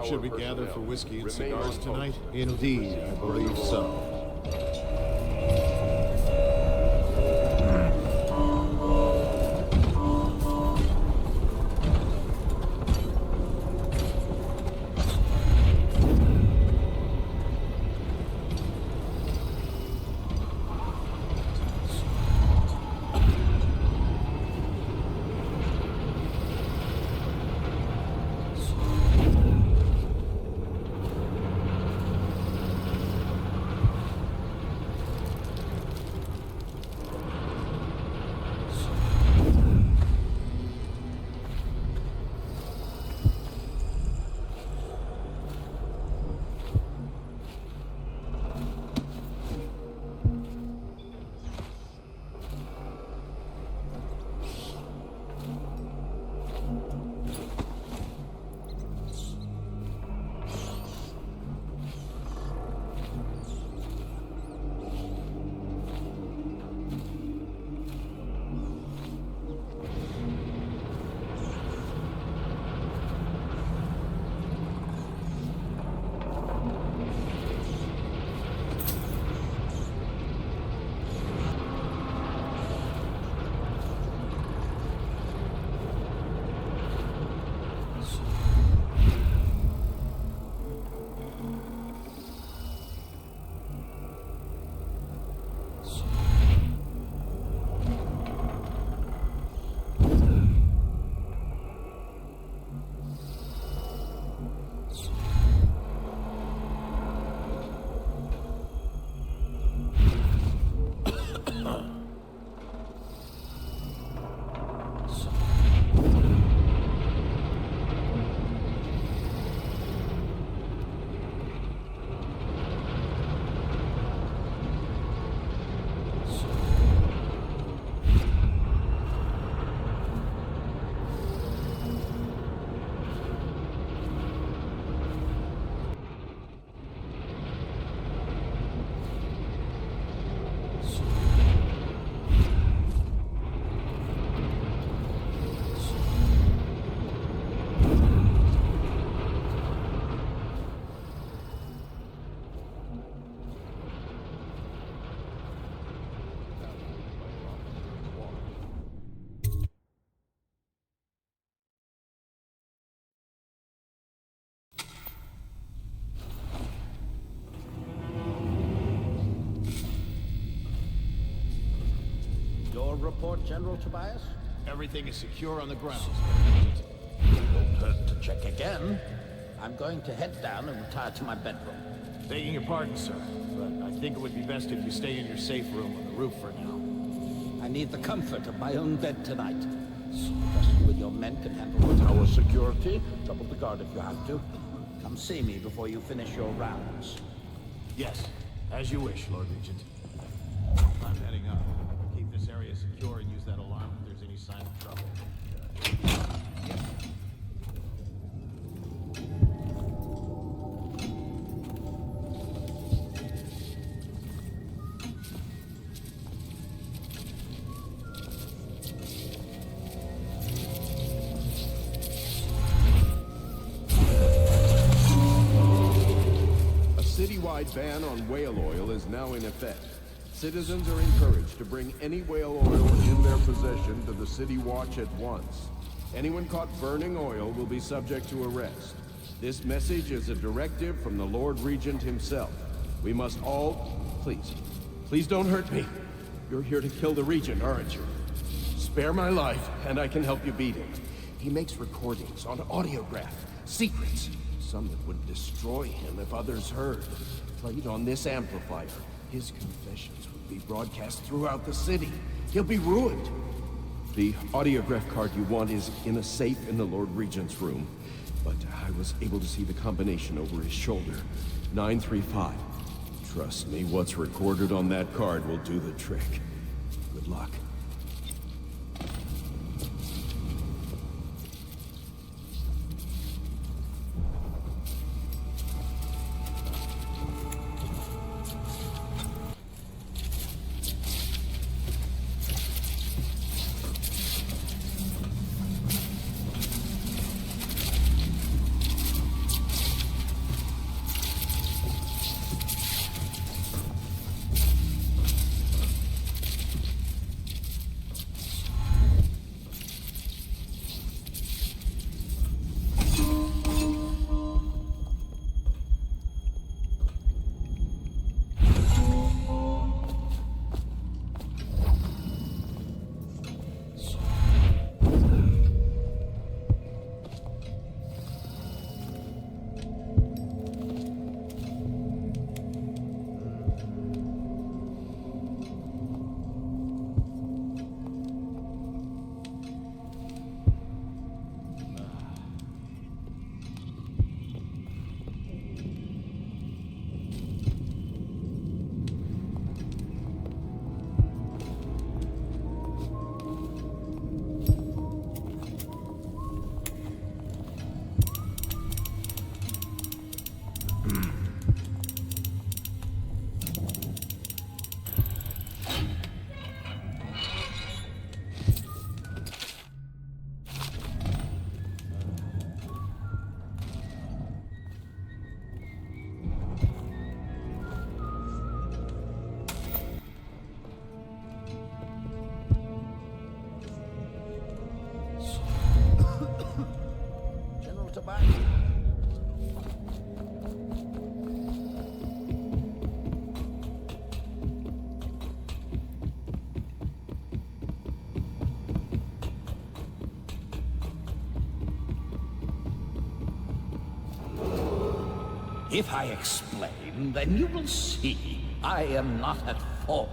[SPEAKER 17] Should we gather for whiskey and cigars tonight? Indeed, I believe so.
[SPEAKER 18] report, General Tobias?
[SPEAKER 17] Everything is secure on the grounds.
[SPEAKER 18] Don't hurt to check again. I'm going to head down and retire to my bedroom.
[SPEAKER 17] Begging your pardon, sir, but I think it would be best if you stay in your safe room on the roof for now.
[SPEAKER 18] I need the comfort of my own bed tonight. So just you and your men can handle the tower security. Double the guard if you have to. Come see me before you finish your rounds.
[SPEAKER 17] Yes, as you wish, Lord Regent. I'm heading up. Keep this area secure and use that alarm if there's any sign of trouble.
[SPEAKER 11] Citywide ban on whale oil is now in effect. Citizens are encouraged to bring any whale oil in their possession to the City Watch at once. Anyone caught burning oil will be subject to arrest. This message is a directive from the Lord Regent himself. We must all... Please don't hurt me. You're here to kill the Regent, aren't you? Spare my life, and I can help you beat him. He makes recordings on audiograph, secrets. Some that would destroy him if others heard. Played on this amplifier, his confessions would be broadcast throughout the city. He'll be ruined. The audiograph card you want is in a safe in the Lord Regent's room. But I was able to see the combination over his shoulder. 935. Trust me, what's recorded on that card will do the trick. Good luck.
[SPEAKER 18] If I explain, then you will see I am not at fault.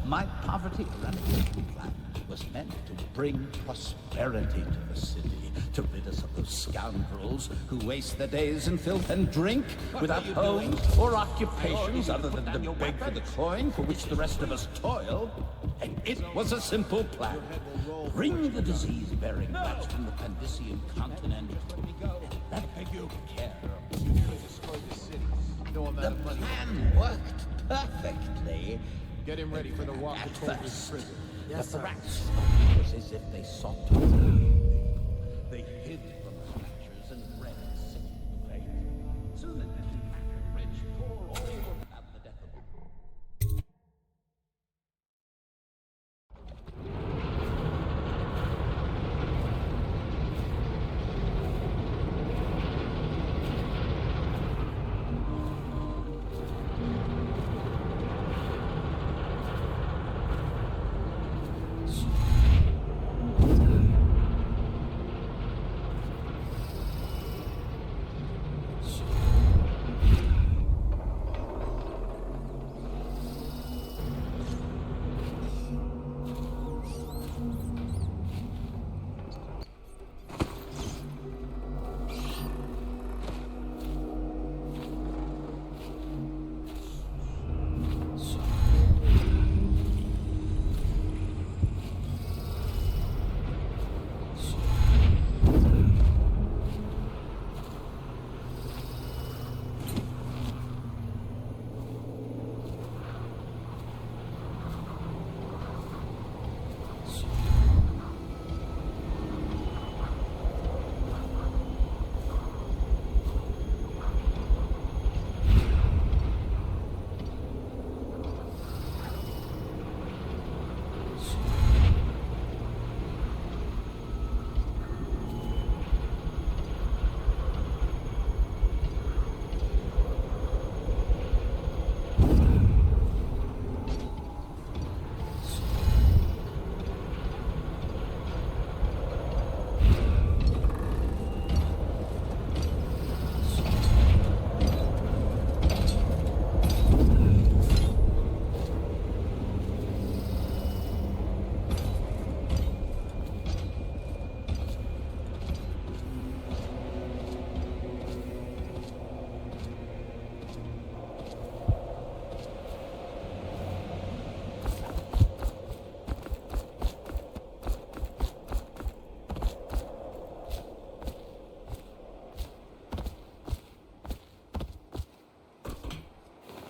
[SPEAKER 18] My poverty eradication plan was meant to bring prosperity to the city, to rid us of those scoundrels who waste their days in filth and drink without homes or occupations other than to beg for the coin for which the rest of us toil. And it was a simple plan. Bring the disease-bearing bats from the Pandician continent and let them care. The plan worked perfectly.
[SPEAKER 17] Get him ready for the walk to Colby's prison.
[SPEAKER 18] Yes, the rats was as if they sought to hide. They hid from the scratchers and bred sick plague. Soon it didn't matter. Rich, poor, all would have the death of them.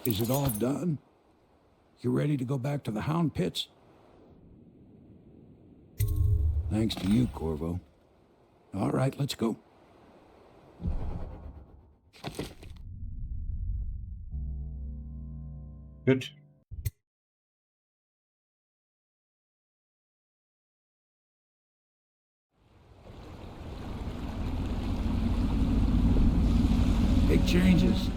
[SPEAKER 14] Is it all done? You ready to go back to the Hound Pits? Thanks to you, Corvo. All right, let's go.
[SPEAKER 13] Good.
[SPEAKER 14] Big changes.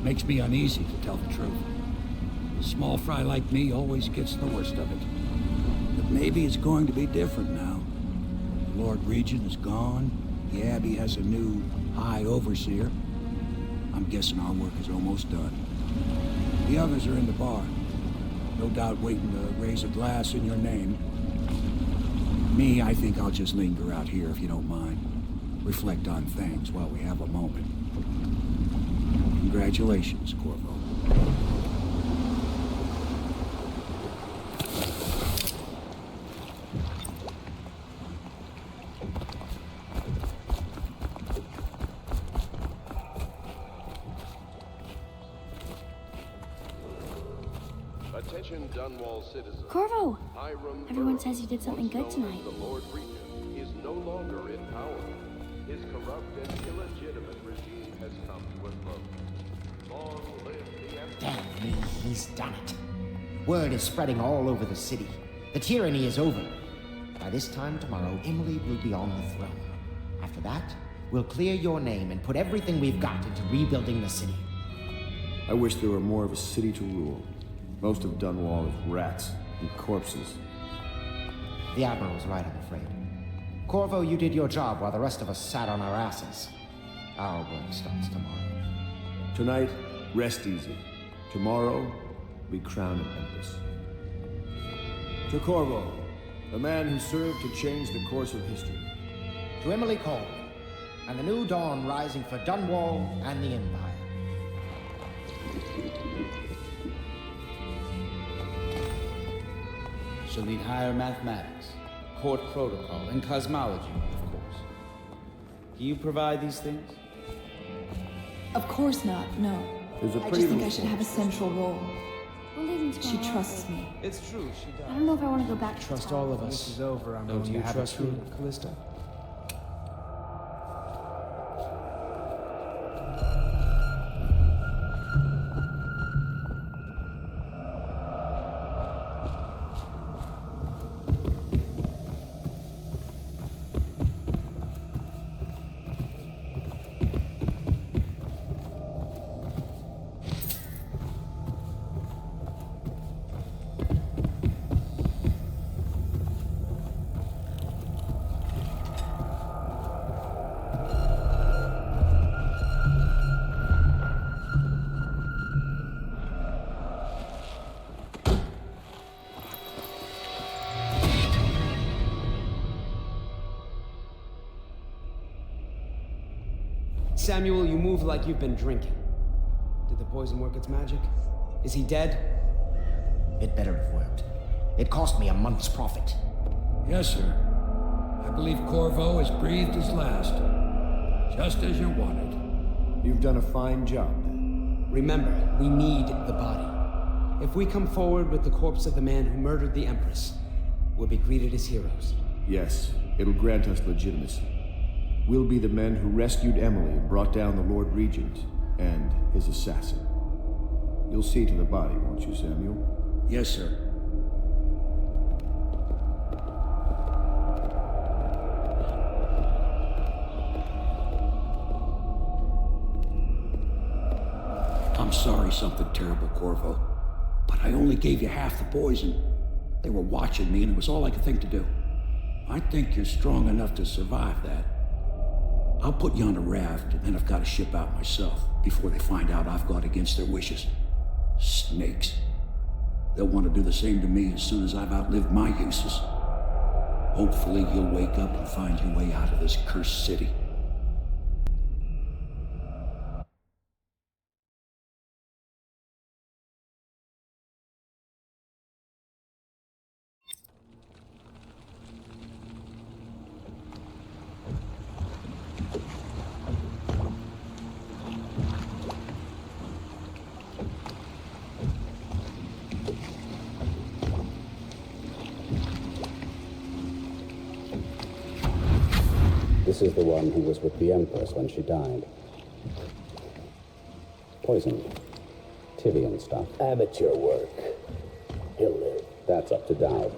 [SPEAKER 14] Makes me uneasy, to tell the truth. A small fry like me always gets the worst of it. But maybe it's going to be different now. The Lord Regent is gone. The Abbey has a new High Overseer. I'm guessing our work is almost done. The others are in the bar. No doubt waiting to raise a glass in your name. Me, I think I'll just linger out here if you don't mind. Reflect on things while we have a moment. Congratulations, Corvo.
[SPEAKER 11] Attention Dunwall citizens.
[SPEAKER 19] Corvo! Everyone says you did something good tonight.
[SPEAKER 11] The Lord Regent is no longer in power. His corrupt and illegitimate regime has come to a close. Long live the Empress.
[SPEAKER 23] Damn me, he's done it. Word is spreading all over the city. The tyranny is over. By this time tomorrow, Emily will be on the throne. After that, we'll clear your name and put everything we've got into rebuilding the city.
[SPEAKER 2] I wish there were more of a city to rule. Most of Dunwall is rats and corpses.
[SPEAKER 23] The Admiral's right, I'm afraid. Corvo, you did your job while the rest of us sat on our asses. Our work starts tomorrow.
[SPEAKER 2] Tonight, rest easy. Tomorrow, we crown an Empress. To Corvo, the man who served to change the course of history.
[SPEAKER 23] To Emily Cole, and the new dawn rising for Dunwall and the Empire.
[SPEAKER 12] She'll need higher mathematics, court protocol, and cosmology, of course. Do you provide these things?
[SPEAKER 9] Of course not, no. I just think I should have a central role.
[SPEAKER 19] We're leaving
[SPEAKER 9] She
[SPEAKER 19] tomorrow.
[SPEAKER 9] trusts me.
[SPEAKER 12] It's true, she does.
[SPEAKER 19] I don't know if I want to go back to
[SPEAKER 10] Trust
[SPEAKER 19] town.
[SPEAKER 10] all of us. This is over. I'm
[SPEAKER 12] Don't
[SPEAKER 10] going
[SPEAKER 12] you
[SPEAKER 10] to have
[SPEAKER 12] trust
[SPEAKER 10] a true
[SPEAKER 12] me?
[SPEAKER 10] Callisto.
[SPEAKER 12] Samuel, you move like you've been drinking. Did the poison work its magic? Is he dead?
[SPEAKER 23] It better have worked. It cost me a month's profit.
[SPEAKER 14] Yes, sir. I believe Corvo has breathed his last. Just as you wanted.
[SPEAKER 2] You've done a fine job, then.
[SPEAKER 12] Remember, we need the body. If we come forward with the corpse of the man who murdered the Empress, we'll be greeted as heroes.
[SPEAKER 2] Yes, it'll grant us legitimacy. We'll be the men who rescued Emily and brought down the Lord Regent and his assassin. You'll see to the body, won't you, Samuel?
[SPEAKER 14] Yes, sir. I'm sorry something terrible, Corvo. But I only gave you half the poison. They were watching me, and it was all I could think to do. I think you're strong enough to survive that. I'll put you on a raft, and then I've got to ship out myself before they find out I've gone against their wishes. Snakes. They'll want to do the same to me as soon as I've outlived my uses. Hopefully you'll wake up and find your way out of this cursed city.
[SPEAKER 7] This is the one who was with the Empress when she died. Poisoned. Tivian stuff.
[SPEAKER 20] Amateur work. He'll live.
[SPEAKER 7] That's up to Dowd.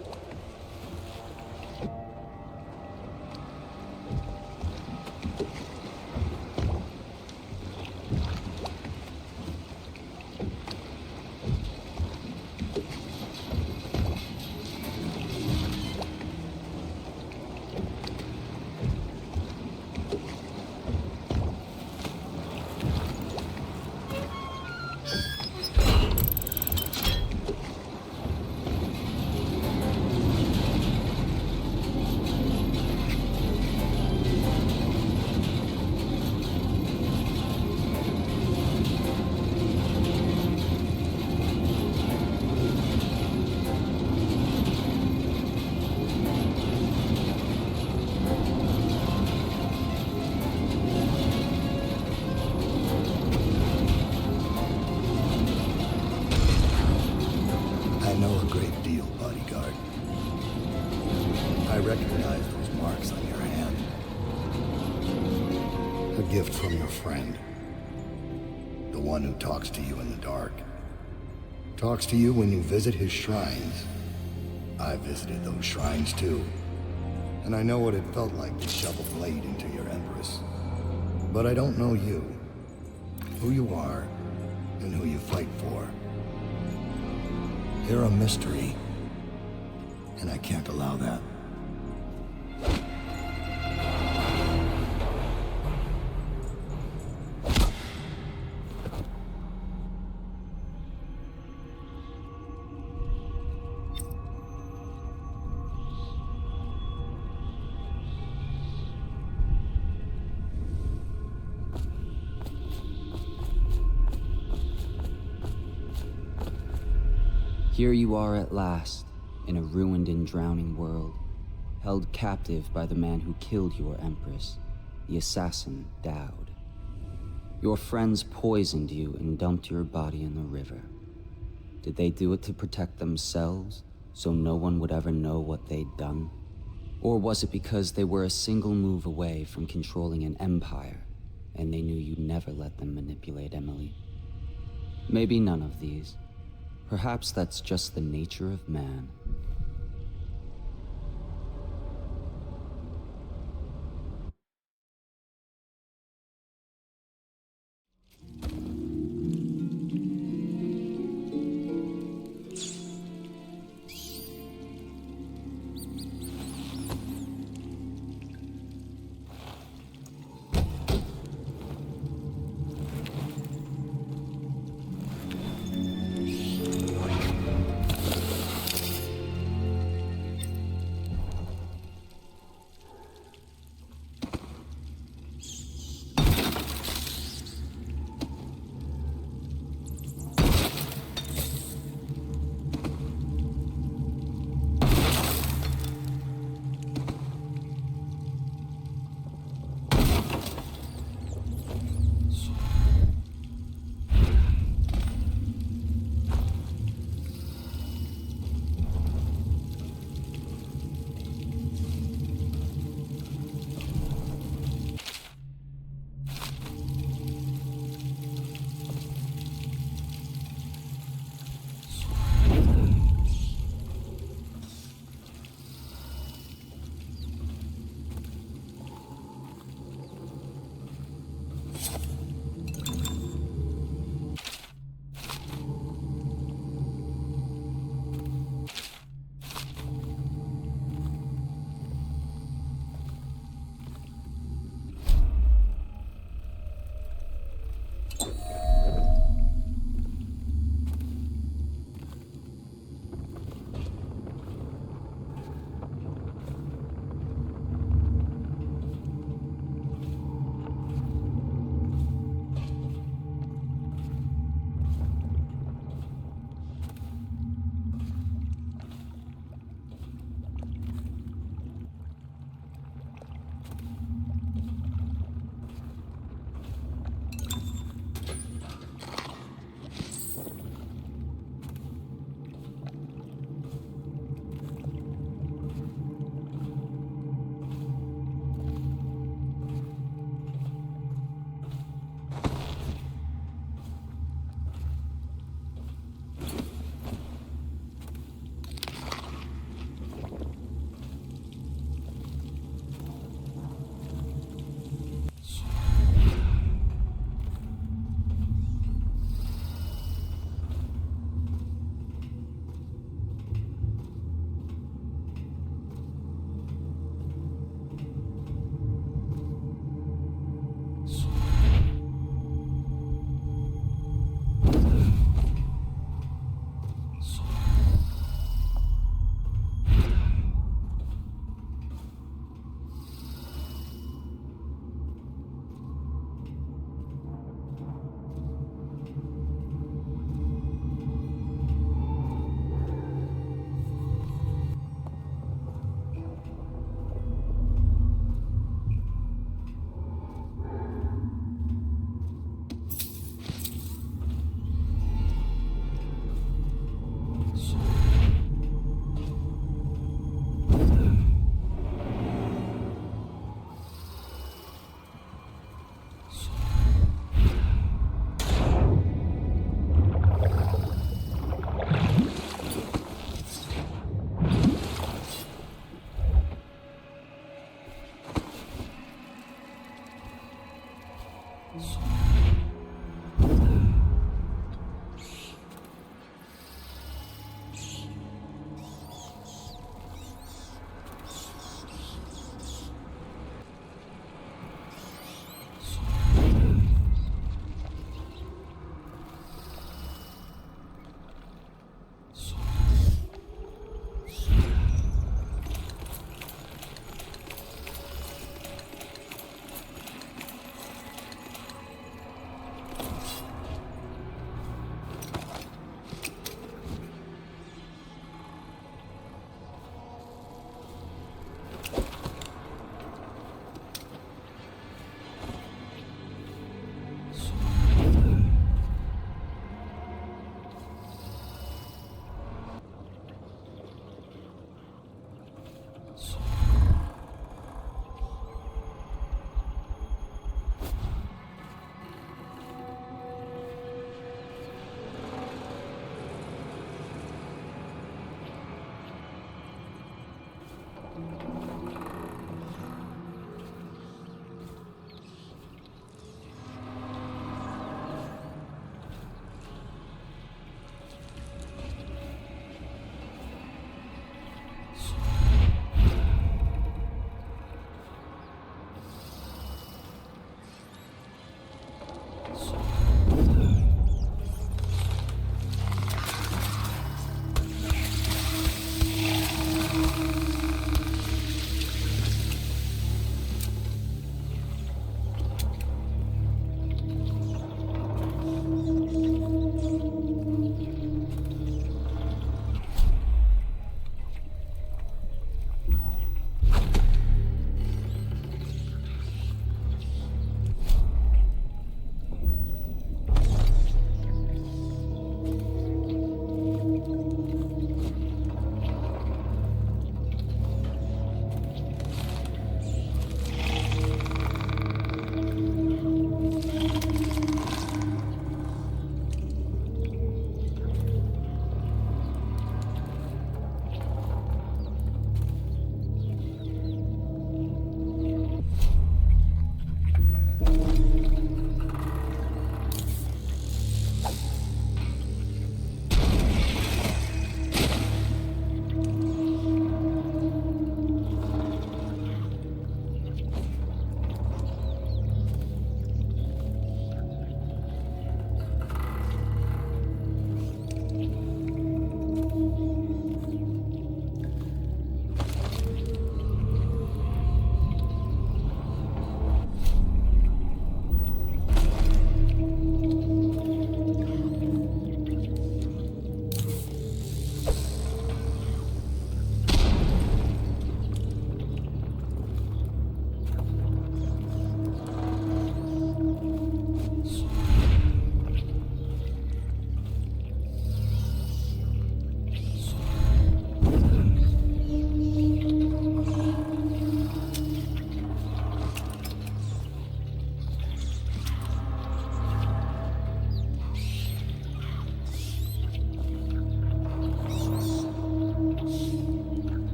[SPEAKER 22] I know a great deal, bodyguard. I recognize those marks on your hand. A gift from your friend. The one who talks to you in the dark. Talks to you when you visit his shrines. I visited those shrines too. And I know what it felt like to shove a blade into your Empress. But I don't know you. Who you are, and who you fight for. You're a mystery, and I can't allow that.
[SPEAKER 12] Here you are at last, in a ruined and drowning world, held captive by the man who killed your Empress, the assassin Dowd. Your friends poisoned you and dumped your body in the river. Did they do it to protect themselves, so no one would ever know what they'd done? Or was it because they were a single move away from controlling an empire, and they knew you'd never let them manipulate Emily? Maybe none of these. Perhaps that's just the nature of man.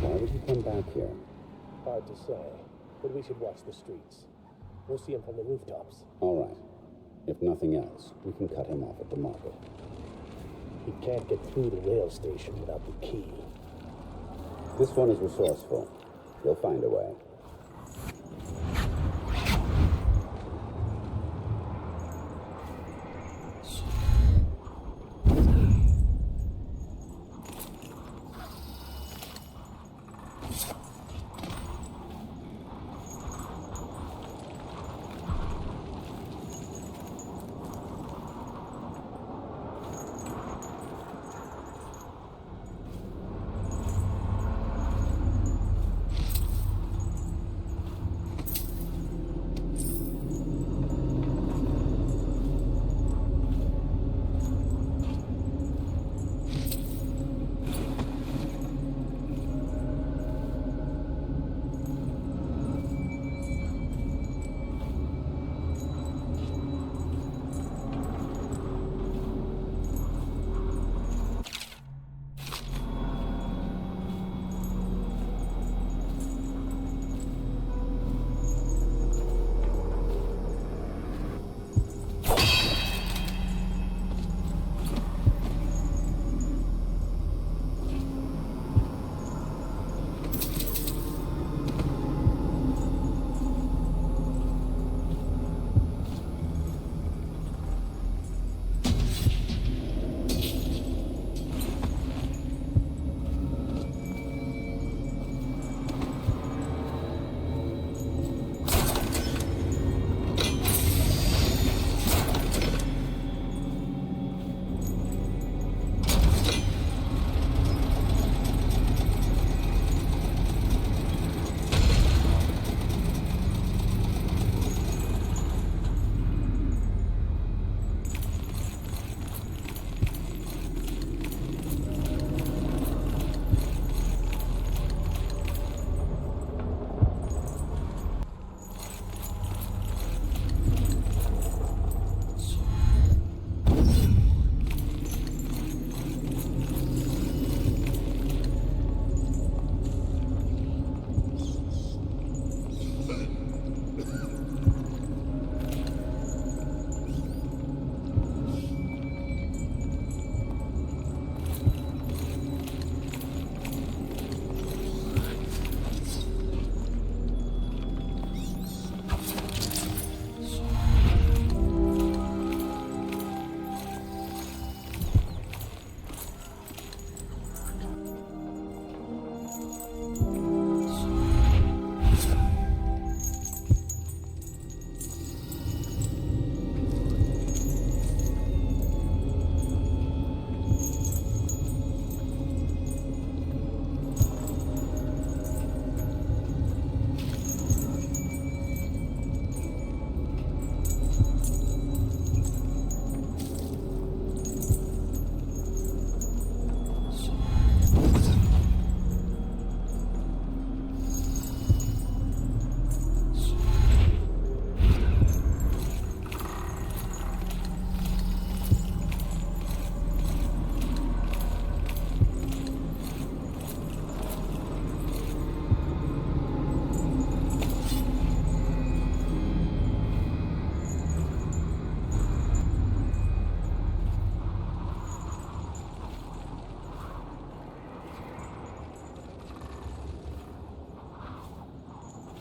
[SPEAKER 7] Why would he come back here?
[SPEAKER 20] Hard to say, but we should watch the streets. We'll see him from the rooftops.
[SPEAKER 7] All right. If nothing else, we can cut him off at the market.
[SPEAKER 20] He can't get through the rail station without the key.
[SPEAKER 7] This one is resourceful. He'll find a way.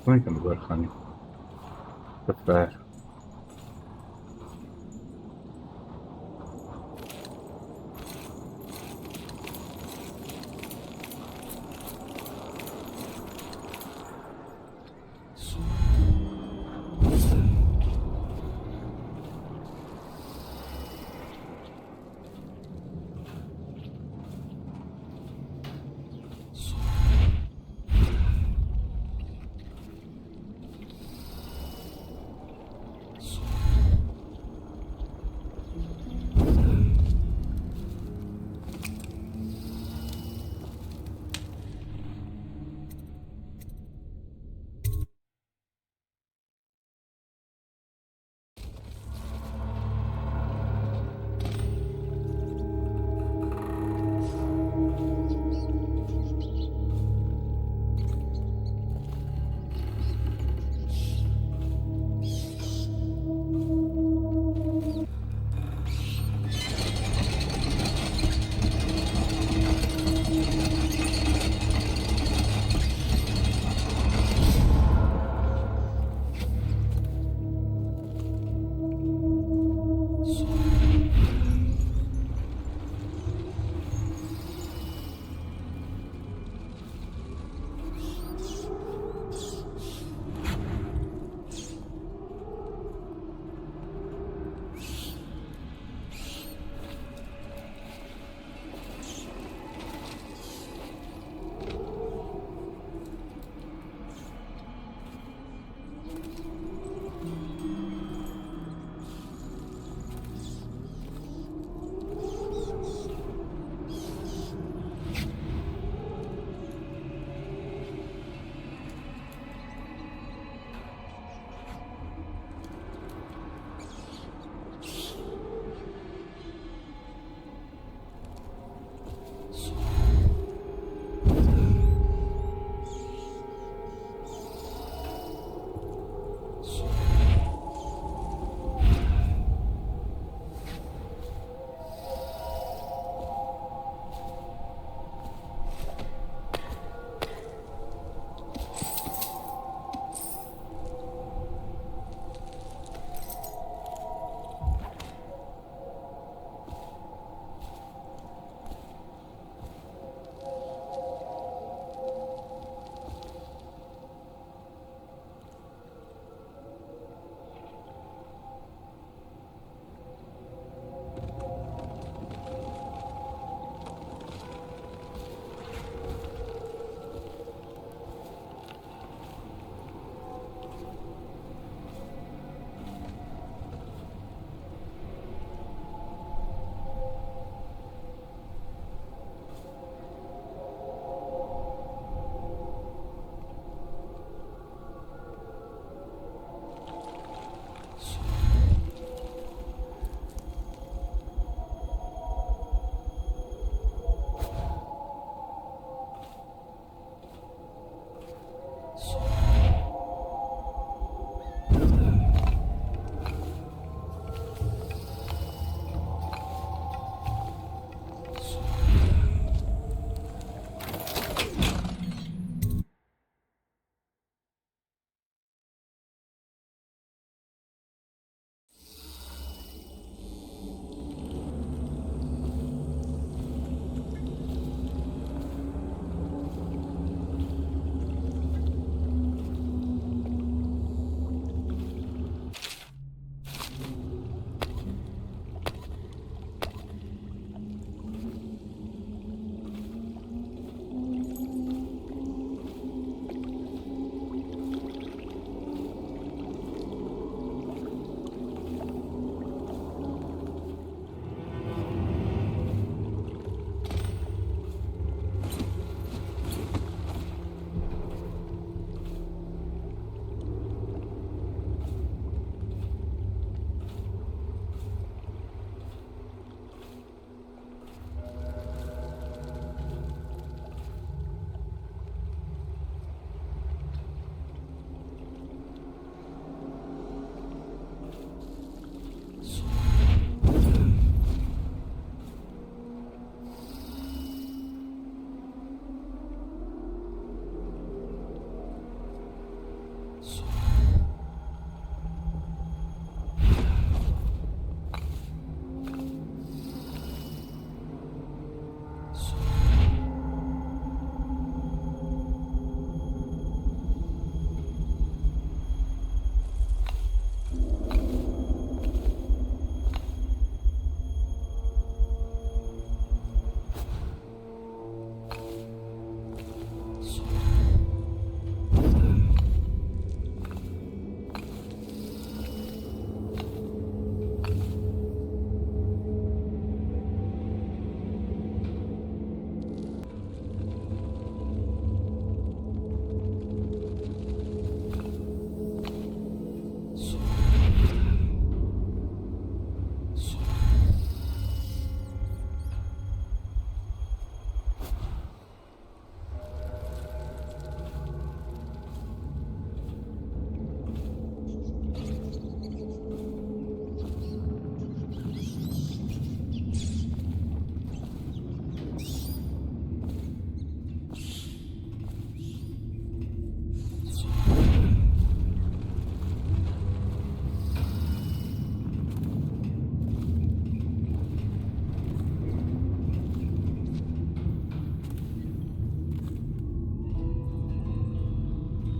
[SPEAKER 13] Como é que eu me guardo, Rani? Prepare.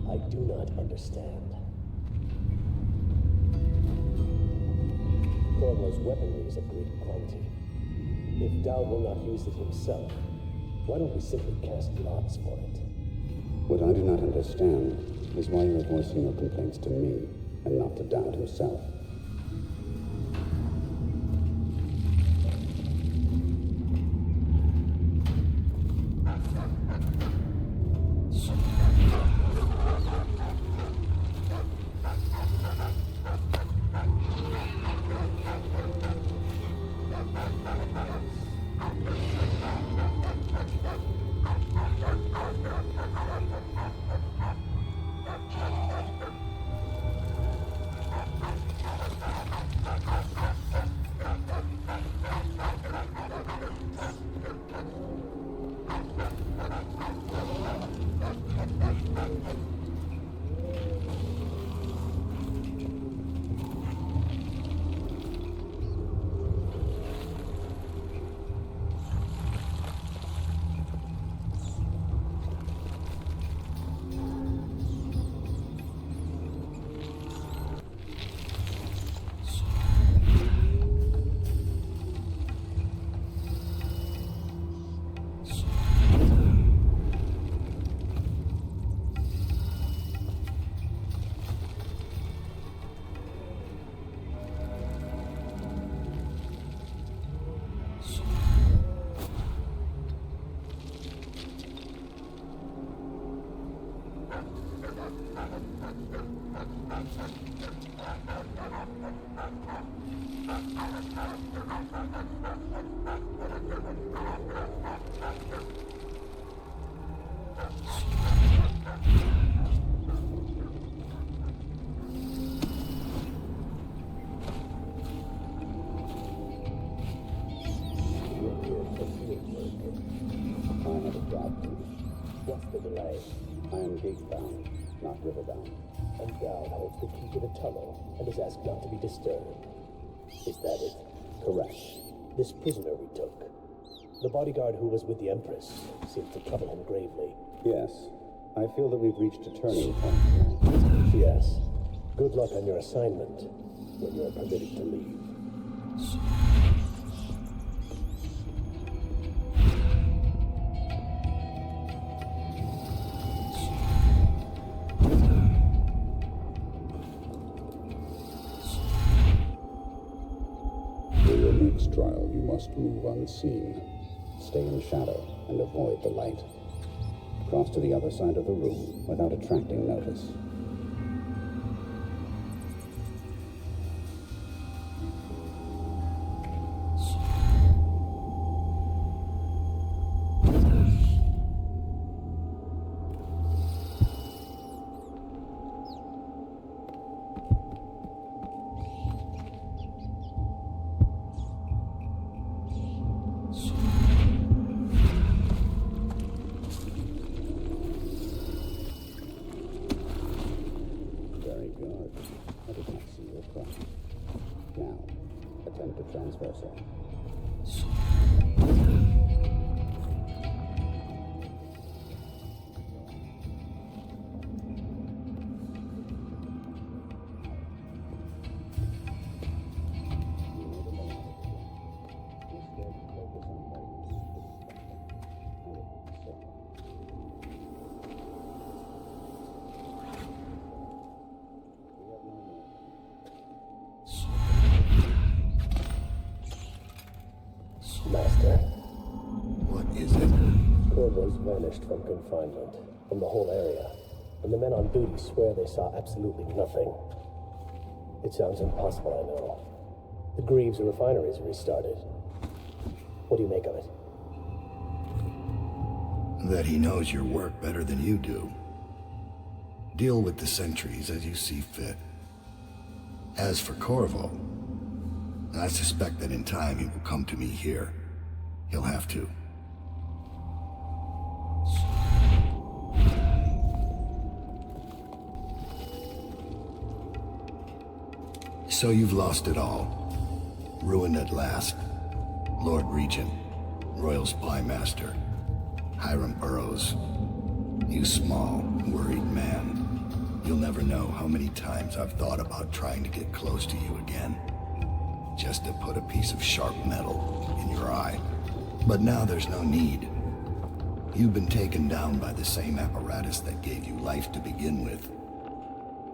[SPEAKER 20] I do not understand. Corvo's weaponry is of great quality. If Dowd will not use it himself, why don't we simply cast lots for it?
[SPEAKER 7] What I do not understand is why you are voicing your complaints to me and not to Dowd himself. What's the delay? I am gate-bound, not river-bound.
[SPEAKER 20] And Dowd holds the key to the tunnel and is asked not to be disturbed. Is that it?
[SPEAKER 7] Correct.
[SPEAKER 20] This prisoner we took, the bodyguard who was with the Empress, seems to trouble him gravely.
[SPEAKER 7] Yes. I feel that we've reached a turning point tonight.
[SPEAKER 20] Yes. Good luck on your assignment when you're permitted to leave.
[SPEAKER 7] Trial, you must move unseen. Stay in shadow and avoid the light. Cross to the other side of the room without attracting notice.
[SPEAKER 20] Vanished from confinement, from the whole area, and the men on duty swear they saw absolutely nothing. It sounds impossible, I know. The Greaves refinery is restarted. What do you make of it?
[SPEAKER 22] That he knows your work better than you do. Deal with the sentries as you see fit. As for Corvo, I suspect that in time he will come to me here. He'll have to. So you've lost it all. Ruined at last. Lord Regent, Royal Spy Master, Hiram Burroughs. You small, worried man. You'll never know how many times I've thought about trying to get close to you again. Just to put a piece of sharp metal in your eye. But now there's no need. You've been taken down by the same apparatus that gave you life to begin with.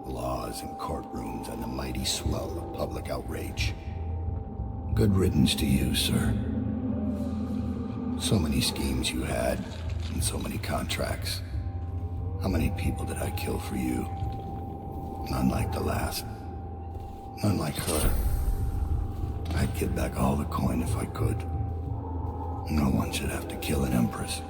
[SPEAKER 22] Laws and courtrooms and the mighty swell of public outrage. Good riddance to you, sir. So many schemes you had, and so many contracts. How many people did I kill for you? None like the last. None like her. I'd give back all the coin if I could. No one should have to kill an Empress.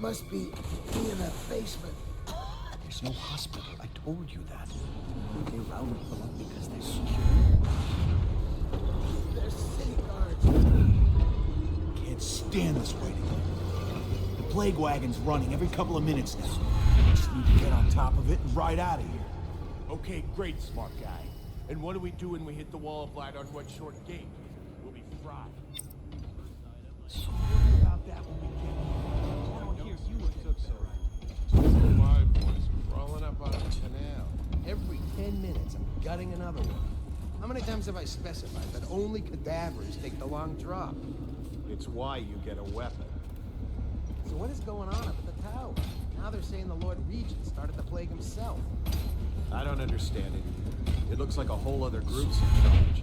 [SPEAKER 5] Must be in a basement.
[SPEAKER 1] There's no hospital. I told you that. They round people up because they're secure.
[SPEAKER 5] They're city guards.
[SPEAKER 17] Can't stand this waiting. The plague wagon's running every couple of minutes now. Just need to get on top of it and ride out of here.
[SPEAKER 6] Okay, great, smart guy. And what do we do when we hit the wall of light on one short gate? We'll be fried.
[SPEAKER 17] Worry about that when we get here. I don't hear you took so right.
[SPEAKER 6] My boys crawling up out of the canal. Every 10 minutes, I'm gutting another one. How many times have I specified that only cadavers take the long drop? It's why you get a weapon.
[SPEAKER 12] So what is going on up at the tower? Now they're saying the Lord Regent started the plague himself.
[SPEAKER 17] I don't understand it either. It looks like a whole other group's in charge.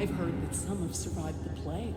[SPEAKER 4] I've heard that some have survived the plague.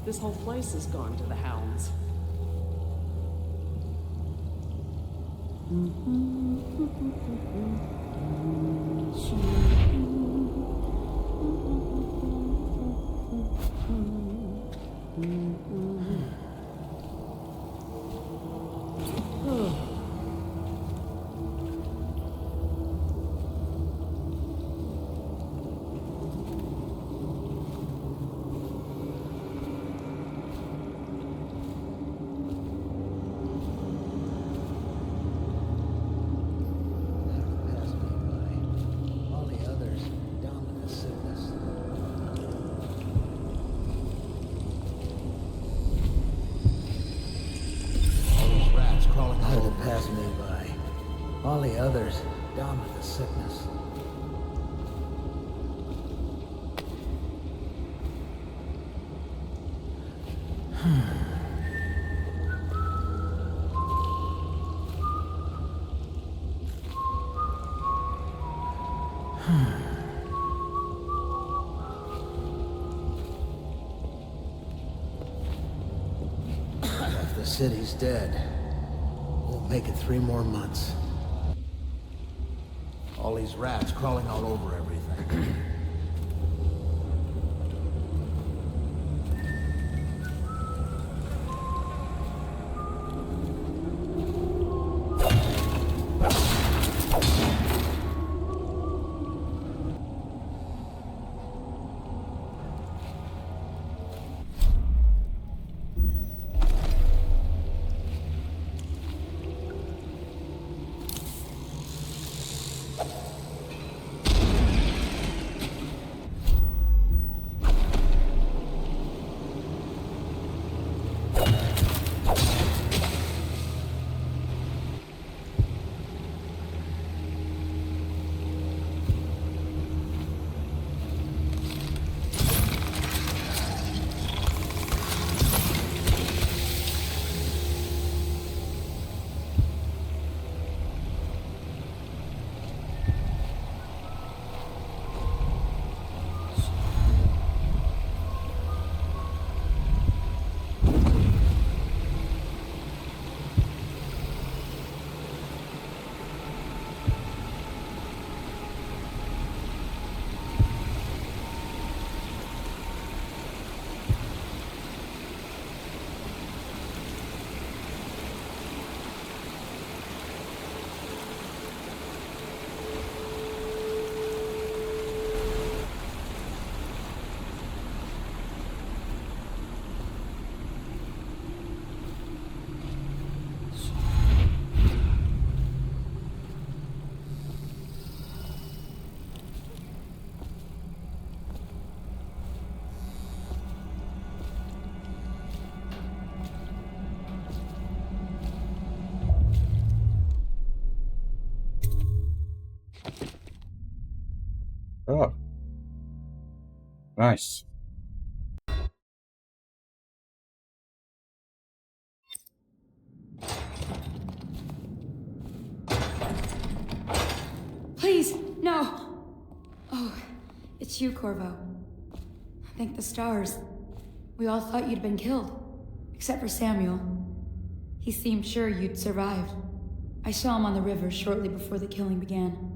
[SPEAKER 4] This whole place has gone to the hounds.
[SPEAKER 5] All the others down with the sickness. If the city's dead, we'll make it 3 more months. All these rats crawling all over everything.
[SPEAKER 13] Oh. Nice.
[SPEAKER 8] Please, no! Oh, it's you, Corvo. Thank the stars. We all thought you'd been killed. Except for Samuel. He seemed sure you'd survived. I saw him on the river shortly before the killing began.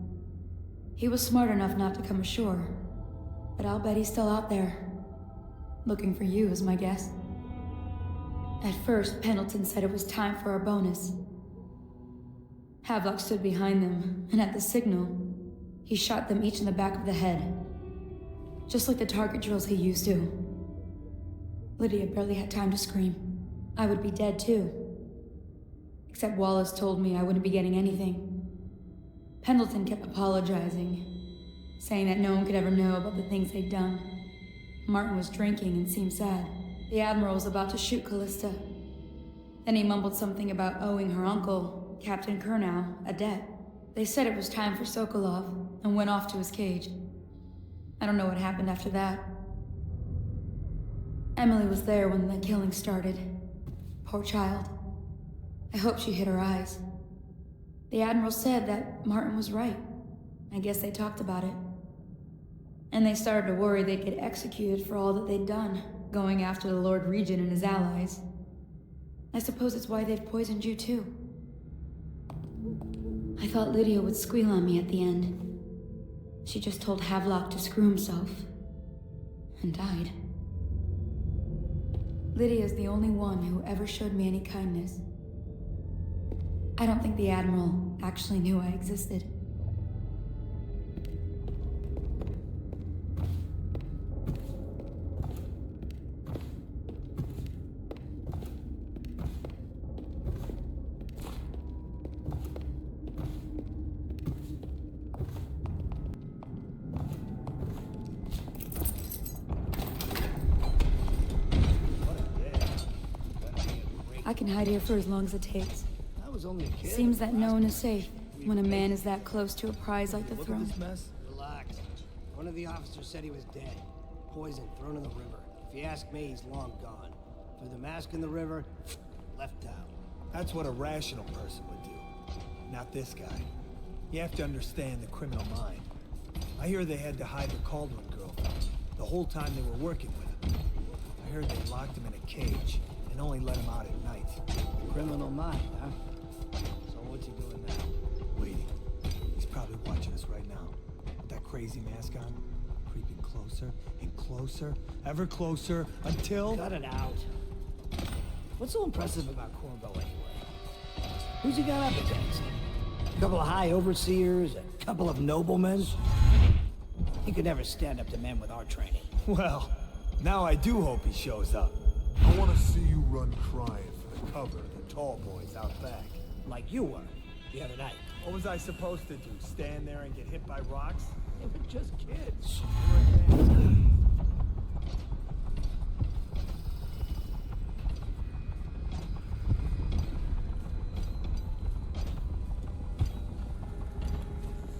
[SPEAKER 8] He was smart enough not to come ashore. But I'll bet he's still out there. Looking for you is my guess. At first, Pendleton said it was time for our bonus. Havelock stood behind them, and at the signal, he shot them each in the back of the head. Just like the target drills he used to. Lydia barely had time to scream. I would be dead too. Except Wallace told me I wouldn't be getting anything. Pendleton kept apologizing, saying that no one could ever know about the things they'd done. Martin was drinking and seemed sad. The Admiral was about to shoot Callista. Then he mumbled something about owing her uncle, Captain Kurnow, a debt. They said it was time for Sokolov, and went off to his cage. I don't know what happened after that. Emily was there when the killing started. Poor child. I hope she hid her eyes. The Admiral said that Martin was right. I guess they talked about it. And they started to worry they'd get executed for all that they'd done, going after the Lord Regent and his allies. I suppose it's why they've poisoned you too. I thought Lydia would squeal on me at the end. She just told Havelock to screw himself. And died. Lydia's the only one who ever showed me any kindness. I don't think the Admiral actually knew I existed. I can hide here for as long as it takes.
[SPEAKER 5] I was only a kid.
[SPEAKER 8] Seems that no one is safe when a man is that close to a prize like the
[SPEAKER 5] Look
[SPEAKER 8] throne.
[SPEAKER 5] at this mess. Relax. One of the officers said he was dead. Poisoned, thrown in the river. If you ask me, he's long gone. Threw the mask in the river, left out.
[SPEAKER 15] That's what a rational person would do. Not this guy. You have to understand the criminal mind. I hear they had to hide the Cauldron girl the whole time they were working with him. I heard they locked him in a cage and only let him out at night.
[SPEAKER 5] Criminal mind, huh? So what's he doing now?
[SPEAKER 15] Waiting. He's probably watching us right now. With that crazy mask on. Creeping closer and closer, ever closer, until...
[SPEAKER 5] Cut it out. What's so impressive about Corvo anyway? Who's he got up against? A couple of high overseers, a couple of noblemen? He could never stand up to men with our training.
[SPEAKER 15] Well, now I do hope he shows up.
[SPEAKER 17] I want to see you run crying for the cover of the tall boys out back.
[SPEAKER 5] Like you were the other night.
[SPEAKER 15] What was I supposed to do? Stand there and get hit by rocks?
[SPEAKER 5] They were just kids.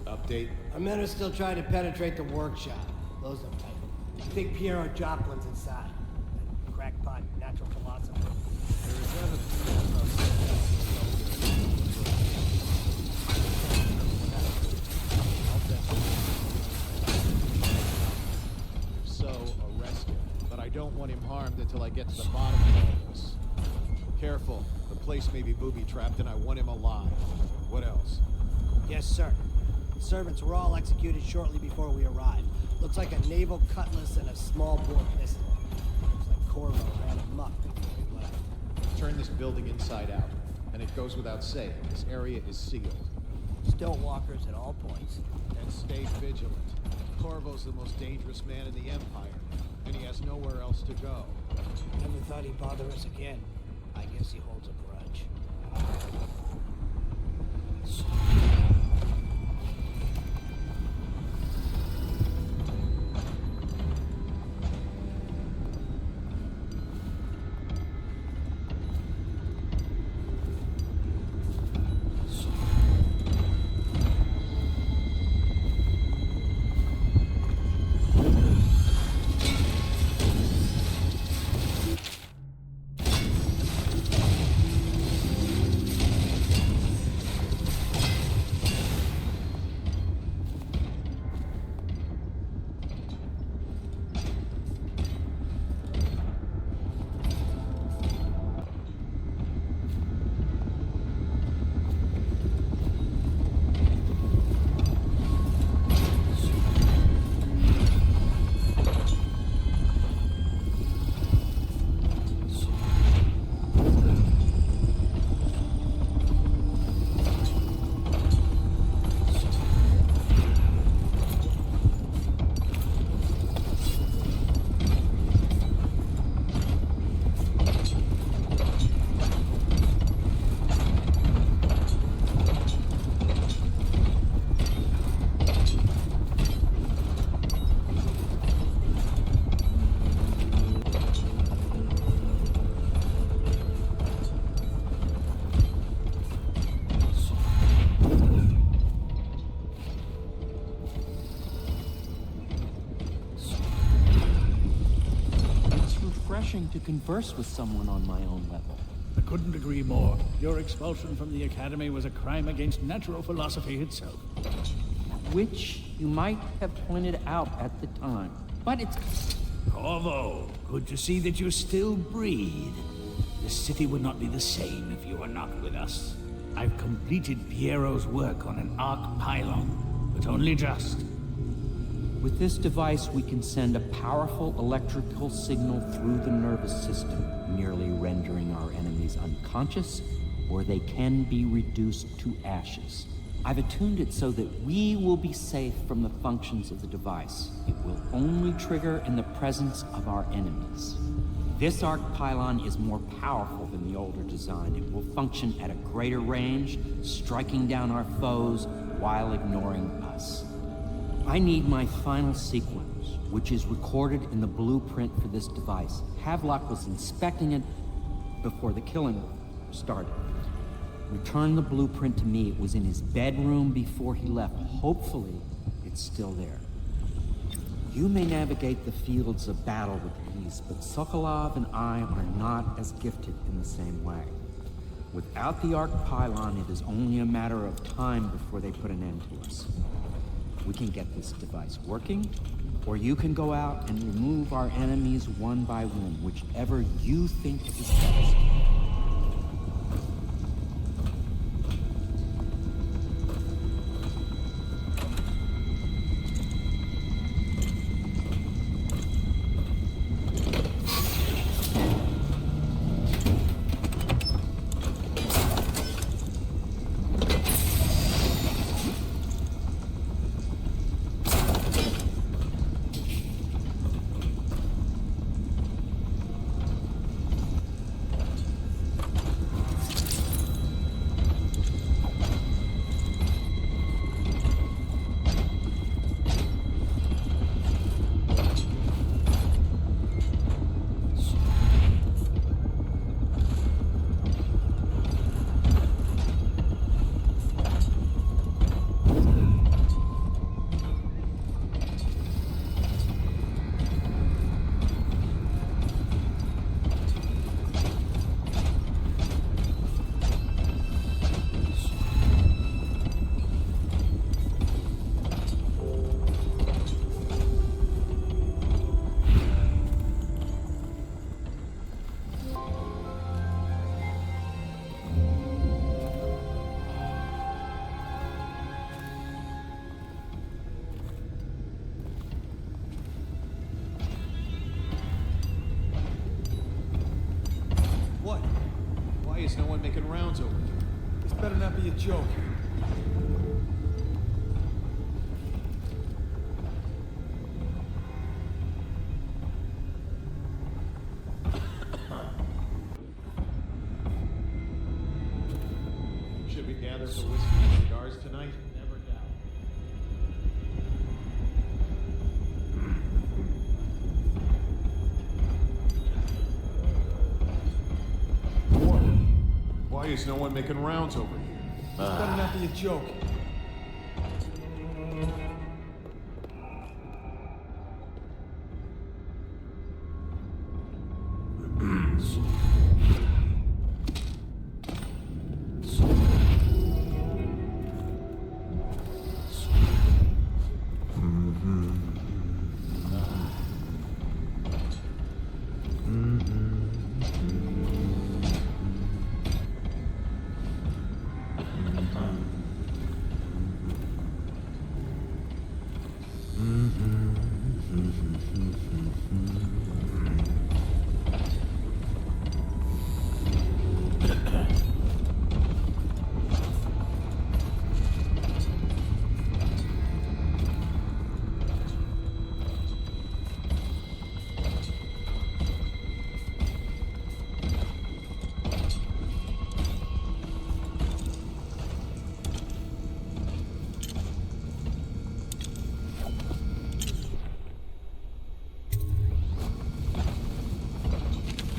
[SPEAKER 6] Update.
[SPEAKER 5] Our men are still trying to penetrate the workshop. Those are tight. I think Piero Joplin's inside. That crackpot natural philosopher.
[SPEAKER 6] There is evidence. If so, arrest him. But I don't want him harmed until I get to the bottom of all this. Careful. The place may be booby-trapped and I want him alive. What else?
[SPEAKER 5] Yes, sir. The servants were all executed shortly before we arrived. Looks like a naval cutlass and a small bore pistol. Looks like Corvo ran amok before he left.
[SPEAKER 6] Turn this building inside out. And it goes without saying, this area is sealed.
[SPEAKER 5] Still walkers at all points.
[SPEAKER 6] And stay vigilant. Corvo's the most dangerous man in the Empire, and he has nowhere else to go.
[SPEAKER 5] Never thought he'd bother us again. I guess he holds a grudge.
[SPEAKER 3] to converse with someone on my own level.
[SPEAKER 16] I couldn't agree more. Your expulsion from the Academy was a crime against natural philosophy itself.
[SPEAKER 3] Which you might have pointed out at the time. But it's...
[SPEAKER 16] Corvo, good to see that you still breathe. The city would not be the same if you were not with us. I've completed Piero's work on an arc pylon, but only just.
[SPEAKER 3] With this device, we can send a powerful electrical signal through the nervous system, merely rendering our enemies unconscious, or they can be reduced to ashes. I've attuned it so that we will be safe from the functions of the device. It will only trigger in the presence of our enemies. This arc pylon is more powerful than the older design. It will function at a greater range, striking down our foes while ignoring us. I need my final sequence, which is recorded in the blueprint for this device. Havelock was inspecting it before the killing started. Return the blueprint to me. It was in his bedroom before he left. Hopefully, it's still there. You may navigate the fields of battle with ease, but Sokolov and I are not as gifted in the same way. Without the arc pylon, it is only a matter of time before they put an end to us. We can get this device working, or you can go out and remove our enemies one by one, whichever you think is best.
[SPEAKER 2] No one making rounds over here.
[SPEAKER 15] This better not be a joke.
[SPEAKER 2] Should we gather for whiskey and cigars tonight? Never doubt. Why is no one making rounds over here?
[SPEAKER 15] This better not be a joke.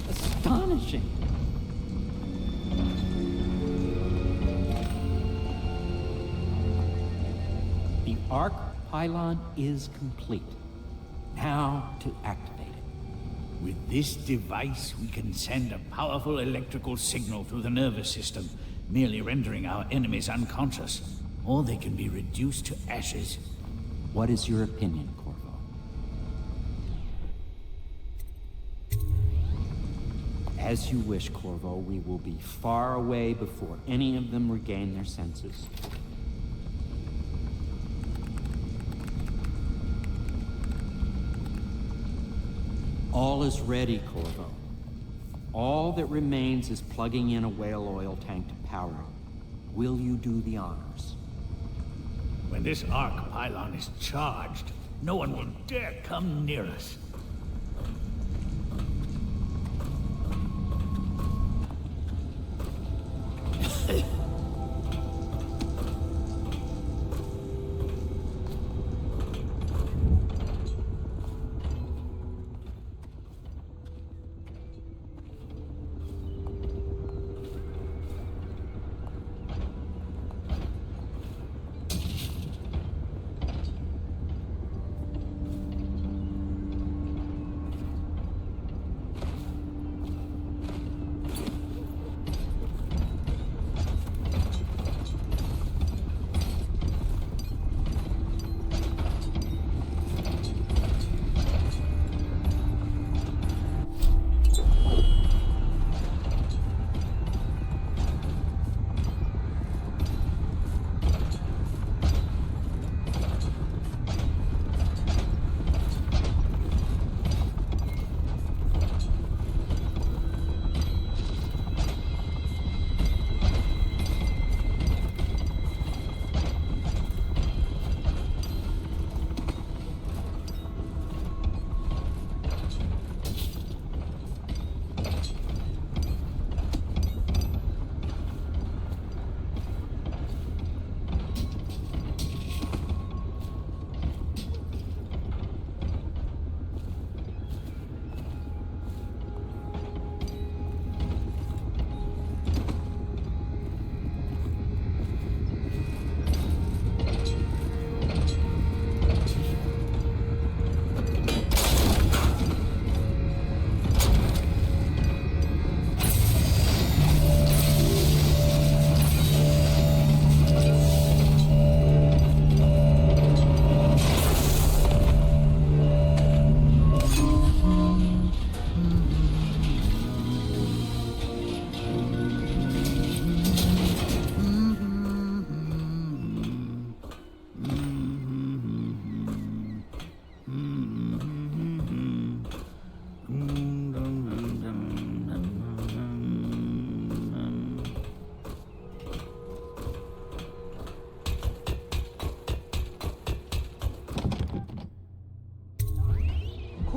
[SPEAKER 3] Astonishing. The arc pylon is complete. Now to activate it.
[SPEAKER 16] With this device, we can send a powerful electrical signal through the nervous system, merely rendering our enemies unconscious, or they can be reduced to ashes.
[SPEAKER 3] What is your opinion, Corvo? As you wish, Corvo. We will be far away before any of them regain their senses. All is ready, Corvo. All that remains is plugging in a whale oil tank to power it. Will you do the honors?
[SPEAKER 16] When this arc pylon is charged, no one will dare come near us.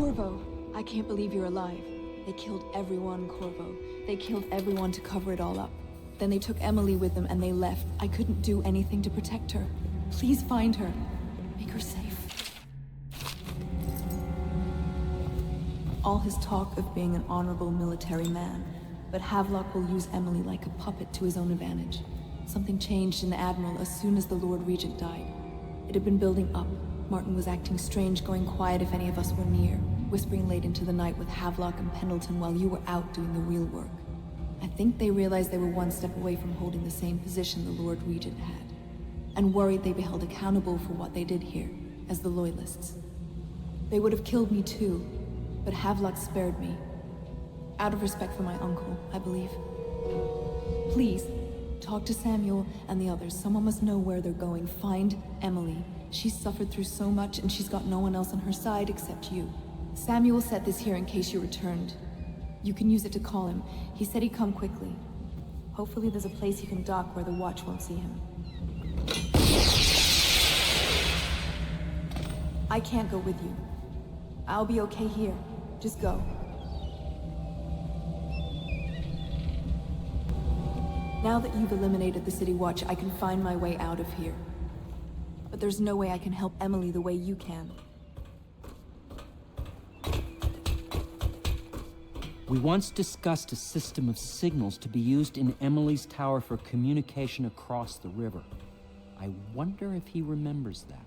[SPEAKER 11] Corvo, I can't believe you're alive. They killed everyone, Corvo. They killed everyone to cover it all up. Then they took Emily with them and they left. I couldn't do anything to protect her. Please find her. Make her safe. All his talk of being an honorable military man, but Havelock will use Emily like a puppet to his own advantage. Something changed in the Admiral as soon as the Lord Regent died. It had been building up. Martin was acting strange, going quiet if any of us were near, whispering late into the night with Havelock and Pendleton while you were out doing the real work. I think they realized they were one step away from holding the same position the Lord Regent had, and worried they'd be held accountable for what they did here, as the Loyalists. They would have killed me too, but Havelock spared me. Out of respect for my uncle, I believe. Please, talk to Samuel and the others. Someone must know where they're going. Find Emily. She's suffered through so much, and she's got no one else on her side except you. Samuel set this here in case you returned. You can use it to call him. He said he'd come quickly. Hopefully there's a place you can dock where the watch won't see him. I can't go with you. I'll be okay here. Just go. Now that you've eliminated the City Watch, I can find my way out of here. But there's no way I can help Emily the way you can.
[SPEAKER 3] We once discussed a system of signals to be used in Emily's tower for communication across the river. I wonder if he remembers that.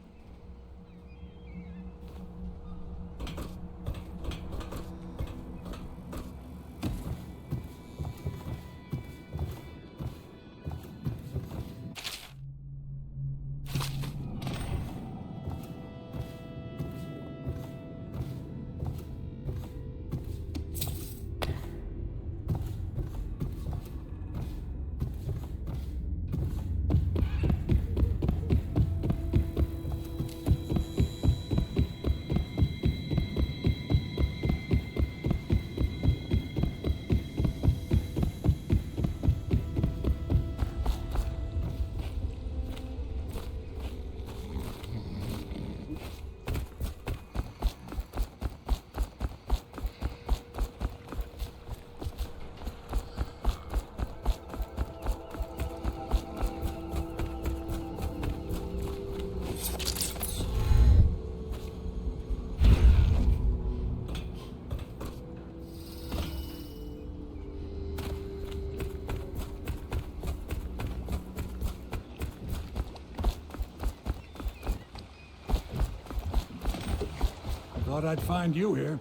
[SPEAKER 14] thought I'd find you here.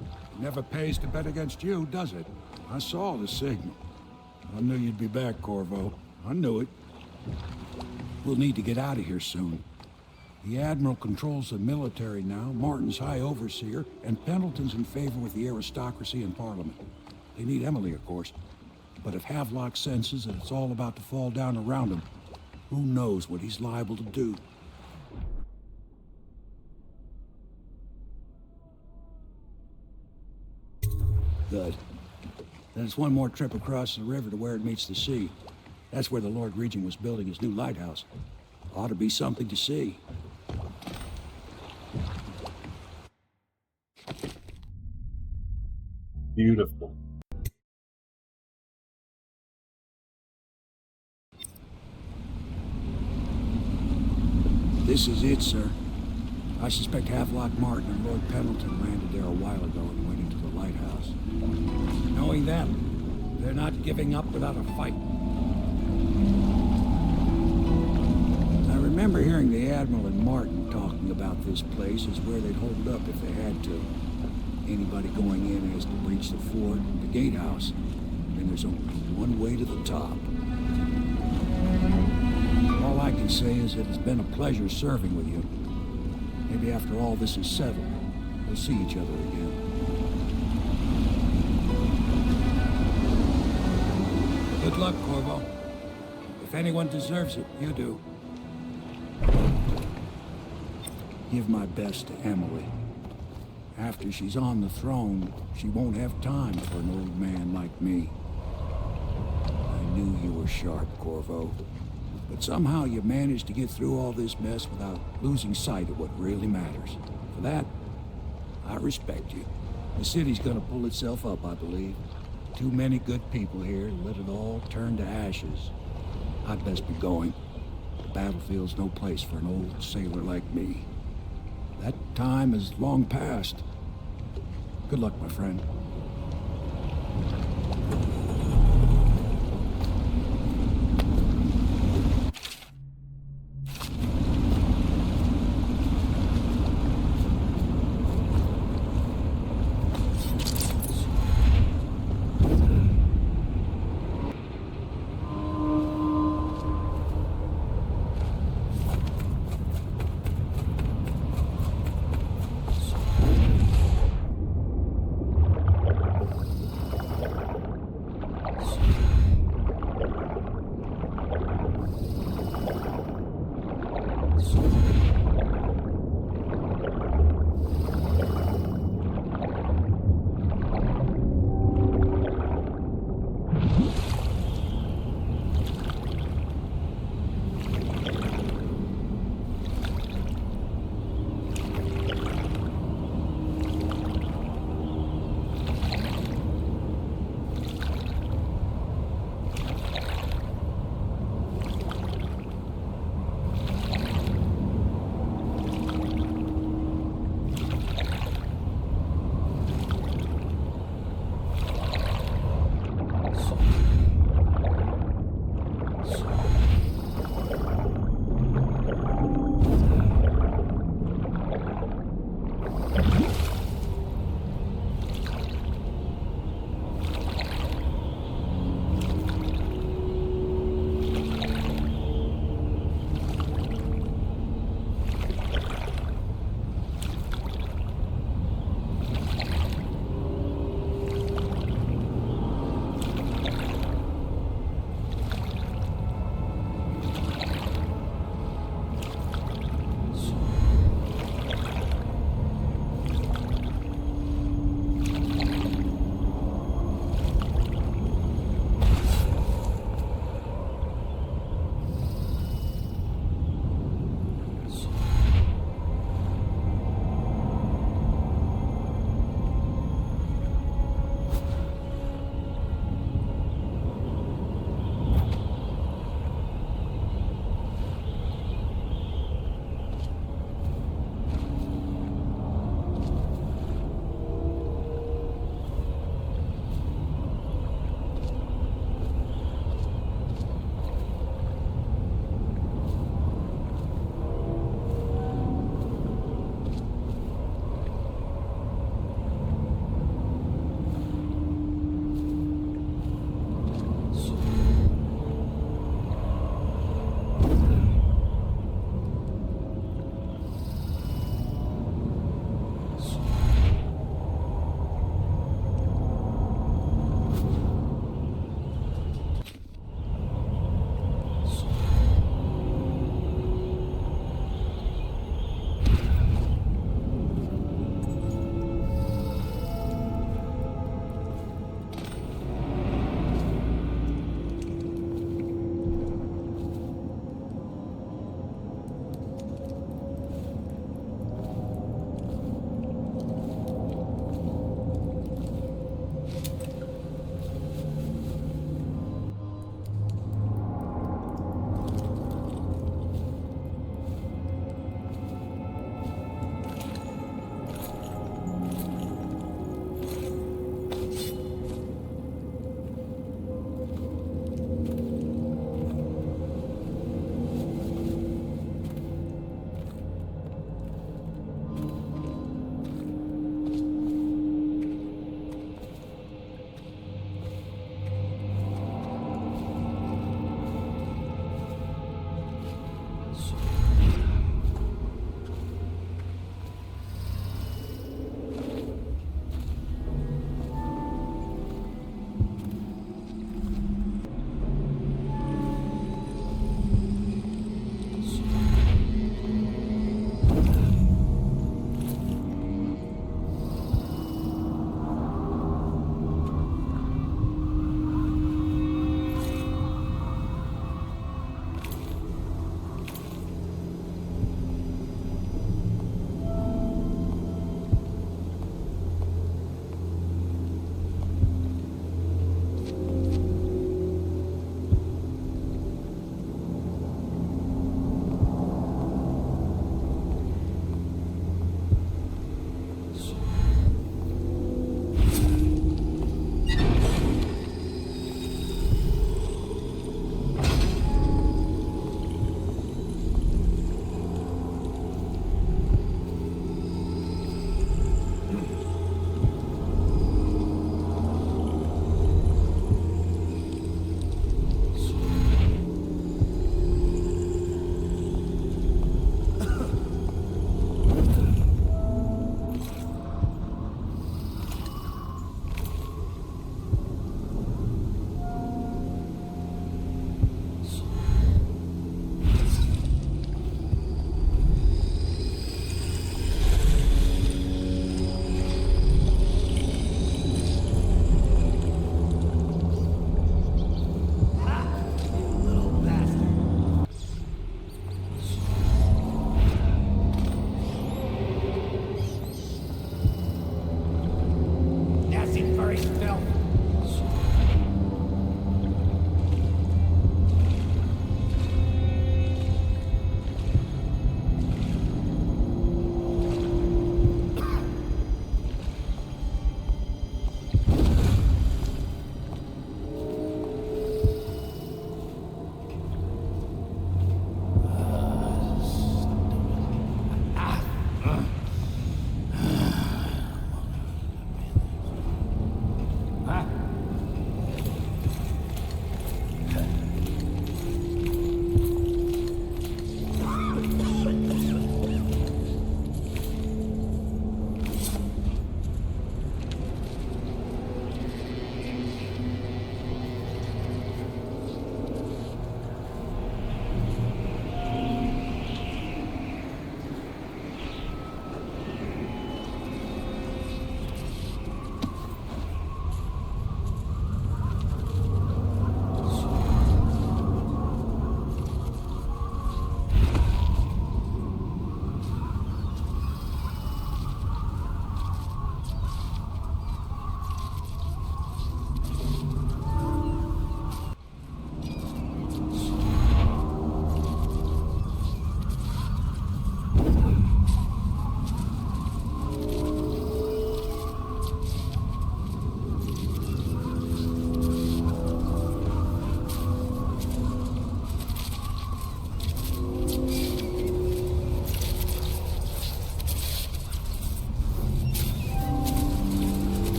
[SPEAKER 14] It never pays to bet against you, does it? I saw the signal. I knew you'd be back, Corvo. I knew it. We'll need to get out of here soon. The Admiral controls the military now, Martin's High Overseer, and Pendleton's in favor with the aristocracy and Parliament. They need Emily, of course. But if Havelock senses that it's all about to fall down around him, who knows what he's liable to do? Good. Then it's one more trip across the river to where it meets the sea. That's where the Lord Regent was building his new lighthouse. Ought to be something to see.
[SPEAKER 13] Beautiful.
[SPEAKER 14] This is it, sir. I suspect Havelock Martin and Lord Pendleton landed there a while ago and went into the lighthouse. Knowing them, they're not giving up without a fight. I remember hearing the Admiral and Martin talking about this place as where they'd hold up if they had to. Anybody going in has to breach the fort, the gatehouse, and there's only one way to the top. All I can say is it has been a pleasure serving with you. Maybe after all this is settled, we'll see each other again. Good luck, Corvo. If anyone deserves it, you do. Give my best to Emily. After she's on the throne, she won't have time for an old man like me. I knew you were sharp, Corvo. But somehow you managed to get through all this mess without losing sight of what really matters. For that, I respect you. The city's gonna pull itself up, I believe. Too many good people here to let it all turn to ashes. I'd best be going. The battlefield's no place for an old sailor like me. That time is long past. Good luck, my friend.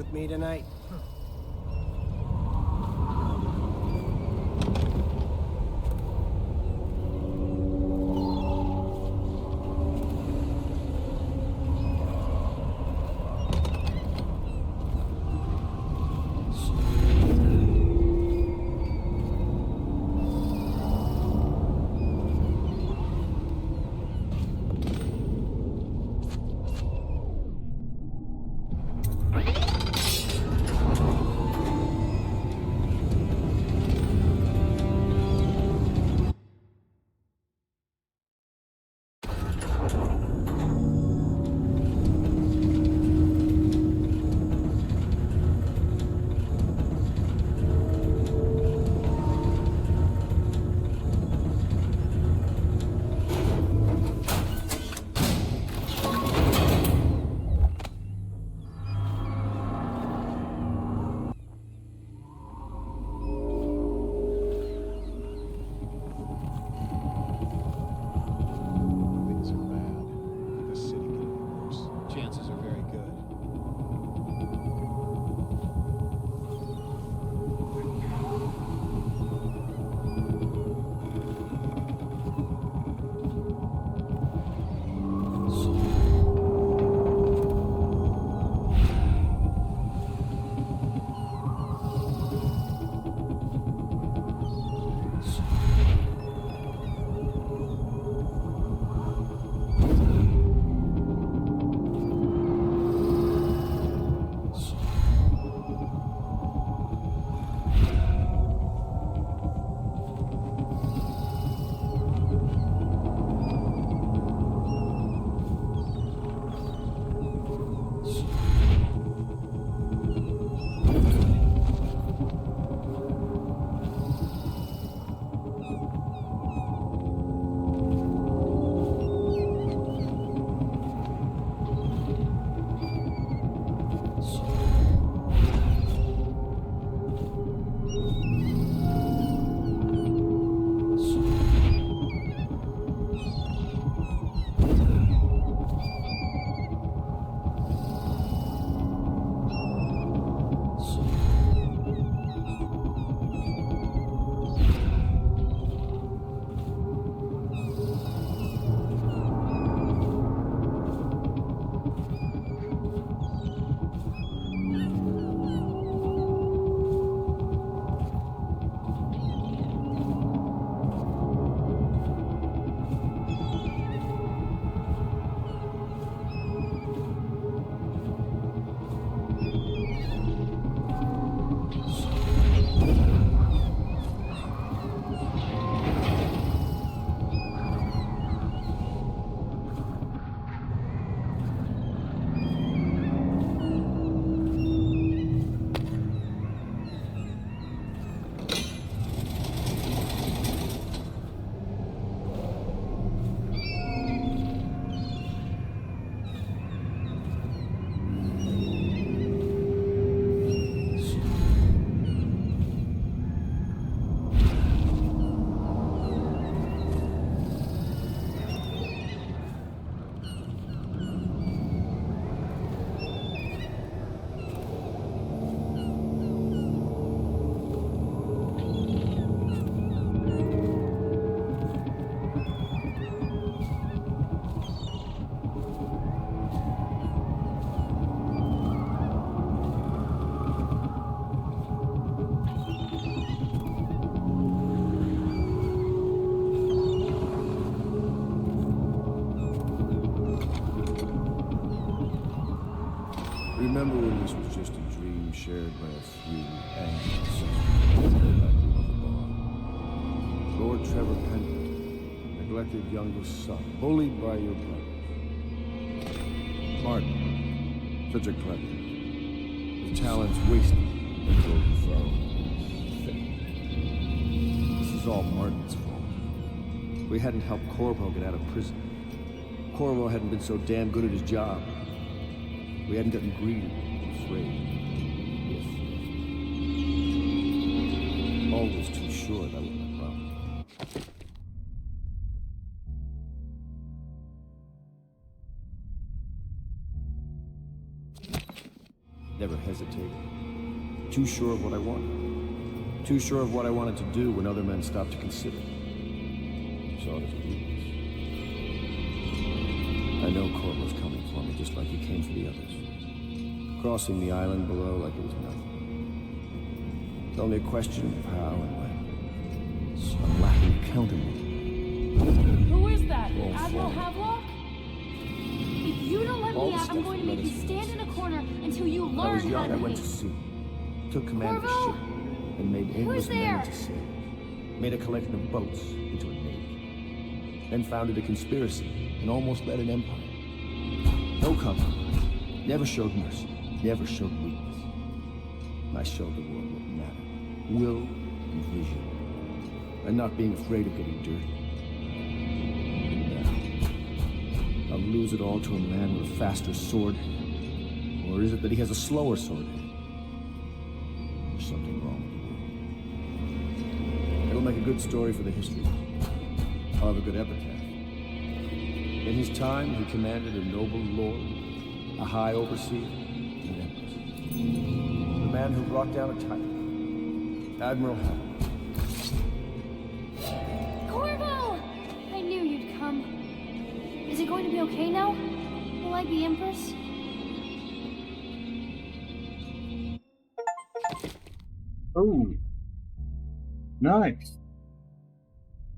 [SPEAKER 9] with me tonight?
[SPEAKER 2] Remember when this was just a dream shared by a few angry sisters like you of the bar? Lord Trevor Pendleton, neglected youngest son, bullied by your brothers. Martin, such a clever man. His talents wasted in the golden throne. This is all Martin's fault. We hadn't helped Corvo get out of prison. Corvo hadn't been so damn good at his job. We hadn't gotten greedy, afraid. Yes. Always too sure that was my problem. Never hesitate Too sure of what I wanted. Too sure of what I wanted to do when other men stopped to consider. Saw it as a weakness. I know Corvo's coming for me just like he came for the others. Crossing the island below like it was nothing. It's only a question of how and when. So I'm lacking accountability.
[SPEAKER 19] Who is that?
[SPEAKER 2] All
[SPEAKER 19] Admiral
[SPEAKER 2] forward.
[SPEAKER 19] Havelock? If you don't let
[SPEAKER 2] All
[SPEAKER 19] me
[SPEAKER 2] the
[SPEAKER 19] out, I'm
[SPEAKER 2] stuff
[SPEAKER 19] going to
[SPEAKER 2] that
[SPEAKER 19] make you
[SPEAKER 2] led us
[SPEAKER 19] stand in a corner until you
[SPEAKER 2] When I
[SPEAKER 19] learn
[SPEAKER 2] was
[SPEAKER 19] how
[SPEAKER 2] young,
[SPEAKER 19] to
[SPEAKER 2] I went to
[SPEAKER 19] behave.
[SPEAKER 2] sea. Took command of a
[SPEAKER 19] Corvo?
[SPEAKER 2] ship and made endless men
[SPEAKER 19] there?
[SPEAKER 2] into sailors. Made a collection of boats into a navy. Then founded a conspiracy and almost led an empire. No compromise. Never showed mercy. Never showed weakness. I showed the world what mattered. Will and vision. And not being afraid of getting dirty. Now, I'll lose it all to a man with a faster sword hand. Or is it that he has a slower sword hand? There's something wrong with the world. It'll make a good story for the history. I'll have a good epitaph. In his time, he commanded a noble lord, a high overseer, and an empress. The man who brought down a titan, Admiral Havelock.
[SPEAKER 19] Corvo! I knew you'd come. Is it going to be okay now? Will I be Empress?
[SPEAKER 13] Oh, nice.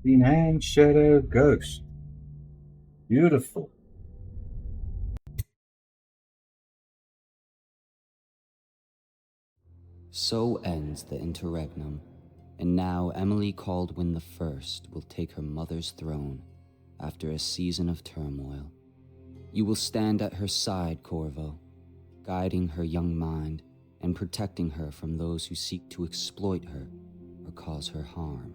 [SPEAKER 13] Enhanced Shadow Ghost. Beautiful.
[SPEAKER 3] So ends the interregnum, and now Emily Caldwin I will take her mother's throne after a season of turmoil. You will stand at her side, Corvo, guiding her young mind and protecting her from those who seek to exploit her or cause her harm.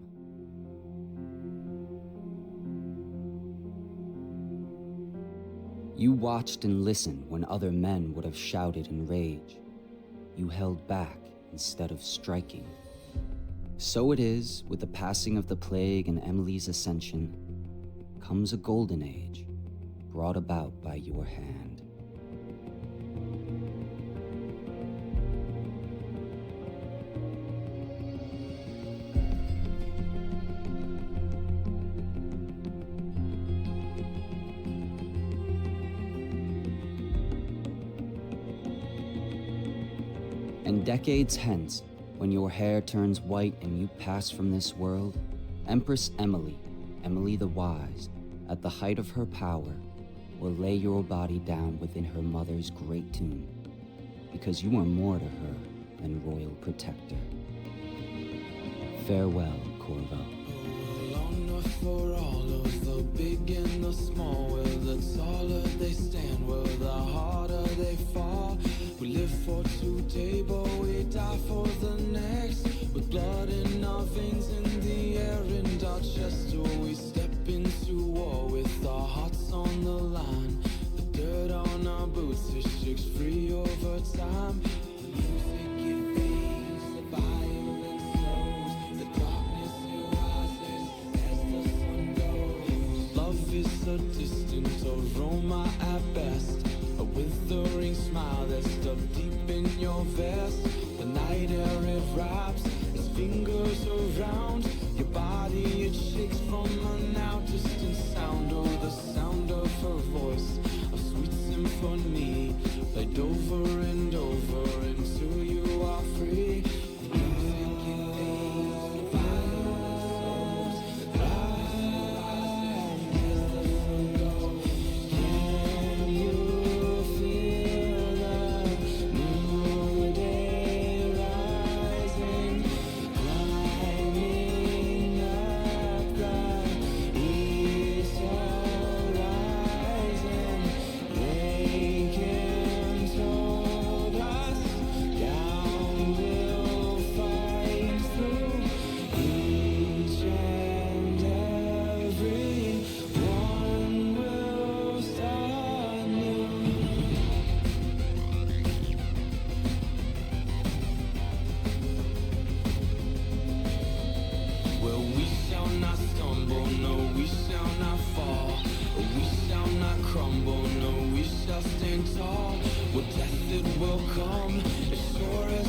[SPEAKER 3] You watched and listened when other men would have shouted in rage. You held back instead of striking. So it is, with the passing of the plague and Emily's ascension, comes a golden age, brought about by your hand. And decades hence, when your hair turns white and you pass from this world, Empress Emily, Emily the Wise, at the height of her power, will lay your body down within her mother's great tomb, because you are more to her than royal protector. Farewell, Corvo.
[SPEAKER 9] For all of the big and the small, where the taller they stand, where the harder they fall. We live for today, but we die for the next. With blood in our veins, in the air, in our chest, we step into war with our hearts on the line. The dirt on our boots, it shakes free over time. The music it fades, the violence slows, the darkness it rises as the sun goes. Love is a distant aroma at best, a withering smile that's stuck deep in your vest. The night air it wraps its fingers around your body, it shakes from a now distant sound. Oh, the sound of her voice, a sweet symphony, played over and over until you are free. The music it fades, the violence slows, the rise as the sun goes. Can you feel the new day rising, climbing up the east horizon? They can told us down we'll fight through each and every one will start new. Well, we shall not stumble, no, we shall not fall. We shall not crumble, no, we shall stand tall. Well, death it will come, as sure as